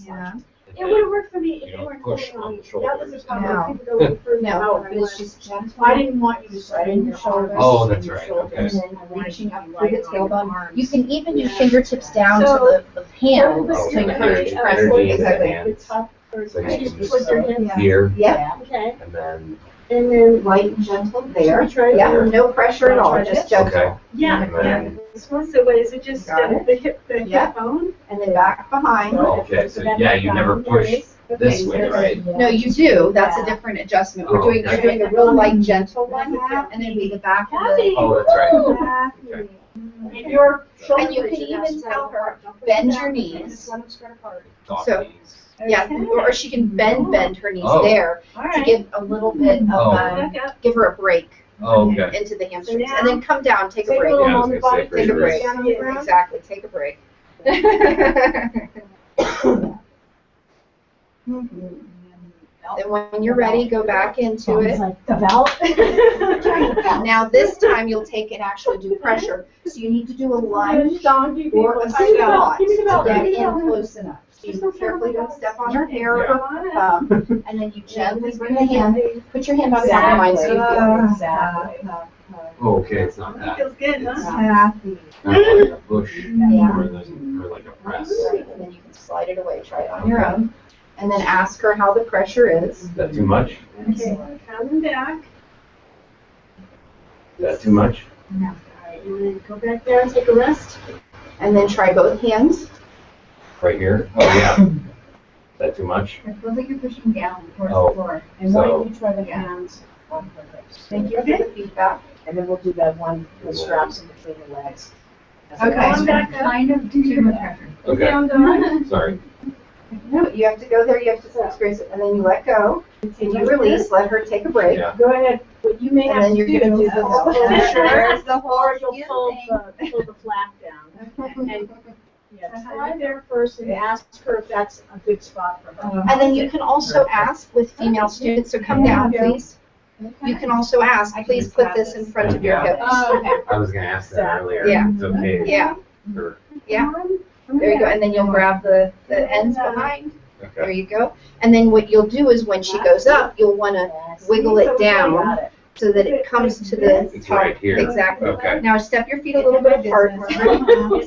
yeah. It would have worked for me if You you don't weren't push holding on on. the That was the shoulders. problem. People go further No, out but than I it's went. just gentle. I didn't want you to strain your shoulders. Oh, that's and your right, shoulders, okay. and then reaching up Through the tailbone. You can even do Yeah. fingertips down So- to the hands Oh, to okay. encourage Energy pressing. into the Exactly. hands. The top or So you just can just towards your hips. here, Yeah. Okay. and then And then, light and gentle there. Should we try it? Yeah, no pressure at all, Try just this? gentle. Okay. yeah, And yeah. then- This one, so what is it, just Got it. the hip Yeah. bone? And then back behind. Oh, okay, so yeah, you never push this way, right? No, you do. That's a different adjustment. We're Oh, doing, okay. you're doing a real light, gentle one, and then we the back of the. Oh, that's right. Okay. And your shoulders. And you can even tell her, bend your knees. Dog So- knees. Yeah, or she can bend her knees Oh. there All to right. give a little bit of, Oh. Back up. give her a break Oh, okay. into the hamstrings. So now- And then come down, take a Take a break. little Yeah, I was on the gonna say, body, Take a break. down on the ground. Exactly, take a break. Then when you're ready, go back into it. like the belt. Now this time you'll take and actually do pressure. So you need to do a lunge Donkey or a people. I know. squat Give me the to belt. get Give me the in belt. close enough. So you carefully don't step on her hair or Yeah. her thumb. And then you gently bring the hand, put your hand on the back of mine so you feel it. Exactly. Oh, okay, it's not It that. feels good, huh? Happy. Kind of like a push Yeah. or like a press. And then you can slide it away, try it on your own. And then ask her how the pressure is. Is that too much? Okay, coming back. Is that too much? All right, and then go back down, take a rest. And then try both hands. Right here? Oh, yeah. Is that too much? It feels like you're pushing down towards Oh. the floor. And why So- don't you try the hands on her hips? Thank you for the feedback. And then we'll do that one with straps in between the legs. Okay. Going back up. Kind of too much pressure. Okay, Down, down. sorry. No, you have to go there, you have to experience it, and then you let go. And you release, let her take a break. Yeah. Go ahead, what you may And have then to you're do gonna do is the pull whole- shirt, the whole or you'll skin pull thing. the flap down. And, yeah, try there first and ask her if that's a good spot for her. And then you can also ask with female students, so come down, please. You can also ask, please put this in front of your Yeah. hips. Oh, okay. I was gonna ask that earlier. Yeah. It's okay. Yeah, Or- yeah, there you go, and then you'll grab the ends behind, there Okay. you go. And then what you'll do is when she goes up, you'll wanna wiggle it down Got it. so that it comes to the It's top. right here. Exactly. Okay. Now step your feet a little bit apart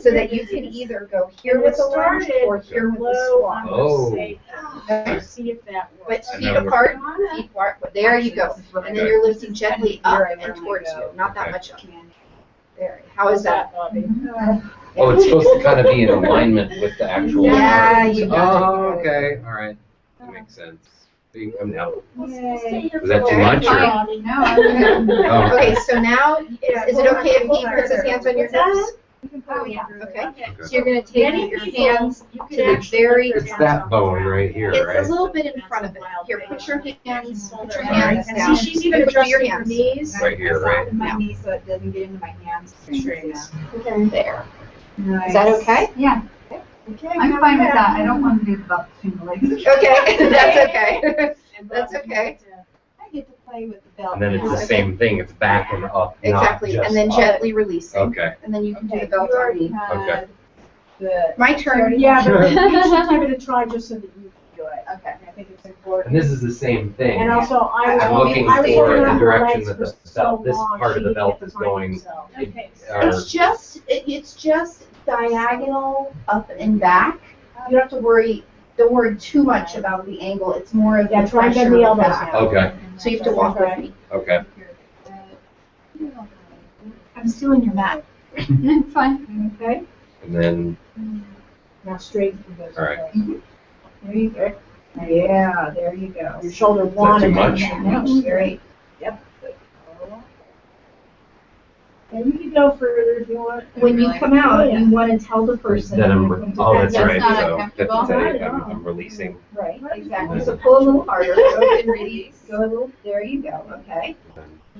so that you can either go here with the lunge or here with the Low on squat. the Oh. sake. Okay. See if that But works. And feet then we're- apart, feet apart, there you go. And then you're lifting gently up and towards you, not that Okay. much up. There, how is that? Bobby? Oh, it's supposed to kind of be in alignment with the actual. Yeah, parts. you got it. Oh, okay, all right. That makes sense. So you can come down. Yay. Was that too much or? No, Oh, Okay, so now, is it okay if he puts his hands on your hips? oh, yeah. Okay, Okay. so you're gonna take your hands to the very It's that bone right here, It's right? a little bit in front of it. Here, put your hands And down. see, she's even And put your adjusting her hands. knees. Right here, right? In my knee so it doesn't get into my hamstrings. Okay. There. Nice. Is that okay? Yeah, Okay, I'm fine with that. I don't want to do the belt between the legs. Okay, that's okay. That's okay. I get to play with the belt. And then it's the same thing, it's back and up, not Exactly, just and then up. gently releasing. Okay, And then you can do Okay, the belt you on already me. had the. My turn. Yeah, but you should give it a try just so that you can do it. Okay. I think it's important. and this is the same thing. And also, I was I'm looking I was for working the on her direction legs that for the so belt, this long, part of she the belt didn't is get to find going. herself. Okay. It's just diagonal up and back. You don't have to worry, don't worry too much about the angle. It's more of Yeah, the try and pressure bend the of the elbows back. down. Okay, So you have to walk with me. okay. I'm stealing your mat. It's fine. Okay? And then, Now straight. all right. There you go. Yeah, there you go. Your shoulder Is that one too and much? No, great. And you can go further if you want. When you come out, you want to tell the person. Then I'm, oh, that's That's right, not so, uncomfortable. that's it, I'm releasing. Right, exactly. So pull a little harder. Go and release. Go a little, there you go, okay?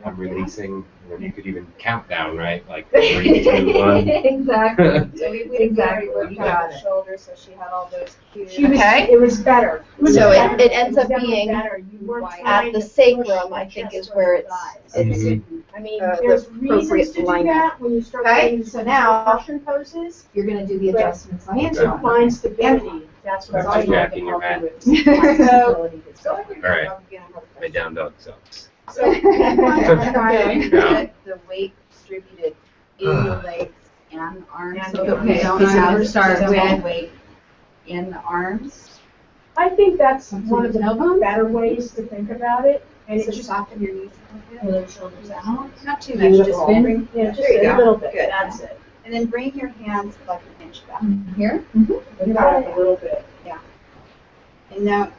I'm releasing, and you could even count down, right? Like 3, 2, 1. Exactly. So we Exactly. worked You on got her it. shoulder, so she had all those cues. She was, Okay. it was better. So better. it ends was up definitely being better. You weren't at trying the to sacrum, push I the think, chest is where or the it's- thighs. Mhm. I mean, the there's appropriate reasons to do alignment. that when you start Okay, getting so some now- compression poses. You're gonna do the adjustments on And each to one. find stability, that's what That's I just like jacking to your help you mat. with. Find stability that's So different. All right. I'm gonna have My down dog sucks. So you want to Okay. get the weight distributed in the legs and arms. And So the that we legs. don't Okay, so have we'll start so much with- weight in the arms. I think that's one of the elbows? better ways to think about it. And So it just soften your knees a pull your shoulders out. Not too much, just Beautiful. bring, Yeah, just there you a go. little bit, Good. that's it. And then bring your hands like an inch back. Here? Look back a little bit. And now,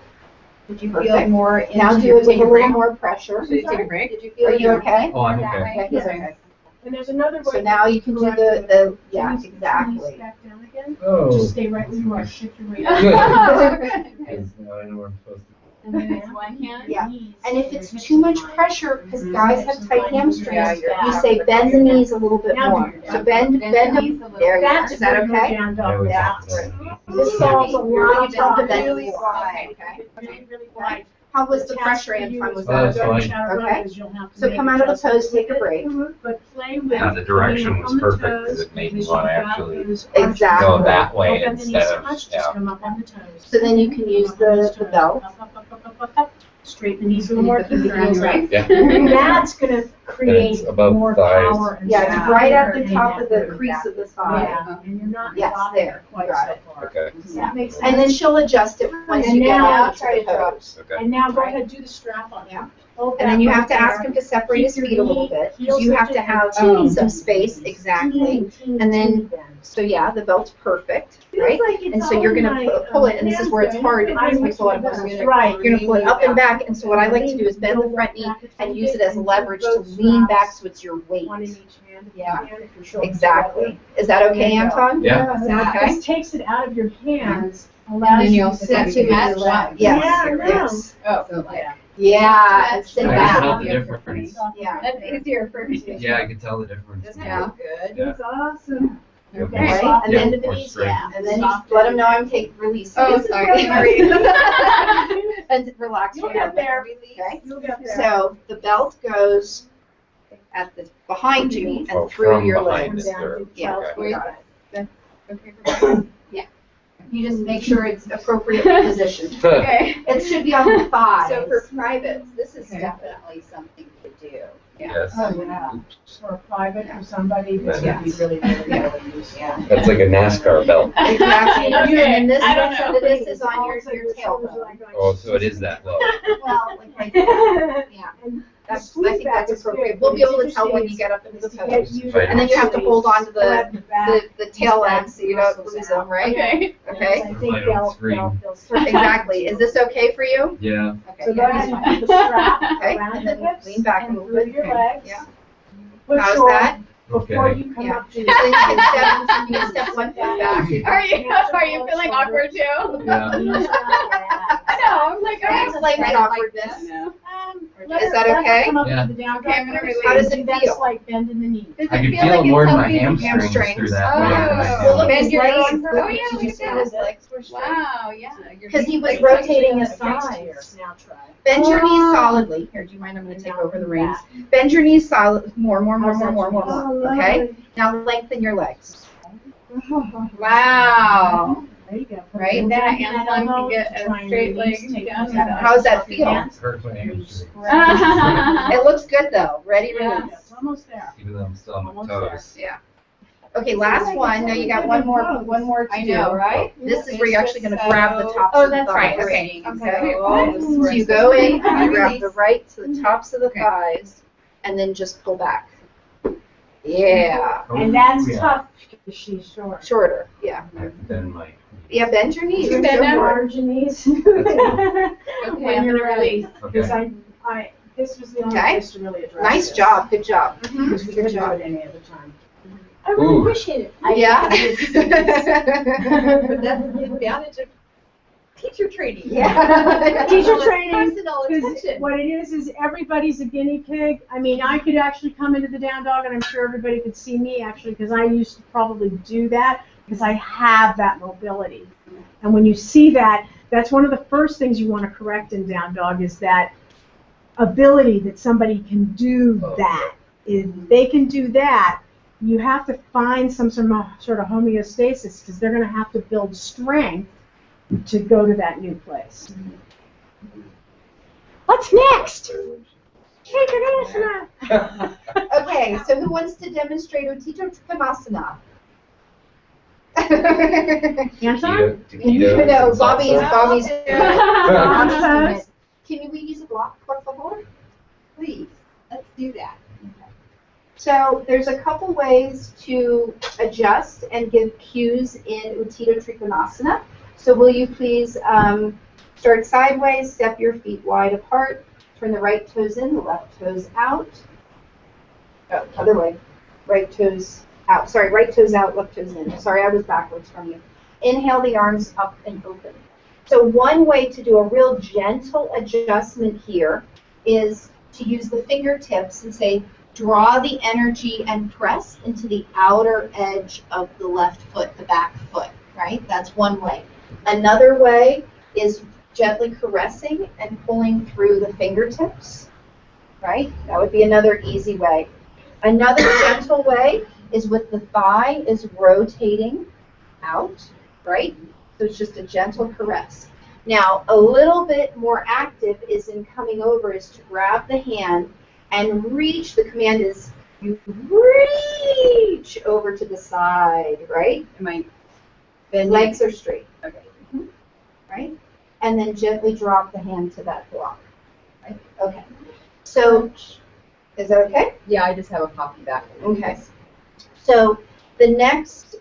did you feel Perfect. more into Now do your it with a take a little break? more pressure. Did you take a break? Did you feel Are you okay? Oh, I'm that okay. way? Okay, he's okay. And there's another way. So now you can do the yeah, exactly. Back down again. Oh. Just stay right where you are, shift your weight. Good. up. Because now I know where I'm supposed to. And then it's one hand. Yeah. And if it's too much pressure, because guys have tight hamstrings, you say bend the knees a little bit more. So bend them. There you go. That's Is that when we're okay? down I dog. always That's have to- right. This solves a lot of You don't have to bend problems. really wide, okay? Really, really wide. How was the pressure, Antoine? Was Oh, that that's good? fine. Okay. So come out of the pose, take a break. But play with. Yeah, the direction was on the perfect toes, because it made me because want to you've got actually those Exactly. go that way Don't bend the knees instead so of, much, just yeah. come up on the toes. So then you can use the belt. Up, up, up, up, up, up. Straighten the knees a little more, keep the heels up. Yeah. And that's gonna create It's above more thighs. power and Yeah, it's power right at the in top that of the group. crease of the thigh. Yeah, and you're not Yes, bobbing there. quite Got so it. far. Okay. Does that make sense? And then she'll adjust it once And you get now- out to the pose. Okay. And now go ahead, do the strap on. Yeah. Hold And that then you right have to ask there. him to separate his Keep your feet a little knee, bit. heels You have to lifted, have teeny, some teeny, space, teeny, exactly. teeny, And then- teeny bend. So yeah, the belt's perfect, Feels right? like it's And so you're all gonna my, pull it, and this is where it's hard, and I'm it's pull it up. right. You're gonna pull it up and back, and so what I like to do is bend the front knee and use it as leverage to lean back so it's your weight. One in each hand. if you Yeah. can, if your shoulders Exactly. Is that okay, There you go. Anton? Yeah. Is that okay? This takes it out of your hands, And allows then you you'll to sit sit to to your your left. Yes, Yeah, I know. yes. Oh, so like, Yeah, and sit I can back. tell the difference. Yeah. that's easier for me. Yeah, I can tell the difference. This Yeah. feels good. Yeah. It's awesome. Okay. Right? And then, Yeah, more strength. and then you let them know I'm releasing. Oh, This is sorry. where- And relax. You'll your get hand. there. Okay? You'll get there. So the belt goes at the behind you Oh, and through from your behind legs. it, through. Yeah. Okay. Got it. Okay for Yeah. You just make sure it's appropriately positioned. Okay. It should be on the thighs. So for privates, this is Okay. definitely something to do. Yes. Oh, yeah. For a private, for somebody, this would be Yes. really, really, really useful. Yeah. That's like a NASCAR belt. Exactly. And this, I don't know. this is on your tailbone. Oh, so it is that low. Well, like right there. Yeah. And That's, I think that's appropriate. We'll be able to tell when you get up into the pose. Right. And then you have to hold on to the the tail end so you don't lose them, right? Okay. Okay? I think they'll Exactly. Is this okay for you? Yeah. Okay. So go ahead and put the strap Okay, around and the then hips lean back a and little through bit. your legs. Yeah. Put How's your- that? Before Okay. you come Yeah. up to So then you can step one foot back. Are you feeling awkward too? Yeah. I know, I'm like, It's like Right, awkwardness. like this? Is that okay? Come up Yeah. to the down Okay, I'm gonna dog. release. How does it That's feel? like bending the knee. Does I it can feel feel like it it's more in my helping? hamstrings through that. Oh. way. Well, look, Bend his your legs. arms. Oh, yeah, Did you look see at his that. legs were straight? Wow, yeah. Because he was Like rotating his against thighs. here. Now try. Bend your knees solidly. Here, do you mind? I'm going to take over the reins. Bend your knees solid. More. Okay? Now lengthen your legs. Wow. There you go. Right, that Anton can get a straight leg down the dog. How's that feel? It hurts my hamstrings. It looks good though. Ready, Yeah, release. it's almost there. Even though I'm still on my Almost there. toes. Okay, last one. Now you got one more to I do. know, right? This is where you're actually going to grab the tops Oh, of the that's right, thighs. okay. Okay. Oh, So you go in, you grab the right to the tops of the thighs, and then just pull back. Yeah. And that's Yeah. tough because she's short. Shorter. Yeah. I've been my. Yeah, bend your knees. You Go bend for them? it. Large knees. Okay, When I'm you're gonna ready. release. Because Okay. this was the only Okay. place to really address Nice this. job. Good job. Because we Good couldn't do job. it any other time. I really Ooh. appreciate it. Yeah. But that's the advantage of teacher training. Yeah. Teacher training. Personal Because attention. what it is everybody's a guinea pig. I mean, I could actually come into the down dog, and I'm sure everybody could see me actually, because I used to probably do that because I have that mobility. And when you see that, that's one of the first things you want to correct in down dog is that ability that somebody can do that. If they can do that, you have to find some sort of homeostasis because they're going to have to build strength to go to that new place. What's next? Trikonasana. Okay, so who wants to demonstrate Utthita Trikonasana? Anton? Taquito. No, Bobby's. Awesome. Can we use a block, por favor? Please, let's do that. So there's a couple ways to adjust and give cues in Utthita Trikonasana. So will you please start sideways, step your feet wide apart, turn the right toes in, the left toes out. Oh, other way. Right toes out. Sorry, right toes out, left toes in. Sorry, I was backwards from you. Inhale the arms up and open. So one way to do a real gentle adjustment here is to use the fingertips and say, draw the energy and press into the outer edge of the left foot, the back foot, right? That's one way. Another way is gently caressing and pulling through the fingertips, right? That would be another easy way. Another gentle way is with the thigh is rotating out, right? So it's just a gentle caress. Now, a little bit more active is in coming over is to grab the hand and reach. The command is you reach over to the side, right? Am I Then legs are straight. Okay. Right? And then gently drop the hand to that block. Right? Okay. So, is that okay? Yeah, I just have a poppy back. Okay. So the next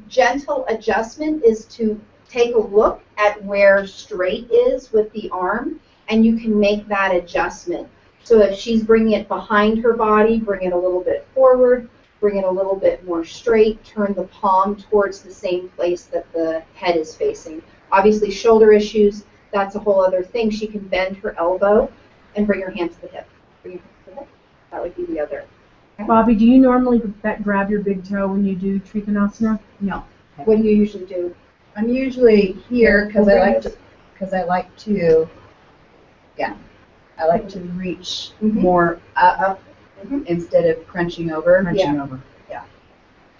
gentle adjustment is to take a look at where straight is with the arm, and you can make that adjustment. So if she's bringing it behind her body, bring it a little bit forward, bring it a little bit more straight, turn the palm towards the same place that the head is facing. Obviously, shoulder issues, that's a whole other thing. She can bend her elbow and bring her hand to the hip. Bring your hand to the hip. That would be the other. Bobby, do you normally grab your big toe when you do Trikonasana? No. What do you usually do? I'm usually here because I like to reach more up instead of crunching over. Crunching over. Yeah.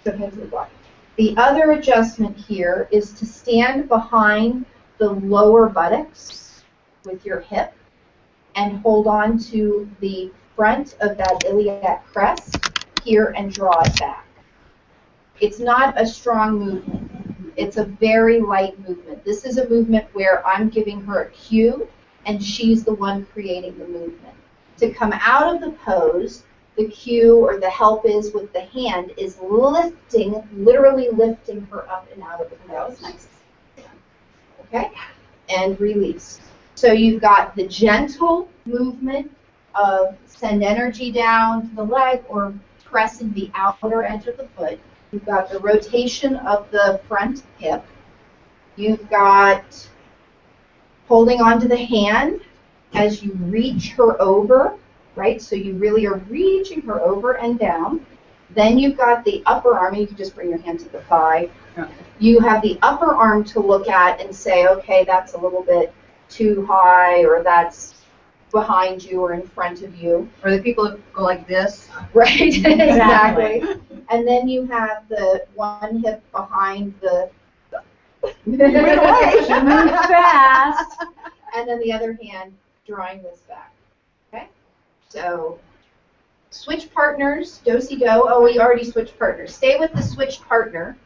So hands to the block. The other adjustment here is to stand behind the lower buttocks with your hip and hold on to the front of that iliac crest here and draw it back. It's not a strong movement. It's a very light movement. This is a movement where I'm giving her a cue and she's the one creating the movement. To come out of the pose, the cue or the help is with the hand is lifting, literally lifting her up and out of the pose. Nice. Okay? And release. So you've got the gentle movement of send energy down to the leg or pressing the outer edge of the foot. You've got the rotation of the front hip. You've got holding onto the hand as you reach her over, right? So you really are reaching her over and down. Then you've got the upper arm, and you can just bring your hand to the thigh. Okay. You have the upper arm to look at and say, okay, that's a little bit too high, or that's behind you or in front of you. Or the people that go like this. Right, exactly. And then you have the one hip behind the Move fast. and then the other hand drawing this back. Okay? So switch partners, do-si-do. Oh, we already switched partners. Stay with the switched partner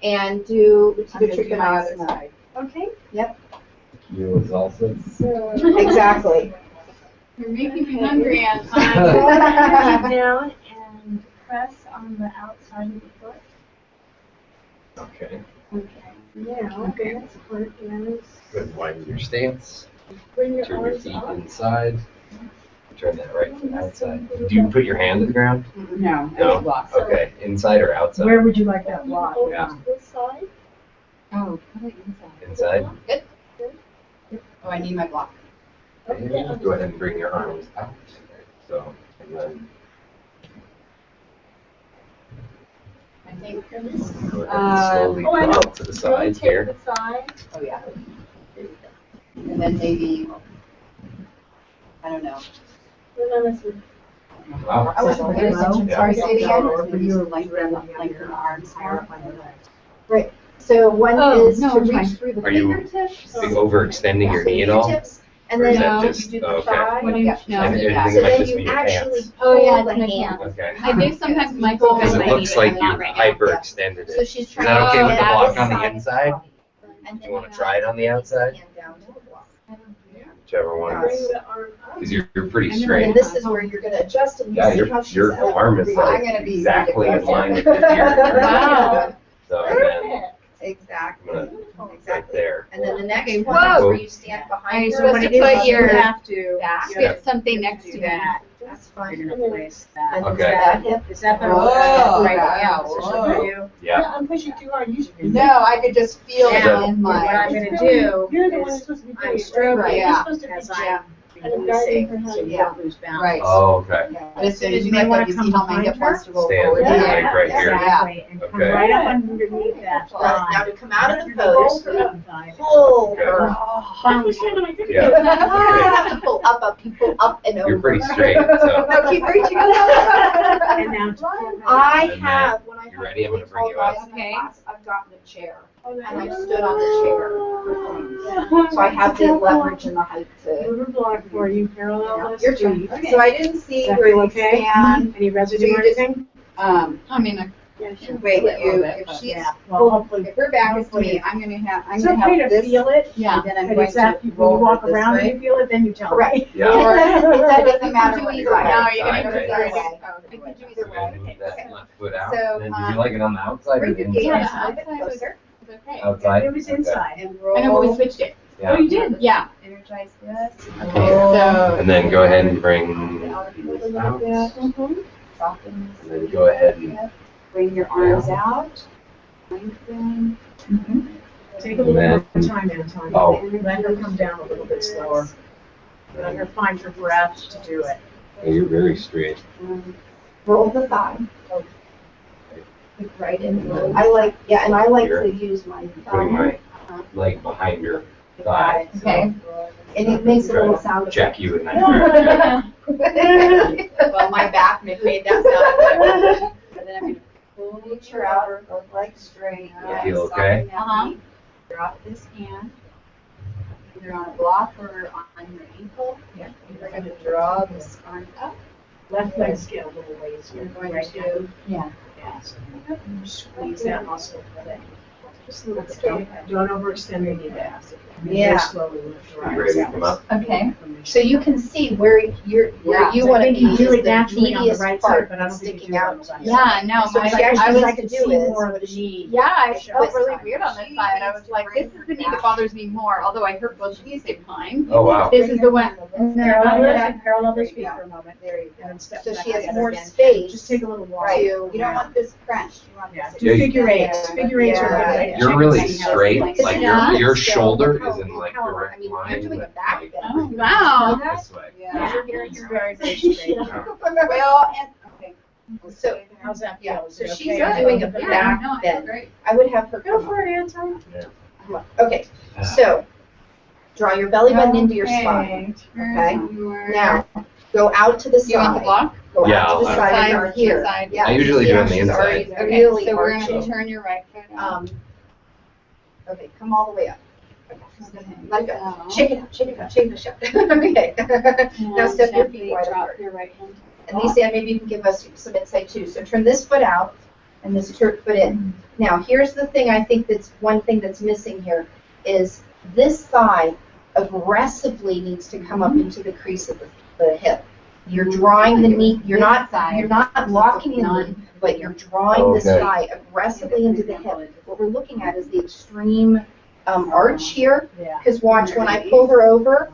and do Utthita Trikonasana. Okay. Yep. You was also. So Exactly. You're making me hungry, Anne. roll the energy down and press on the outside of the foot. Okay. Okay. Now the next part is Good. Widen your stance. bring your Turn your arms feet up. inside. Turn that right foot outside. Do you put your hand to the ground? No, No? it's blocked. Okay. Inside or outside? Where would you like that block? Over Yeah. to this side. Oh, I like inside. Inside. Oh, I need my block. Okay. Go ahead and bring your arms out. So, and then I think. go ahead and slowly I know. drop to the sides Rotate here. the side. Oh, yeah. And then maybe, I don't know. Remember to Wow. I wasn't paying attention. Yeah. Sorry, say it again. Or Maybe you lengthen the arms more. Right. So one Oh, is no, to I'm reach fine. through the Are you fingertips. overextending your knee at all? Fingertips, and Or is then that you just- do the okay. thigh. What do you, no, And yeah. anything So might then just you be your actually pants. Oh, yeah, pull the it's my hand. pants. Okay. I do sometimes Michael Because and it my looks like not you right now. hyperextended So it. she's Is trying that okay to with the get block this on the side inside? body. And Do then you want to have try it on the outside? hand down to the block. whichever one. Bring the arm up. Because you're pretty And straight. this is where you're going to adjust and you Yeah, see how she's your arm is like I'm gonna be exactly in ridiculous. line with the ear. Wow. So and then exactly. I'm gonna right there. And then the next Okay, one is whoa. where you stand behind Okay, her. so what it is, Put you your have to back. Get something next to that. That's fine. You're gonna place that. And Okay. that hip. Is that better? Whoa. Right, Yeah, position whoa. for you? Yeah. I'm pushing too hard. You should be. No, I could just feel it Now, in what my. I'm gonna do You're the one is who's supposed to be I'm doing it. stroking Right. Yeah. You're supposed to be as jam. I'm guiding her releasing, how so to you go. don't lose balance. Right. Oh, okay. But as soon as you may make wanna that, you come see how my behind hip her. wants to roll Stand forward. like Yeah. right here. Exactly, and come Okay. right up underneath that Now thigh. to come out of the Hold pose, her up, thigh. pull Okay. her. I was standing like this. Yeah. You have to pull up, you pull up and over. You're pretty straight, so. No, keep reaching up. And now to I And then, have, when I you have ready? I'm really gonna bring tall you up. guys in my Okay. class, I've gotten a chair. And I've stood on the chair for things. So I have the leverage and the height to. move her block for you, parallel Your this turn. feet. So I didn't see Does that where feel you okay? stand. Any So residue you or just- anything? I mean, Yeah, sure. wait, little bit, if but she's, yeah. Well, hopefully, if her back is to me, I'm gonna it's have okay to this. feel it. Yeah. And then I'm But going it's after to when you roll walk her this around and way. you feel it, then you tell me. Correct. Yeah. Or that doesn't You matter can do what either you're way. doing. No, you're gonna Either do either way. way. You can do So either then way. move that left foot out. So, And then did you like it on the outside or Bring the your gaze inside? a little bit closer. Okay. Outside? It was Okay. inside. And roll. I know, but we switched it. Yeah. Oh, you did? Yeah. Energize this. Okay, Oh. so. And then go ahead and bring A out. little And bit. Soften. then go ahead and Bring your arms out. Lengthen. Take a little more time, Anton. Oh. Let her come down a little bit slower. Let her find her breath to do it. Yeah, you're very straight. Roll the thigh. Right in. I like, yeah, and I like Here. to use my Putting my thumb. leg behind your thigh. so Okay. And it makes a try little to sound. check you in that direction. Well, my back made that sound. And then I'm gonna pull Reach her out, both legs straight. You feel okay? Uh-huh. Drop this hand, either on a block or on your ankle. Yeah. You're going to draw this arm up. Left leg's get a little ways. You're going Right to, yeah. now. Squeeze that muscle. Just a little bit. Okay. Don't overextend your knee back. Yeah. Very slowly lift her You ready to eyes come out. up? Okay. So you can see where you Yeah. want to I be think you is do it the naturally on the medius right side, part but I don't think you sticking do it on out. the side. Yeah, no, So my, she actually I was, like to do see is more of the knee. yeah, I felt This really side. weird on this side. I was like, this is the knee that bothers me more, although I hurt both at the same time. Oh, wow. This is the one. Parallel those feet for a moment. There you And then step So back she has together more again. space. Just take a little walk. Right. You don't want this crunched. You want Yeah, this. do Yeah, you- figure eights. Figure eights are good. Yeah. You're really straight, like Yeah. your So shoulder how- is in like how- direct I mean, line. you're doing with, a back like, bend. Oh, wow. This way. Yeah. You're very, very straight. Well, and, okay. So, How's that yeah, feel? Is so it she's okay? doing a Yeah, back no, I feel bend. great. I would have her Go come for it, Anton. up. Okay, so draw your belly button into your spine. Okay. Now, go out to the side. You want the block? Go Yeah, out to the I'll- side Side or or here. side? Yeah. I usually do Yeah, it on the she's inside. already Okay, really so we're arching. gonna turn your right foot out. Okay, come all the way up. Okay, let go. So- Shake it out, shake it out, shake it out. Okay. Now And step your gently feet wide drop apart. your right hand. And Lisa, maybe you can give us some insight too. So turn this foot out and this foot in. Now, here's the thing I think that's one thing that's missing here is this thigh aggressively needs to come up into the crease of the hip. You're drawing the knee, you're not locking the knee, but you're drawing this Okay. thigh aggressively into the hip. What we're looking at is the extreme arch here, Yeah. because watch, when I pull her over,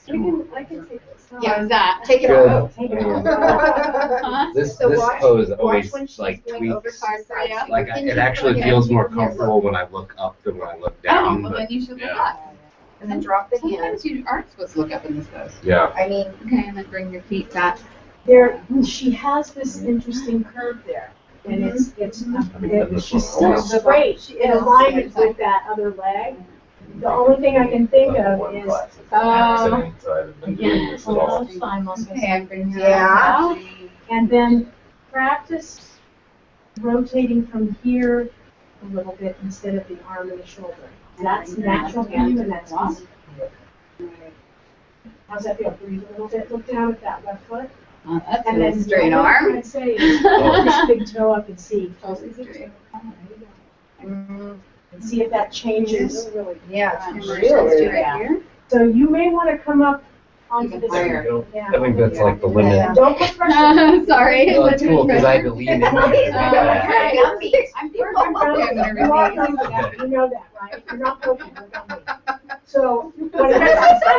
I can take this. Yeah, was that? take it Good. off. Take it off. Huh? This So this watch- pose watch always when she's like going over tweaks. to the side. Yeah. Like it actually feels more comfortable when I look up than when I look Oh, down. well But then you should look yeah. up. And then drop the hand. Sometimes you aren't supposed to look up in this pose. yeah. I mean, Okay, and then bring your feet back. There, she has this interesting curve there, and she's still straight, in alignment with that other leg. The only thing I can think of is, So I've been doing this at all. spine muscles. Okay, and bring your Yeah. arms out. And then practice rotating from here a little bit instead of the arm and the shoulder. That's natural for you and that's easy. How's that feel? Breathe a little bit, look down at that left foot. Oh, that's And a then straight the only thing arm. I'd say is, pull this big toe up and see. Totally straight. And see if that changes. yeah, And it's we're really just straight. right here. So you may want to come up onto Even this. higher. Yeah. I think that's like the limit. And don't put pressure. Sorry. Well, it's cool because I had to lean in. I'm You are I'm Gumby, you know that, right? You're not poking, you're Gumby. So, what it is, it's so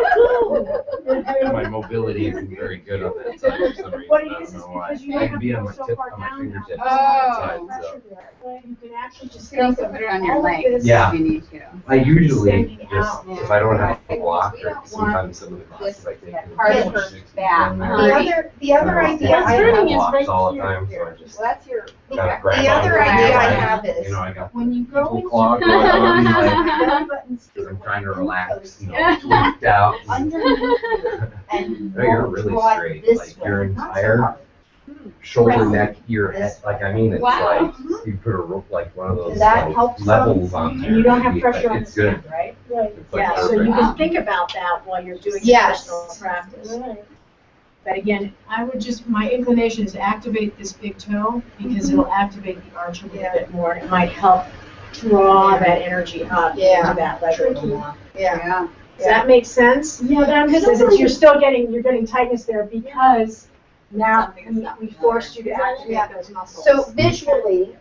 cool. My mobility isn't very good on that side for some reason. What I it don't is know why. because you I don't can have be to on go my so tip, far on my down. fingertips. now. on Oh. that side, so. Pressure there. But you can actually just You can also think put it of on your all of leg this. Yeah. if you need to. I usually Extending just, out. if I don't have a Yeah. block, We or don't sometimes some of the classes I take. part of her back. The other idea I hurting have, is right all the here. time, so I just Well, that's your. kind of the grab other onto it. idea I Like, have is, You know, I got when you go equal into claw going on, like, belly buttons because here, I'm trying to when relax, you tweaked out. underneath here, and you No, you're won't really draw it straight, this like way, your not so entire hard. shoulder, Press neck, ear, head, this like, I mean, it's Wow. like, you put a rope, like one of those, That like, helps levels some. on there. And you don't have Maybe, pressure like, on the it's good. skin, right? Right. It's like Yeah, so perfect. you can think about that while you're doing your Yes. personal practice. Right. But again, I would just, my inclination is to activate this big toe because it'll activate the arch a little bit more. It might help draw that energy up Yeah. into that leg a little more. Yeah. Does that make sense? Yeah, that Because you're still you're getting tightness there because now we forced you to activate Yeah. those muscles. So visually,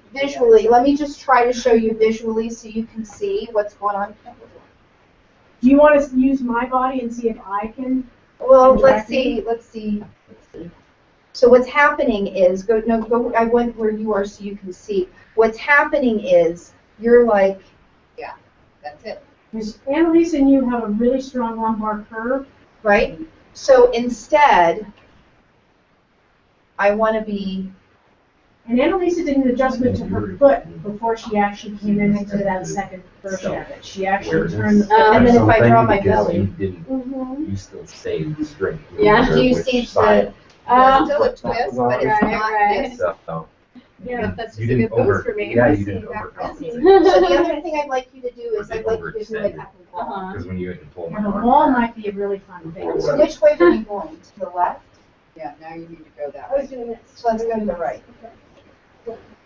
let me just try to show you visually so you can see what's going on. Do you want to use my body and see if I can? Well, Interacting? let's see. So what's happening is, I went where you are so you can see. What's happening is, you're like, That's it. Because Annalise and you have a really strong lumbar curve. right? So instead, I want to be, And Annalisa did an adjustment to her foot before she actually came into that second version of it. She actually turned the foot. and then if I draw my Something because belly. You didn't, Mm-hmm. you still stayed straight. Yeah. no matter Do you which see the- side. It's still a twist, but it's Right, not right. this. So, Yeah, that's you just a didn't good pose over, for me. yeah, I you see didn't that. overcompensate. So the other thing I'd like you to do is, Or I'd like you to do it overextended. at the wall. Uh-huh. Because when you had to pull my And the arm. wall might be a really fun thing. So which way are you going? To the left? Yeah, now you need to go that I was way. doing it. So let's go to the right.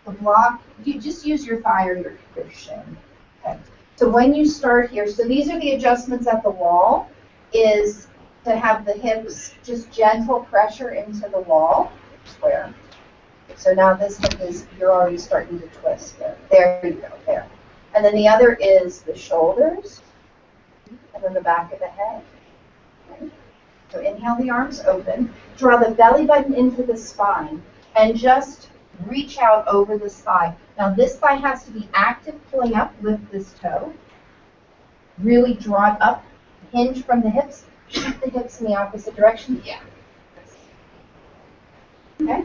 The block, you just use your thigh or your shin. Okay. So when you start here, so these are the adjustments at the wall, is to have the hips, just gentle pressure into the wall, square. So now this hip is, you're already starting to twist there. There you go, there. And then the other is the shoulders, and then the back of the head. Okay. So inhale the arms open, draw the belly button into the spine, and just reach out over this thigh. Now this thigh has to be active, pulling up, lift this toe. Really draw it up, hinge from the hips, shift the hips in the opposite direction. Yeah. Okay.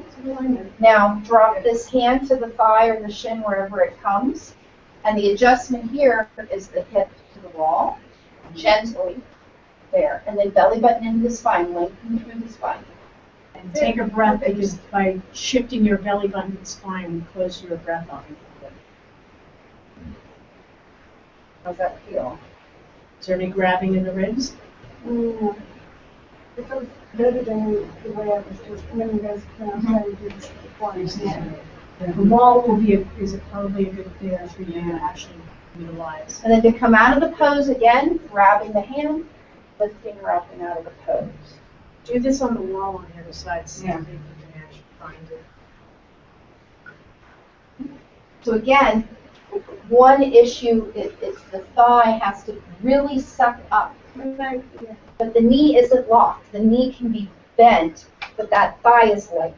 Now drop this hand to the thigh or the shin, wherever it comes. And the adjustment here is the hip to the wall, gently, there. And then belly button into the spine, lengthen through the spine. And take a breath because by shifting your belly button and spine, you close your breath off. How's that feel? Is there any grabbing in the ribs? Mm. It feels better than the way I was just, when you guys trying to do this before. The wall will be probably a good thing for you to actually utilize. And then to come out of the pose again, grabbing the hand, lifting her up and out of the pose. Do this on the wall on the other side, see if you can actually find it. So again, one issue is the thigh has to really suck up. But the knee isn't locked. The knee can be bent, but that thigh is like,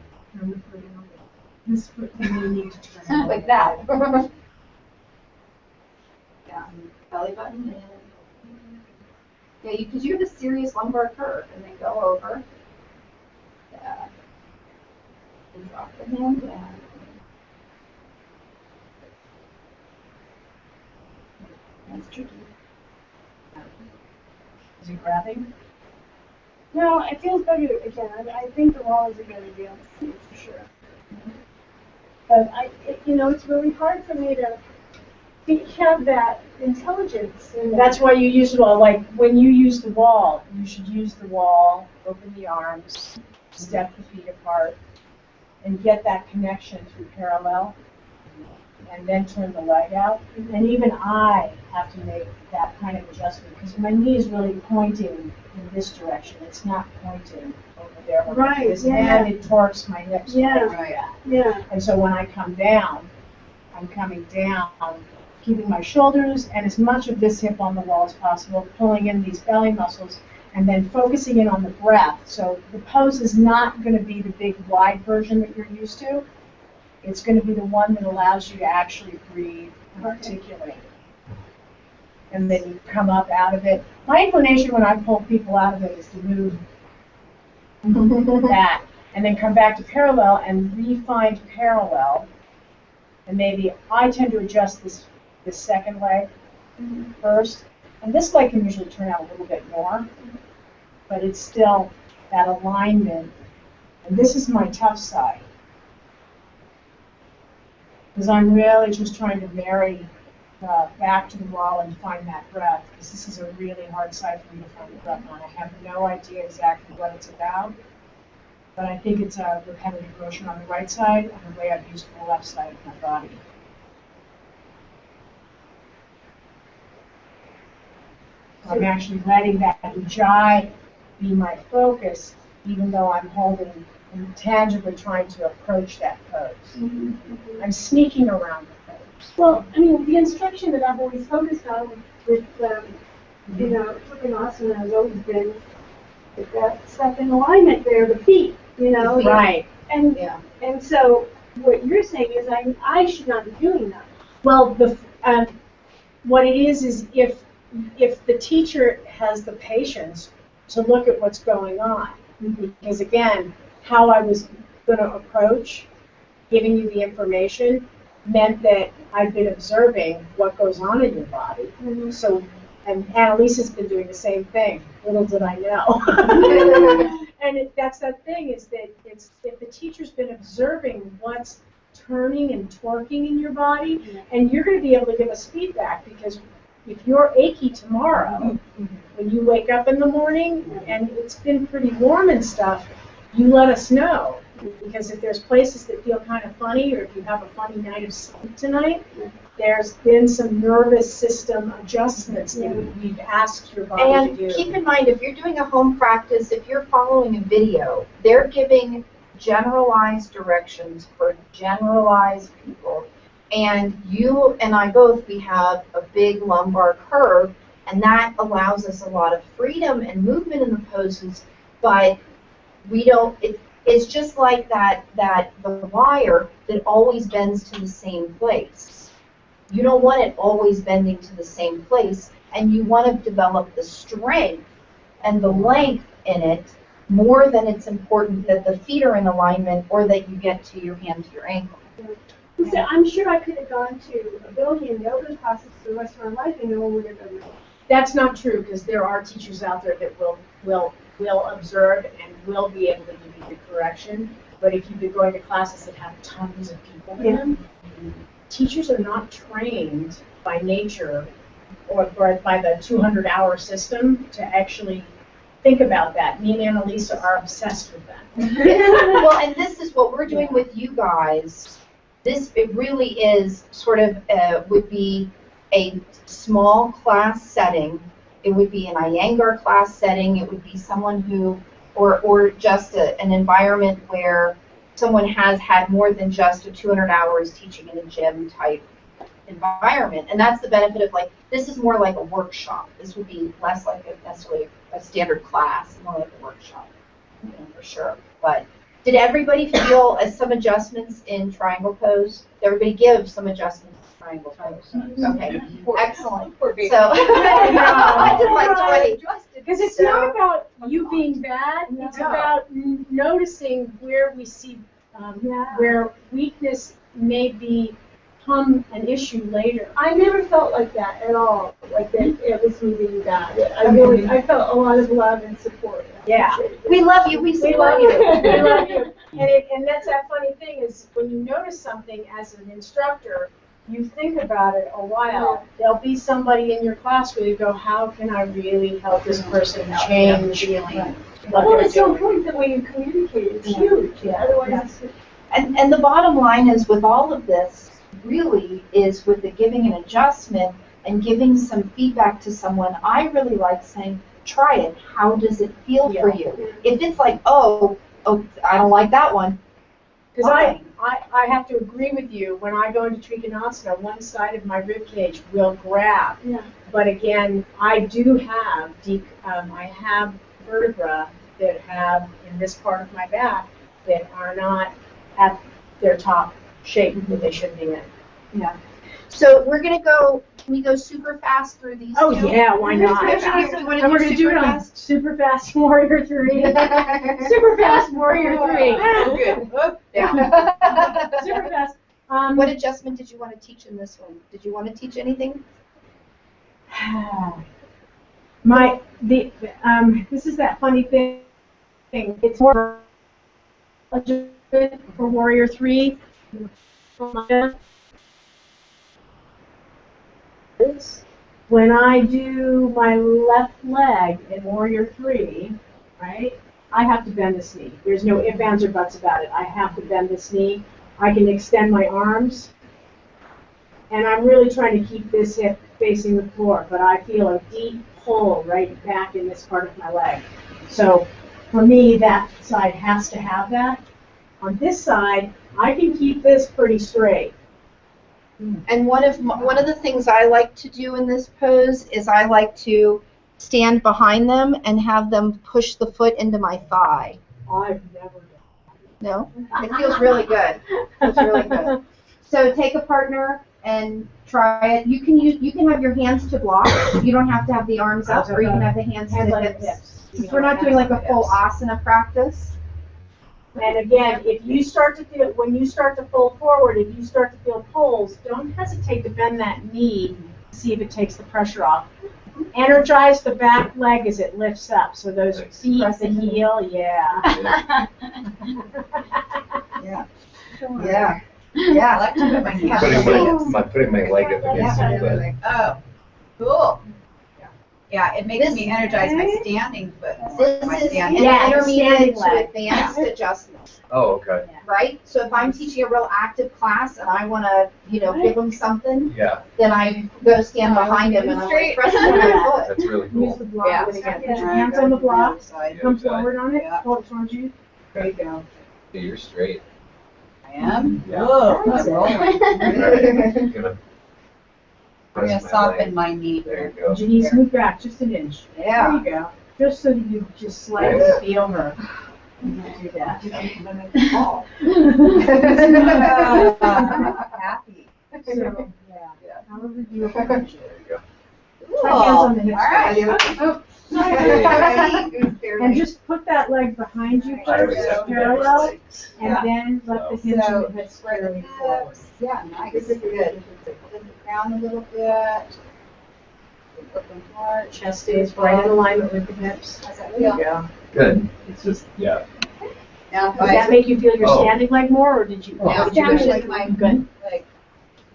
This foot you may need to turn. like that. Yeah, belly button in. Yeah, because you have a serious lumbar curve, and then go over. Yeah. And drop the hand down. That's tricky. Is it grabbing? No, it feels better again. I think the wall is a good idea, for sure. But it's really hard for me to have that intelligence. That's why you use the wall. Like when you use the wall, you should use the wall, open the arms, step the feet apart, and get that connection through parallel. and then turn the leg out. And even I have to make that kind of adjustment because my knee is really pointing in this direction. It's not pointing over there. Right, And it torques my hips. Yeah. Yeah. And so when I come down, I'm coming down, keeping my shoulders and as much of this hip on the wall as possible, pulling in these belly muscles, and then focusing in on the breath. So the pose is not going to be the big wide version that you're used to. It's going to be the one that allows you to actually breathe and articulate. And then you come up out of it. My inclination when I pull people out of it is to move that and then come back to parallel and re-find parallel. And maybe I tend to adjust this second leg first. And this leg can usually turn out a little bit more, but it's still that alignment. And this is my tough side. Because I'm really just trying to marry back to the wall and find that breath. Because this is a really hard side for me to find the breath on. I have no idea exactly what it's about. But I think it's a repetitive motion on the right side and the way I've used the left side of my body. I'm actually letting that ujjayi be my focus, even though I'm holding and tangibly trying to approach that pose. I'm sneaking around the pose. Well, I mean, the instruction that I've always focused on with, Trikonasana has always been with that stuff in alignment there, the feet, Right. And so what you're saying is I should not be doing that. Well, what it is if the teacher has the patience to look at what's going on, because again, how I was going to approach giving you the information meant that I've been observing what goes on in your body. So, and Annalisa's been doing the same thing. Little did I know. And that's that thing is that if the teacher's been observing what's turning and twerking in your body, and you're going to be able to give us feedback because if you're achy tomorrow, when you wake up in the morning and it's been pretty warm and stuff, you let us know. Because if there's places that feel kind of funny, or if you have a funny night of sleep tonight, there's been some nervous system adjustments that we've asked your body to do. And keep in mind, if you're doing a home practice, if you're following a video, they're giving generalized directions for generalized people. And you and I both, we have a big lumbar curve, and that allows us a lot of freedom and movement in the poses, but we don't, it's just like the wire that always bends to the same place. You don't want it always bending to the same place, and you want to develop the strength and the length in it more than it's important that the feet are in alignment or that you get to your hand to your ankle. So I'm sure I could have gone to a billion yoga classes for the rest of my life and no one would have done that. That's not true, because there are teachers out there that will observe and will be able to give you the correction. But if you've been going to classes that have tons of people in them, teachers are not trained by nature or by the 200-hour system to actually think about that. Me and Annalisa are obsessed with that. Well, and this is what we're doing with you guys. It really is sort of would be a small class setting. It would be an Iyengar class setting. It would be someone who, or just an environment where someone has had more than just a 200 hours teaching in a gym type environment. And that's the benefit of this is more like a workshop. This would be less like necessarily a standard class, more like a workshop, for sure. But did everybody feel some adjustments in triangle pose? Did everybody give some adjustments in triangle pose? Okay, excellent. So, I did like 20. Because it's not about you being bad, it's about noticing where we see, where weakness may become an issue later. I never felt like that at all, like that it was me being bad. I felt a lot of love and support. Yeah. We love you, we support you. We love you. And that's that funny thing is when you notice something as an instructor, you think about it a while. There'll be somebody in your class where you go, how can I really help this person change what Well, they're it's so doing? important the way you communicate. It's huge. Otherwise, And the bottom line is with all of this, really is with the giving an adjustment and giving some feedback to someone. I really like saying, try it. How does it feel for you? If it's like, oh, I don't like that one. Because I have to agree with you. When I go into Trikonasana, one side of my rib cage will grab. Yeah. But again, I do have I have vertebra that have in this part of my back that are not at their top shape that they should be in. Yeah. So we're gonna go. Can we go super fast through these? Oh two? yeah, why not? And And we're gonna do it on Super Fast Warrior 3. Super Fast Warrior 3. Good. Yeah. Super Fast. What adjustment did you want to teach in this one? Did you want to teach anything? This is that funny thing. It's more adjustment for Warrior 3. When I do my left leg in Warrior 3, right, I have to bend this knee. There's no ifs, ands, or buts about it. I have to bend this knee. I can extend my arms. And I'm really trying to keep this hip facing the floor, but I feel a deep pull right back in this part of my leg. So for me, that side has to have that. On this side, I can keep this pretty straight. And one of the things I like to do in this pose is I like to stand behind them and have them push the foot into my thigh. I've never done that. No? It feels really good. It feels really good. So take a partner and try it. You can have your hands to block. You don't have to have the arms up, or you can have the hands to the hips. We're not doing like a full asana practice. And again, if you start to feel, when you start to fold forward, if you start to feel pulls, don't hesitate to bend that knee to see if it takes the pressure off. Energize the back leg as it lifts up. So those feet, the heel, yeah. Yeah. Yeah. Yeah. I like to put my calf. Putting my leg up against the Oh, cool. Yeah, it makes me energize my standing foot. This is an Yeah, intermediate standing to leg. advanced adjustment, Oh, okay. right? So if I'm teaching a real active class and I want to, give them something, Yeah, then I go stand behind them and I'm pressing on my foot. that's really Use cool. the block. Yeah. Again. Put your hands on the block. Side. Come forward on it. Yeah. Hold it towards you. There you go. Yeah, you're straight. I am? Yeah. Whoa, I'm rolling. Right. Gonna I'm gonna press my soften leg. my knee There here. you go. Your knees move back just an inch. Yeah. There you go. Just so that you just slightly feel her. Do that. Happy. So, yeah. However you approach There it. you go. Try hands on the hips. All right. And just put that leg behind you I always first, have to bend my parallel, legs. and then let the hinge and the hips carry forward. Yeah, nice. This is good. Lift the crown a little bit. Open heart. Chest stays right in alignment with the hips. How's that There you feel? go. Good. It's just, yeah. Now, if Does that make you feel your Oh. standing leg more, or did you? Now, did you standing actually- leg, Good. like,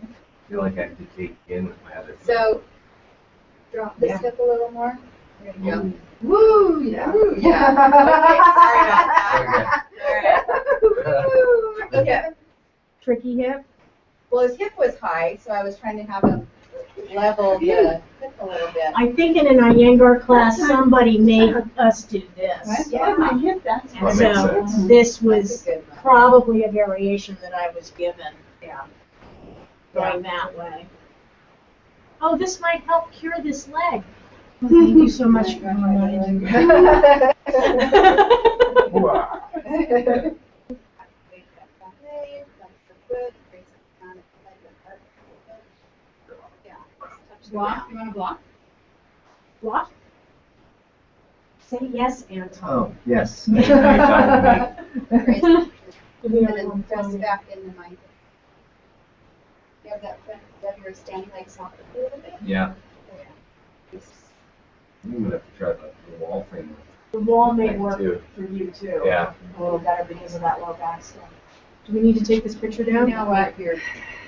I feel like I have to take in with my other foot. so, drop this Yeah. hip a little more. There you go. Woo, yeah. Woo, yeah. Okay, sorry about that. Okay. Tricky hip. Well, his hip was high, so I was trying to have him level the hip a little bit. I think in an Iyengar class, somebody made us do this. Yeah. My hip, that's. And That makes so sense. this That's was a good one. probably a variation that I was given. Yeah. Going that way. Oh, this might help cure this leg. Oh, thank you so much for reminding me. Wow. Block, you want to block? Block. Say yes, Anton. Oh, yes. And then press back into my. You have that front of your standing leg soft a little bit. Yeah. I'm gonna have to try the wall thing. The wall may work Too. for you too. Yeah. A little better because of that low back stuff. Do we need to take this picture You down? know what, here,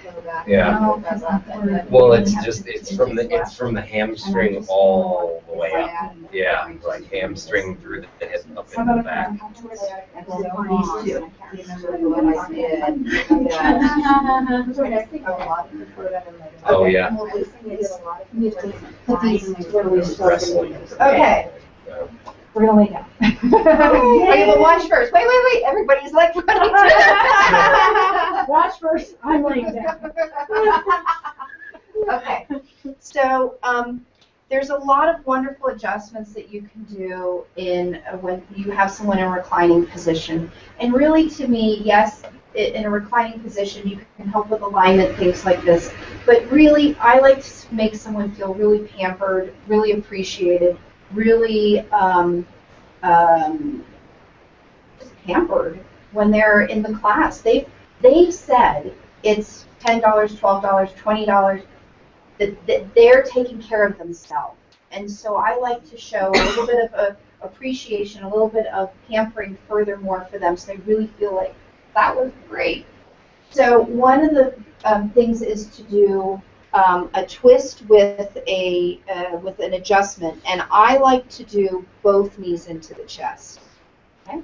go back. Yeah. No, that's not that. Well, it's from the hamstring all the way up. Yeah, like hamstring through the hip up into the back. Oh yeah. Put these where we start. Wrestling. Okay. We're gonna lay down. Okay, but watch first. Wait. Everybody's like running. Watch first. I'm laying down. Okay. So there's a lot of wonderful adjustments that you can do in when you have someone in a reclining position. And really, to me, yes, in a reclining position, you can help with alignment, things like this. But really, I like to make someone feel really pampered, really appreciated, really just pampered when they're in the class. They've said it's $10, $12, $20 that they're taking care of themselves. And so I like to show a little bit of appreciation, a little bit of pampering furthermore for them, so they really feel like that was great. So one of the things is to do a twist with an adjustment, and I like to do both knees into the chest. Okay?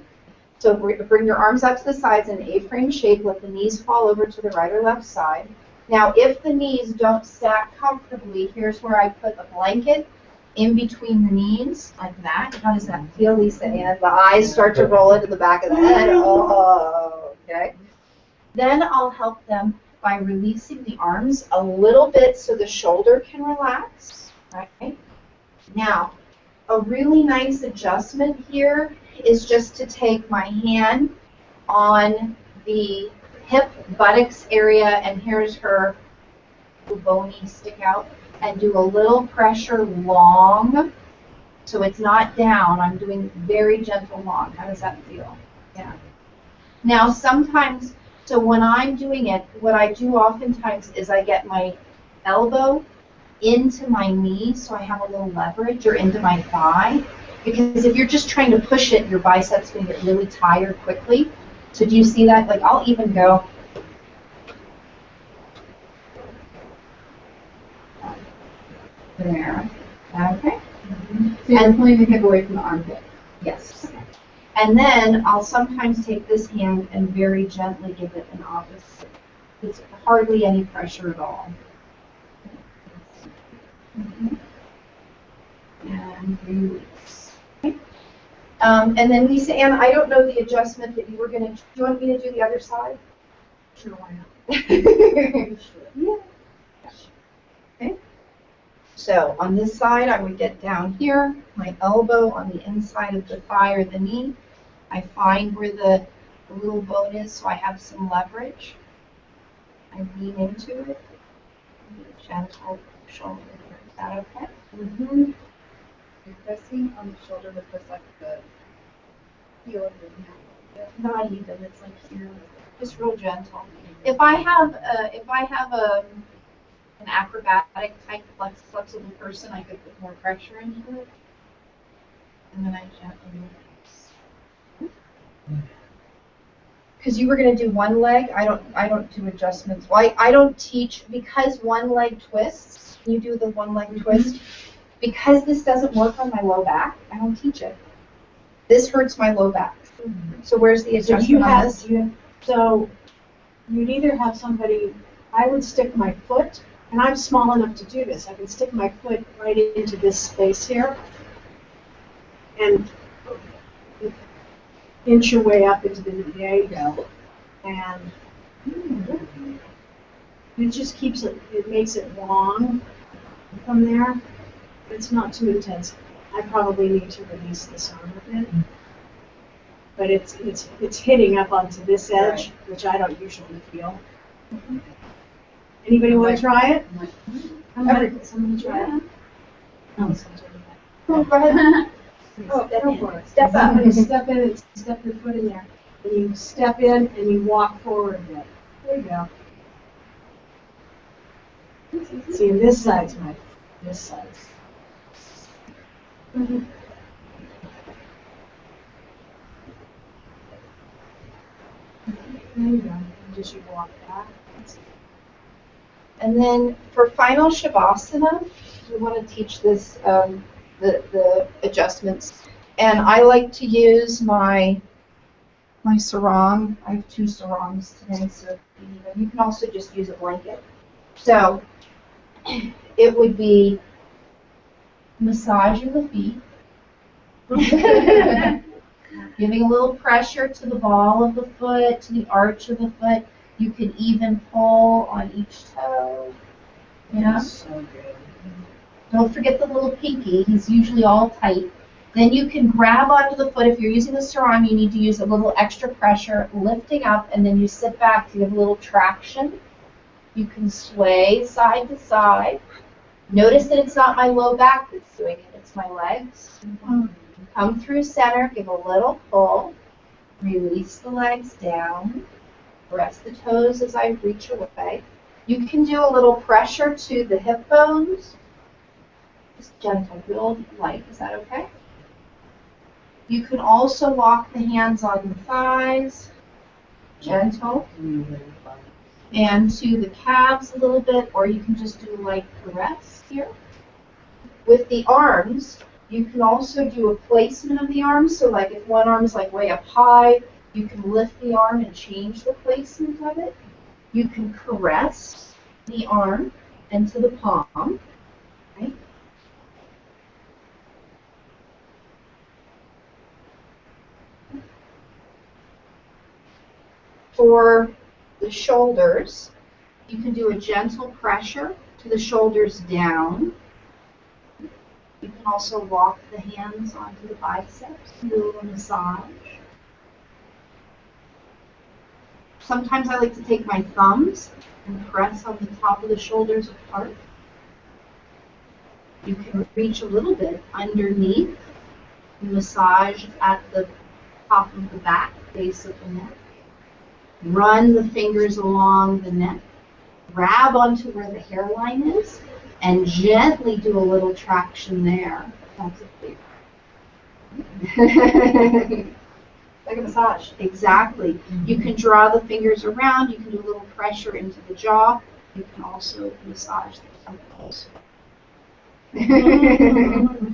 So bring your arms out to the sides in an A-frame shape. Let the knees fall over to the right or left side. Now, if the knees don't stack comfortably, here's where I put a blanket in between the knees, like that. How does that feel, Lisa Ann? The eyes start to roll into the back of the head. Oh, okay. Then I'll help them by releasing the arms a little bit so the shoulder can relax. Right? Now, a really nice adjustment here is just to take my hand on the hip buttocks area, and here's her bony stick out, and do a little pressure long, so it's not down. I'm doing very gentle long. How does that feel? Yeah. Now sometimes, so when I'm doing it, what I do oftentimes is I get my elbow into my knee so I have a little leverage, or into my thigh, because if you're just trying to push it, your biceps can get really tired quickly. So do you see that? Like I'll even go there. Okay. So you're pulling the hip away from the armpit. Yes. And then I'll sometimes take this hand and very gently give it an opposite. It's hardly any pressure at all. And release. Okay. And then Lisa Ann, I don't know the adjustment that you were going to. Do you want me to do the other side? Sure, why not? Yeah. Okay. So on this side, I would get down here, my elbow on the inside of the thigh or the knee. I find where the little bone is, so I have some leverage. I lean into it. Gentle shoulder. Is that okay? Mm-hmm. You're pressing on the shoulder with just like the heel of your hand. Not even. It's like here, just real gentle. If I have an acrobatic type flexible person, I could put more pressure into it, and then I gently release. Because you were going to do one leg, I don't do adjustments. Well, I don't teach, because one leg twists. You do the one leg twist. Because this doesn't work on my low back, I don't teach it. This hurts my low back. So where's the adjustment on this? So you'd either have somebody, I would stick my foot, and I'm small enough to do this. I can stick my foot right into this space here and inch your way up into the knee. There you go. And it just keeps it, it makes it long from there. It's not too intense. I probably need to release this arm a bit. But it's hitting up onto this edge, which I don't usually feel. Anybody want to try it? Somebody try it. Oh, go ahead. Oh, go for it. Step up and step in and step your foot in there. And you step in and you walk forward a bit. There you go. See, this side's this side's. There you go. Just you walk back. And then for final Shavasana, we want to teach this, the adjustments. And I like to use my sarong. I have 2 sarongs today, so you can also just use a blanket. So it would be massaging the feet, giving a little pressure to the ball of the foot, to the arch of the foot. You can even pull on each toe. Yeah. So good. Don't forget the little pinky. He's usually all tight. Then you can grab onto the foot. If you're using the sarong, you need to use a little extra pressure, lifting up, and then you sit back to give a little traction. You can sway side to side. Notice that it's not my low back that's doing it, it's my legs. Come through center, give a little pull, release the legs down, press the toes as I reach away. You can do a little pressure to the hip bones. Just gentle, real light, is that okay? You can also lock the hands on the thighs, gentle, and to the calves a little bit, or you can just do a light caress here. With the arms, you can also do a placement of the arms. So like if one arm is like way up high, you can lift the arm and change the placement of it. You can caress the arm into the palm. Right? For the shoulders, you can do a gentle pressure to the shoulders down. You can also walk the hands onto the biceps, do a little massage. Sometimes I like to take my thumbs and press on the top of the shoulders apart. You can reach a little bit underneath, massage at the top of the back, base of the neck. Run the fingers along the neck. Grab onto where the hairline is and gently do a little traction there. That's a like a massage. Exactly. You can draw the fingers around. You can do a little pressure into the jaw. You can also massage the temples.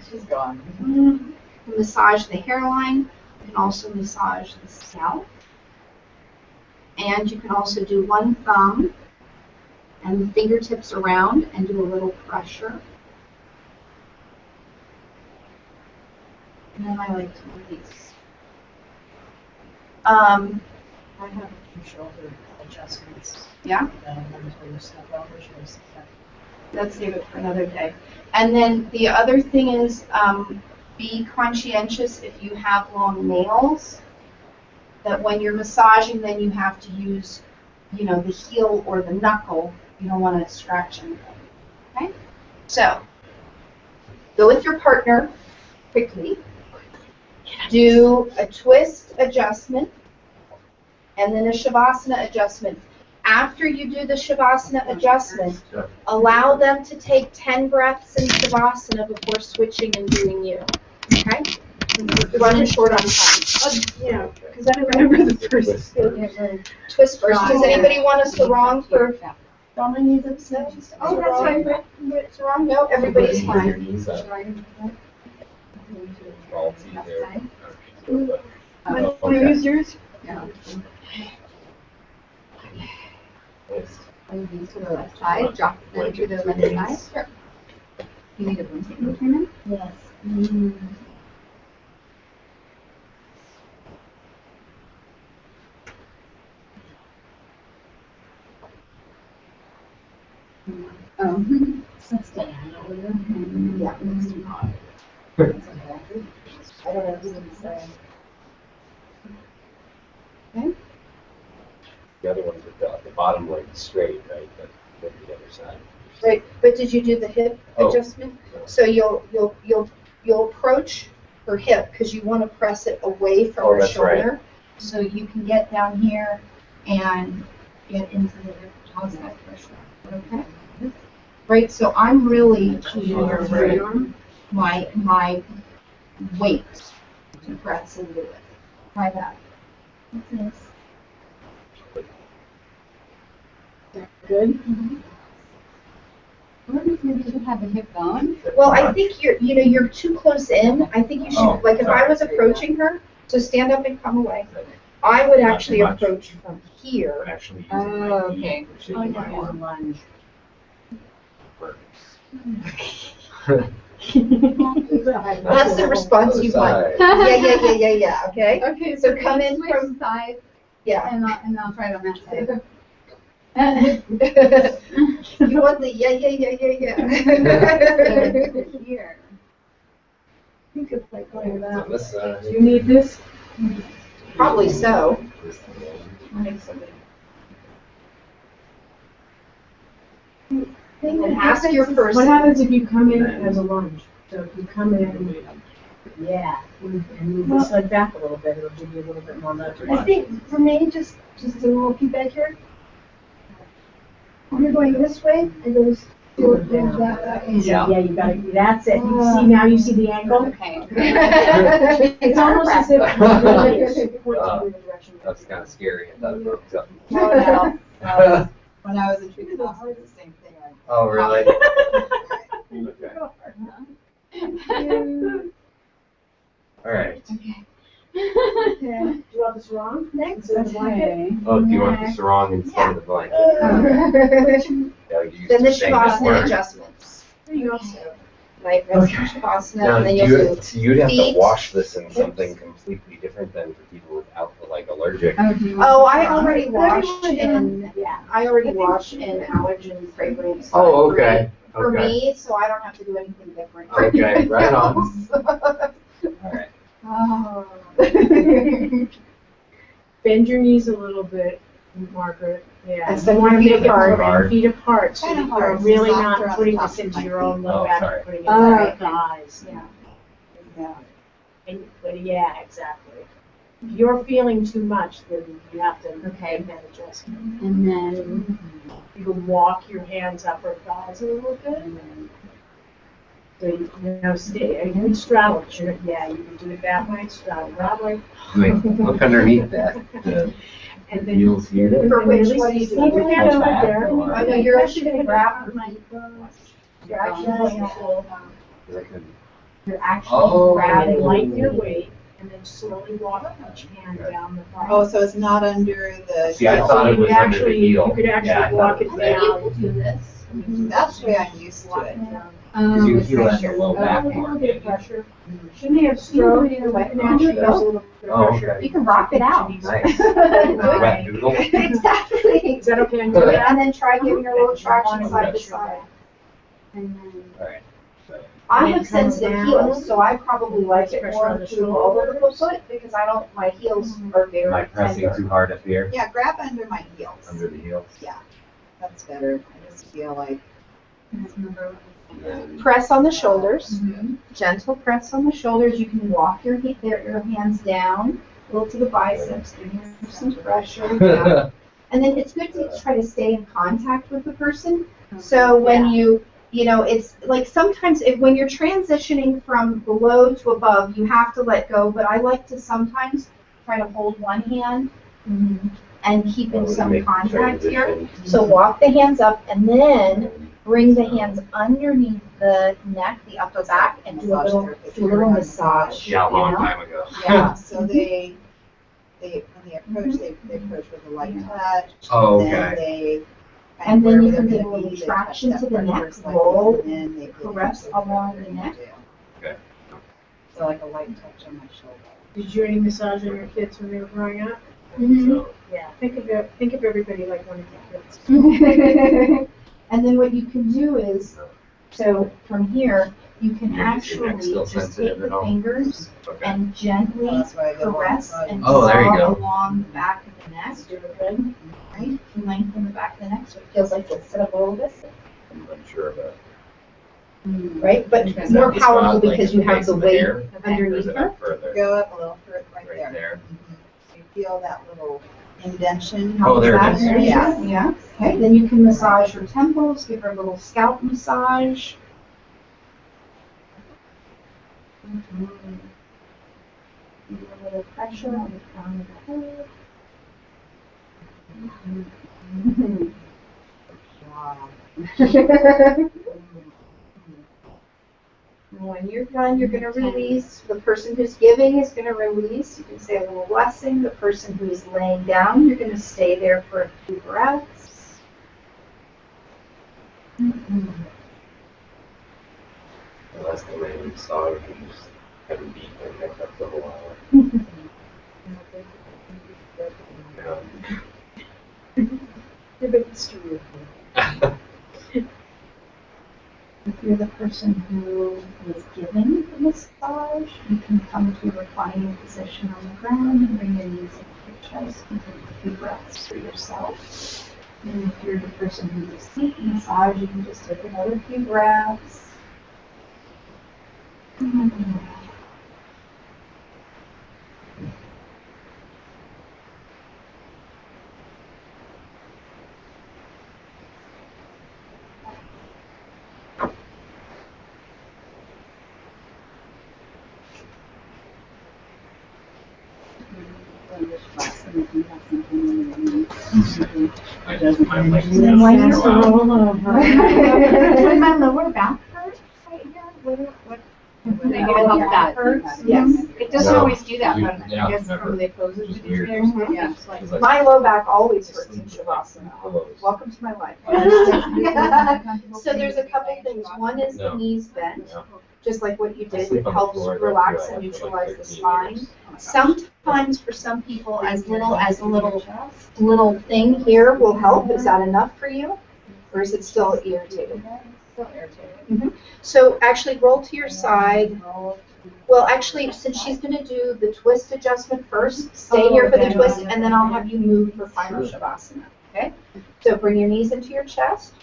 She's gone. Massage the hairline. You can also massage the scalp. And you can also do one thumb and the fingertips around and do a little pressure. And then I like to release. I have a few shoulder adjustments. Yeah? Let's save it for another day. And then the other thing is be conscientious if you have long nails, that when you're massaging, then you have to use, the heel or the knuckle. You don't want to scratch anything. Okay? So, go with your partner quickly. Do a twist adjustment and then a Shavasana adjustment. After you do the Shavasana adjustment, allow them to take 10 breaths in Shavasana before switching and doing you. Okay? Run short on time. Yeah, because I don't remember the first. Twist first. Does anybody want a sarong for Dominique's episode? Oh, that's fine, but Sarong? No, everybody's fine. want to use yours? Yeah. These to the left side, drop them to the left side. Sure. You need a blanket to turn in? Yes. Oh. That's good. Yeah, it's too hot. I don't know if you can say. Okay. The other one's at the bottom leg straight, right? But the other side. Right, but did you do the hip adjustment? So you'll approach her hip because you want to press it away from her that's shoulder, right. so you can get down here and get into the hip. How's that pressure? Okay. Right, so I'm really using my weight to press into it. Try that. What's this? But Good? Or maybe you should have a hip bone. Well, I think you're too close in. I think you should, like, if I was approaching her, so stand up and come away. I would actually approach from here. Actually using Oh, my knee okay. to shake Oh, my yeah, there's a arm. lunge. That's the response you want. Yeah, okay? Okay, So come in switch from, sides, yeah. and I'll try it on that side. You want the yeah. Here. I think it's like going So that. this, Do you need this? Probably so. And then ask your What person. happens if you come in as a lunge? So if you come in, Yeah. and move this leg back a little bit, it'll give you a little bit more leverage. I think for me, just a little feedback here. When you're going this way, it goes that way. Yeah, you gotta, that's it. You see, now you see the angle? Okay. It's almost as if you really point to the direction. that's kind of scary. I thought it broke up. No. When I was in treatment hospital, it was the same thing. Oh, really? Okay. All right. Okay. Okay. Do you want this wrong? Next. Instead of blanket? Oh, do you want the sarong instead of the blanket? Then Yeah, you used the to saying that Shavasana word. adjustments. There you go. Like Okay. Shavasana, Now, and then do you'll do you'd have to feet. wash this in something completely different than for people without, like, allergic. Oh, do you want Oh, to I try? already washed in, I already washed in allergen fragrance. Oh, okay. For Okay. me, so I don't have to do anything different. Okay, right on. on. All right. Oh. Bend your knees a little bit, Margaret. Yeah. And send You wanna your feet make it apart. more feet apart, so Kinda that you're hard, really since after not on putting the this top of into my your own feet. low Oh, back, sorry. and putting it Oh, into your okay. thighs. Yeah. Yeah. But yeah, exactly. If you're feeling too much, then you have to Okay. make that adjustment. And then, You can walk your hands up her thighs a little bit. So you stay, you can straddle, yeah, you can do it that way, straddle that way. Wait, look underneath that. The And then heels here. For which Really one you keep do? your hand over there. Oh, no, you're actually gonna grab my, you're actually You're going to, you're actually Oh. grabbing. Lighten your weight, and then slowly walk each hand down the thigh. Oh, so it's not under the. See, I thought it was you under the heel. You could Yeah, I actually thought walk it it was there. People down. do this. That's the way I'm used to it. Because you with feel that in pressure. the low back A little more. bit of pressure. Shouldn't have stroke, either way. naturally there's a little bit of Oh, pressure. okay. You can rock it out. Nice. Good. Wet noodle. Exactly. Is that okay on your back? And then try giving her a little traction side to side. and then, All right. I have sensitive heels, so I probably like it Pressure more on the to shoulder. over the foot because I don't, my heels are very Am I pressing tender. too hard up here? Yeah, grab under my heels. Under the heels? That's better. I just feel like. that's number And then, Press on the shoulders, one. gentle press on the shoulders. You can walk your hands down, a little to the biceps, giving her some pressure. down. And then it's good to try to stay in contact with the person. So when it's like sometimes when you're transitioning from below to above, you have to let go. But I like to sometimes try to hold one hand and keep in some make the contact here. transition. So walk the hands up and then bring the hands underneath the neck, the upper back, and do a little massage. Yeah, a long you know? time ago. Yeah. So they when they approach, they approach with a light touch. Oh, Then okay. they. And then you wherever can they're give a gonna little be, they traction touch to that the part neck, first, like roll, this, and then they really caress touch it along the further neck. down. Okay. So like a light touch on my shoulder. Did you any massage on your kids when they were growing up? So, Yeah, think of everybody like one of your kids. And then what you can do is, so from here, you can Your neck's actually still just take sensitive the at all? fingers okay. and gently That's why I go caress on. and Oh, there you draw go. along the back of the neck, right? And lengthen the back of the neck so it feels like it's set up a little bit, I'm unsure about. right? But Is more that the powerful spot, like, because at you the have base the of the weight hair? Or is underneath it her. up further? Go up a little further, right Right there. there. So you feel that little indentation. Oh, there it That is. area, Yeah. yeah. Okay, then you can massage her temples, give her a little scalp massage. Give her a little pressure on the crown of the head. When you're done, you're going to release. The person who's giving is going to release. You can say a little blessing. The person who's laying down, you're going to stay there for a few breaths. The last time I saw her, she just had a beat my neck up the whole hour. You're a bit mysterious. If you're the person who is giving the massage, you can come to a reclining position on the ground and bring your knees into your chest and take a few breaths for yourself. And if you're the person who's receiving massage, you can just take another few breaths. I'm like, When my lower back hurts right here, what? They need help that hurts? Yes. It doesn't No. always do that, but Yeah, I guess never. from the poses Just we do weird. there, yeah, it's like. It's like My low back always hurts in sleep with Shavasana. pillows. Welcome to my life. So there's a couple things. One is the No. knees bent, Yeah. just like what you I did. sleep It on the helps floor, relax I and have for neutralize like the 13 spine. years. Sometimes for some people, as little thing here will help. Is that enough for you? Or is it still irritated? Still irritated. So actually roll to your side. Well, actually, since she's going to do the twist adjustment first, stay here for the twist, and then I'll have you move for final Shavasana. Okay? So bring your knees into your chest.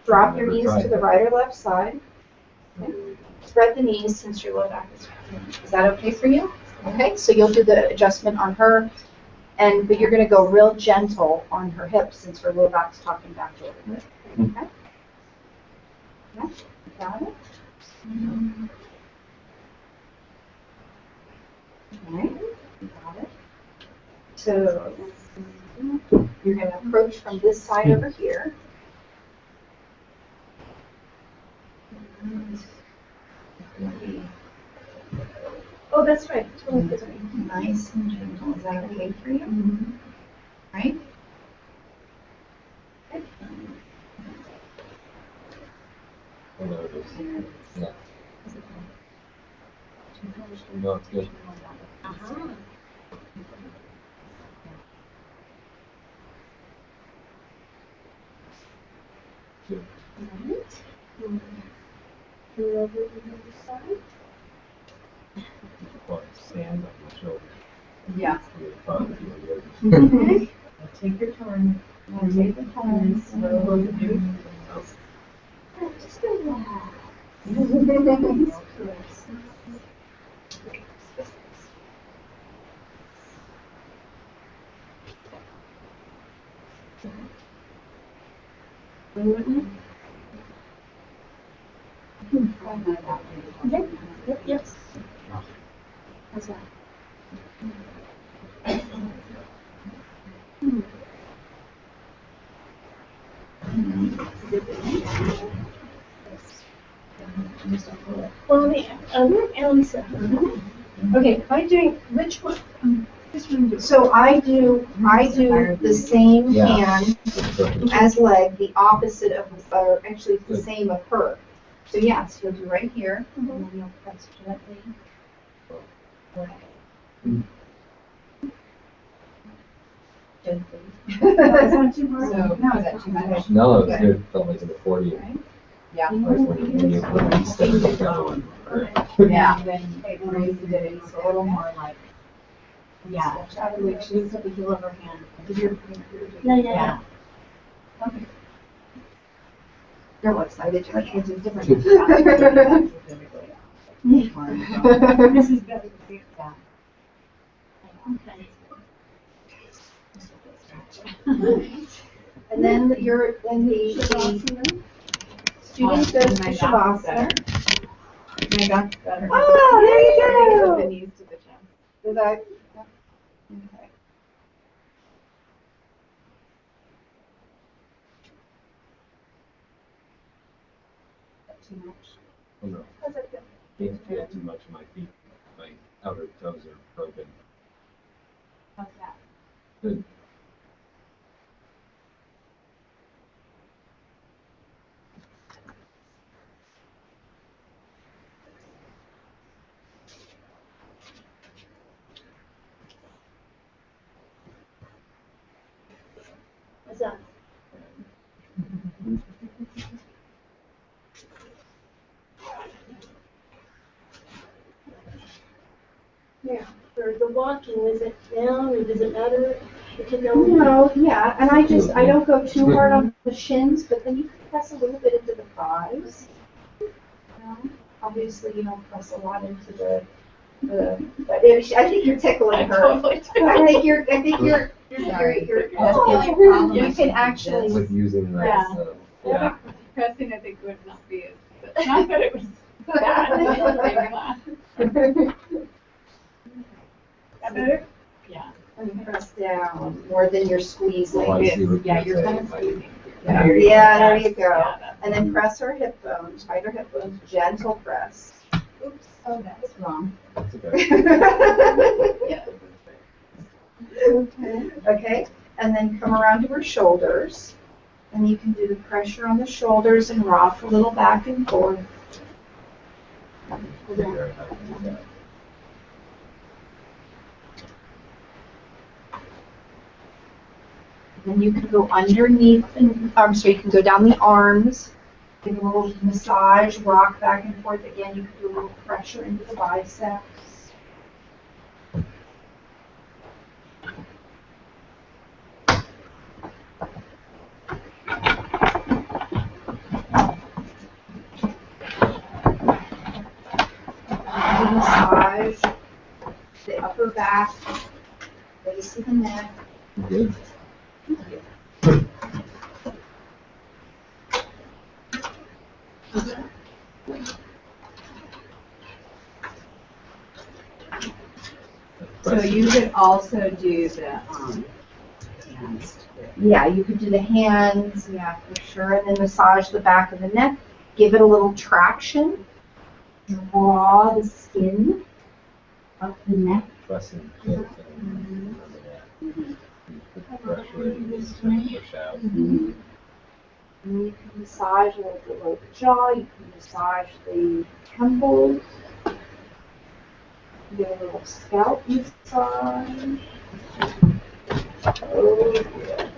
Drop your knees to the right or left side. Okay? Spread the knees since your low back is. Is that okay for you? Okay, so you'll do the adjustment on her, but you're going to go real gentle on her hips since her low back's talking back a little bit. Okay? Yeah, got it? Right, got it. So you're going to approach from this side over here. Oh, that's right. Nice and gentle. Is that okay for you? Right? Hello, it is. Yeah. No, it's good. Good. Well, stand on my shoulder. Yeah. Take your time. Take the time. Slowly. Just relax. Yes. How's that? Well, Elisa. Okay, I'm doing, which one? This one. So I do the same Yeah. hand as leg, the opposite of, or actually it's the same of her. So yes, you'll do right here, and then you'll press gently. Gently. Is that too hard? No, is that too much? No, it was good. Felt like in the 40. Yeah. Like when you instead of the other one. Yeah. Then it raised it, it's a little more like, yeah, like she lifts up the heel of her hand. Yeah. Okay. You're all excited, you're like, it's a different. This is better. Yeah. Okay. And then the student goes to Shavasana. My back's better. Oh, there you go. The knees to the chest. Is that? Okay. too much? Oh, no. How's that feel? Can't feel too much of my feet. My outer toes are broken. How's that? Good. How's that? Yeah. For the walking, is it down or does it matter? If you go, No, yeah, and I don't go too hard on the shins, but then you can press a little bit into the thighs. Obviously, you don't press a lot into but I think you're tickling her. Totally I think you're Sorry. oh, you can actually. With using the, Yeah. yeah. Pressing, I think, would not be as, not that it was bad. That better? Yeah. And press down more than you're squeezing. Oh, I see what Yeah, you're you're kind of saying. squeezing. Yeah, there you go. Yeah, that's- And then press her hip bones, tight her hip bones, gentle press. Oops, oh, that's wrong. That's okay. Yeah. Okay, and then come around to her shoulders. And you can do the pressure on the shoulders and rock a little back and forth. Figure out how to do that. Then you can go underneath, you can go down the arms, give a little massage, rock back and forth. Again, you can do a little pressure into the biceps. Massage the upper back, base of the neck. Good. So you could also do the, hands. Yeah, you could do the hands, yeah, for sure, and then massage the back of the neck. Give it a little traction. Draw the skin up the neck. Pressing close and remember that. You put the pressure in, you just kind of push out. And you can massage a little bit below the jaw. You can massage the temples. Give a little scalp massage. Oh, yeah.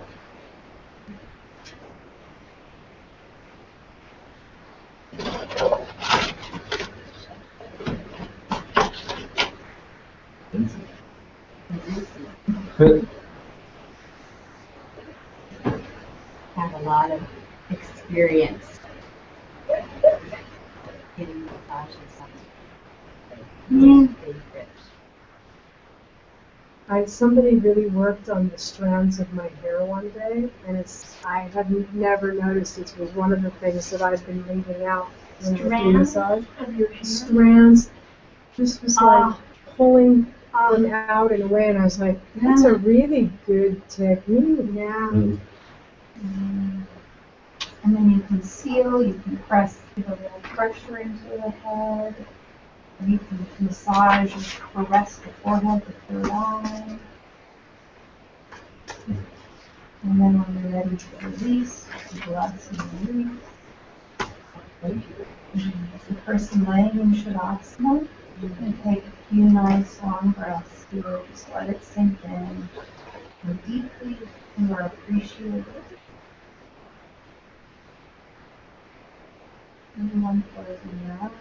Have a lot of experience getting massages. Somebody really worked on the strands of my hair one day, and I had never noticed it was one of the things that I've been leaving out when I was doing massage. of your hair. Strands, just was like pulling them out and away, and I was like, that's a really good technique. Yeah. Mm. And then you can seal, you can press, give a little pressure into the head. And you can massage and caress the forehead, the third eye. And then when you're ready to release, relax and release. The person laying in Shavasana, you can take a few nice long breaths here. Just let it sink in. Go deeply and are appreciative. Everyone closing your eyes.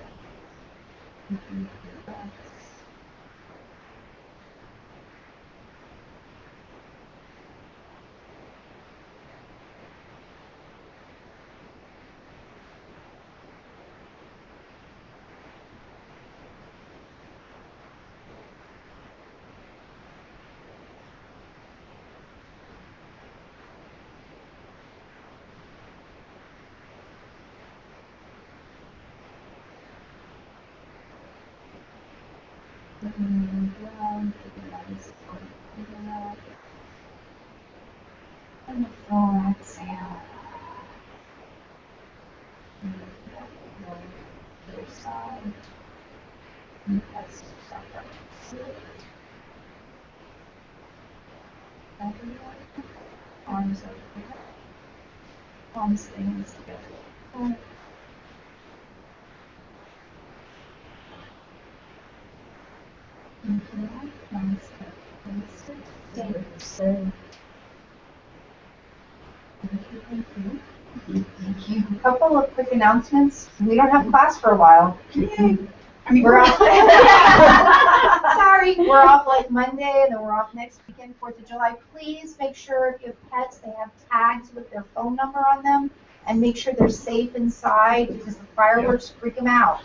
Taking deep breaths. Looking down, taking a nice breath. And a full exhale. side. That's arms over here. Palms staying together. Thank you. A couple of quick announcements. We don't have class for a while. We're off. Sorry, we're off like Monday, and then we're off next weekend, 4th of July. Please make sure if you have pets, they have tags with their phone number on them, and make sure they're safe inside because the fireworks freak them out.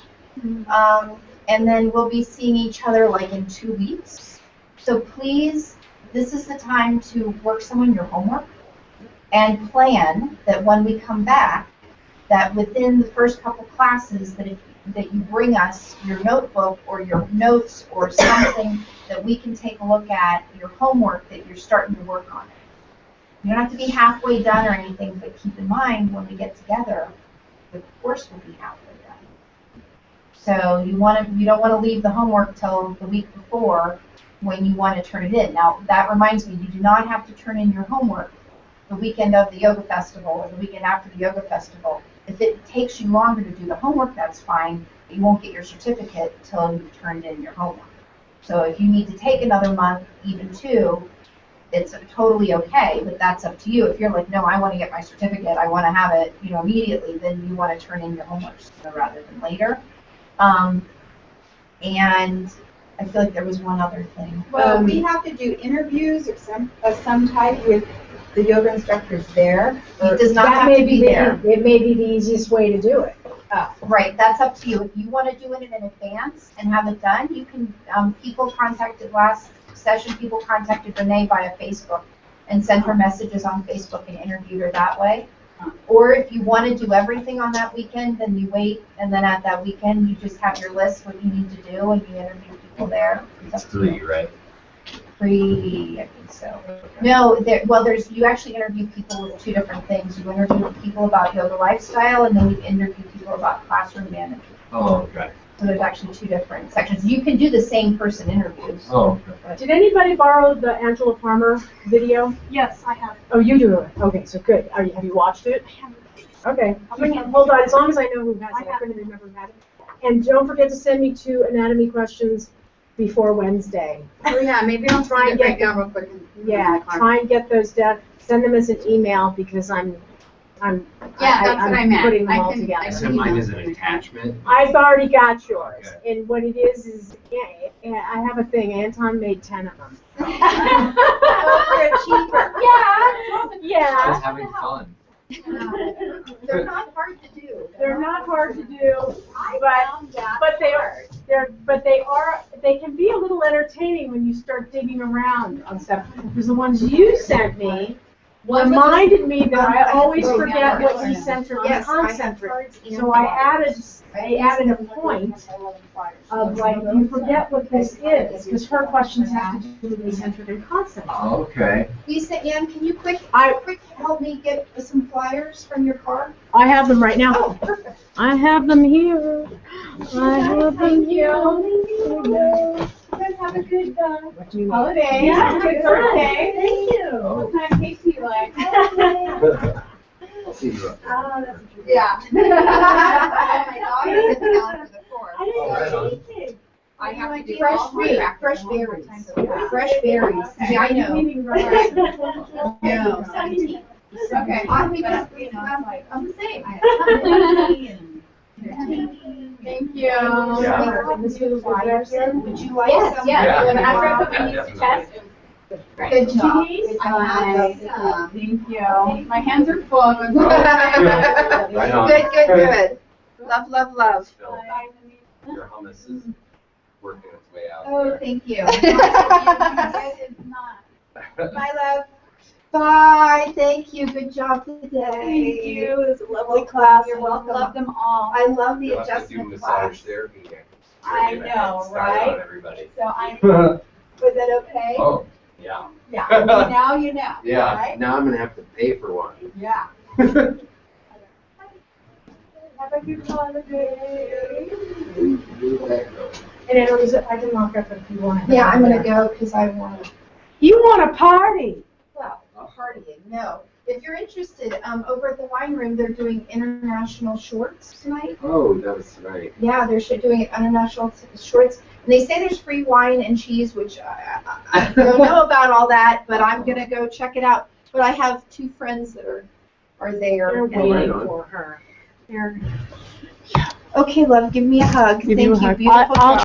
And then we'll be seeing each other like in 2 weeks. So please, this is the time to work some on your homework and plan that when we come back, that within the first couple classes, that you bring us your notebook or your notes or something that we can take a look at your homework that you're starting to work on. You don't have to be halfway done or anything, but keep in mind when we get together, the course will be halfway done. So you don't want to leave the homework till the week before when you want to turn it in. Now that reminds me, you do not have to turn in your homework the weekend of the yoga festival or the weekend after the yoga festival. If it takes you longer to do the homework, that's fine. You won't get your certificate until you've turned in your homework. So if you need to take another month, even 2, it's totally okay, but that's up to you. If you're like, no, I want to get my certificate, I want to have it, immediately, then you want to turn in your homework sooner rather than later. And I feel like there was one other thing. Well, we have to do interviews of some type with the yoga instructors there. It does not have to be there. It may be the easiest way to do it. Right, that's up to you. If you want to do it in advance and have it done, you can. Last session, people contacted Renee via Facebook and sent her messages on Facebook and interviewed her that way. Or if you want to do everything on that weekend, then you wait, and then at that weekend, you just have your list, what you need to do, and you interview people there. It's 3, right? 3, I think so. No, you actually interview people with 2 different things. You interview people about yoga lifestyle, and then you interview people about classroom management. Oh, okay. So there's actually 2 different sections. You can do the same person interviews. Oh, okay. Did anybody borrow the Angela Farmer video? Yes, I have. Oh, you do it. Okay, so good. Have you watched it? I haven't. Okay. Hold on, as long as I know who has it. I couldn't remember who had it. And don't forget to send me 2 anatomy questions before Wednesday. Oh yeah, maybe I'll try and get down real quick. Yeah, try and get those done. Send them as an email because I'm that's what I meant. Putting them all together. So mine is an attachment. I've already got yours, Okay. and what it is I have a thing. Anton made 10 of them. For a cheaper. Yeah. I was having fun. They're not hard to do. They're not hard to do, but they can be a little entertaining when you start digging around on stuff. Because the ones you sent me reminded me that I always forget what eccentric and concentric. So I added a point of like, you forget what this is, because her questions have to do with eccentric and concentric. Oh, okay. Lisa Ann, can you quick help me get some flyers from your car? I have them right now. Oh, perfect. I have them here. I have them here. You guys have a good Holiday. Yeah, good birthday. Thank you. Oh. What kind of cake do you like? I'll see you up. Yeah. My daughter's in town for the 4th. Oh, right on. I have to do fresh all my practice fresh one more berries. time, so- Fresh berries. Okay. Yeah, I know. No, 17. Okay. I'm the same. Thank you. Yeah. Would you like Yes, some? yes. When Yeah. after I put my niece to test, it was great. Good job. I had some. Thank you. My hands are full. Right on. Good. Love. Still, your hummus is working its way out. Oh, thank you. It is not. Bye, love. Bye. Thank you. Good job today. Thank you. It was a lovely class. You're welcome. Love them all. I love the You'll have to do adjustment massage class. therapy next. I You're gonna know, start on right? everybody. So I, Was that okay? Oh, yeah. yeah, now you know, Yeah, right? now I'm gonna have to pay for one. Yeah. Have Have a good holiday. And Annalise, I can lock up if you want. Yeah, I'm gonna go because I want to. You want a party? Well, partying, no. If you're interested, over at the wine room, they're doing international shorts tonight. Oh, that was tonight. Yeah, they're doing international shorts. And they say there's free wine and cheese, which I don't know about all that, but I'm going to go check it out. But I have 2 friends that are there. They're and- waiting for her. Okay, love, give me a hug. Give Thank you a you. hug. Beautiful I'll job.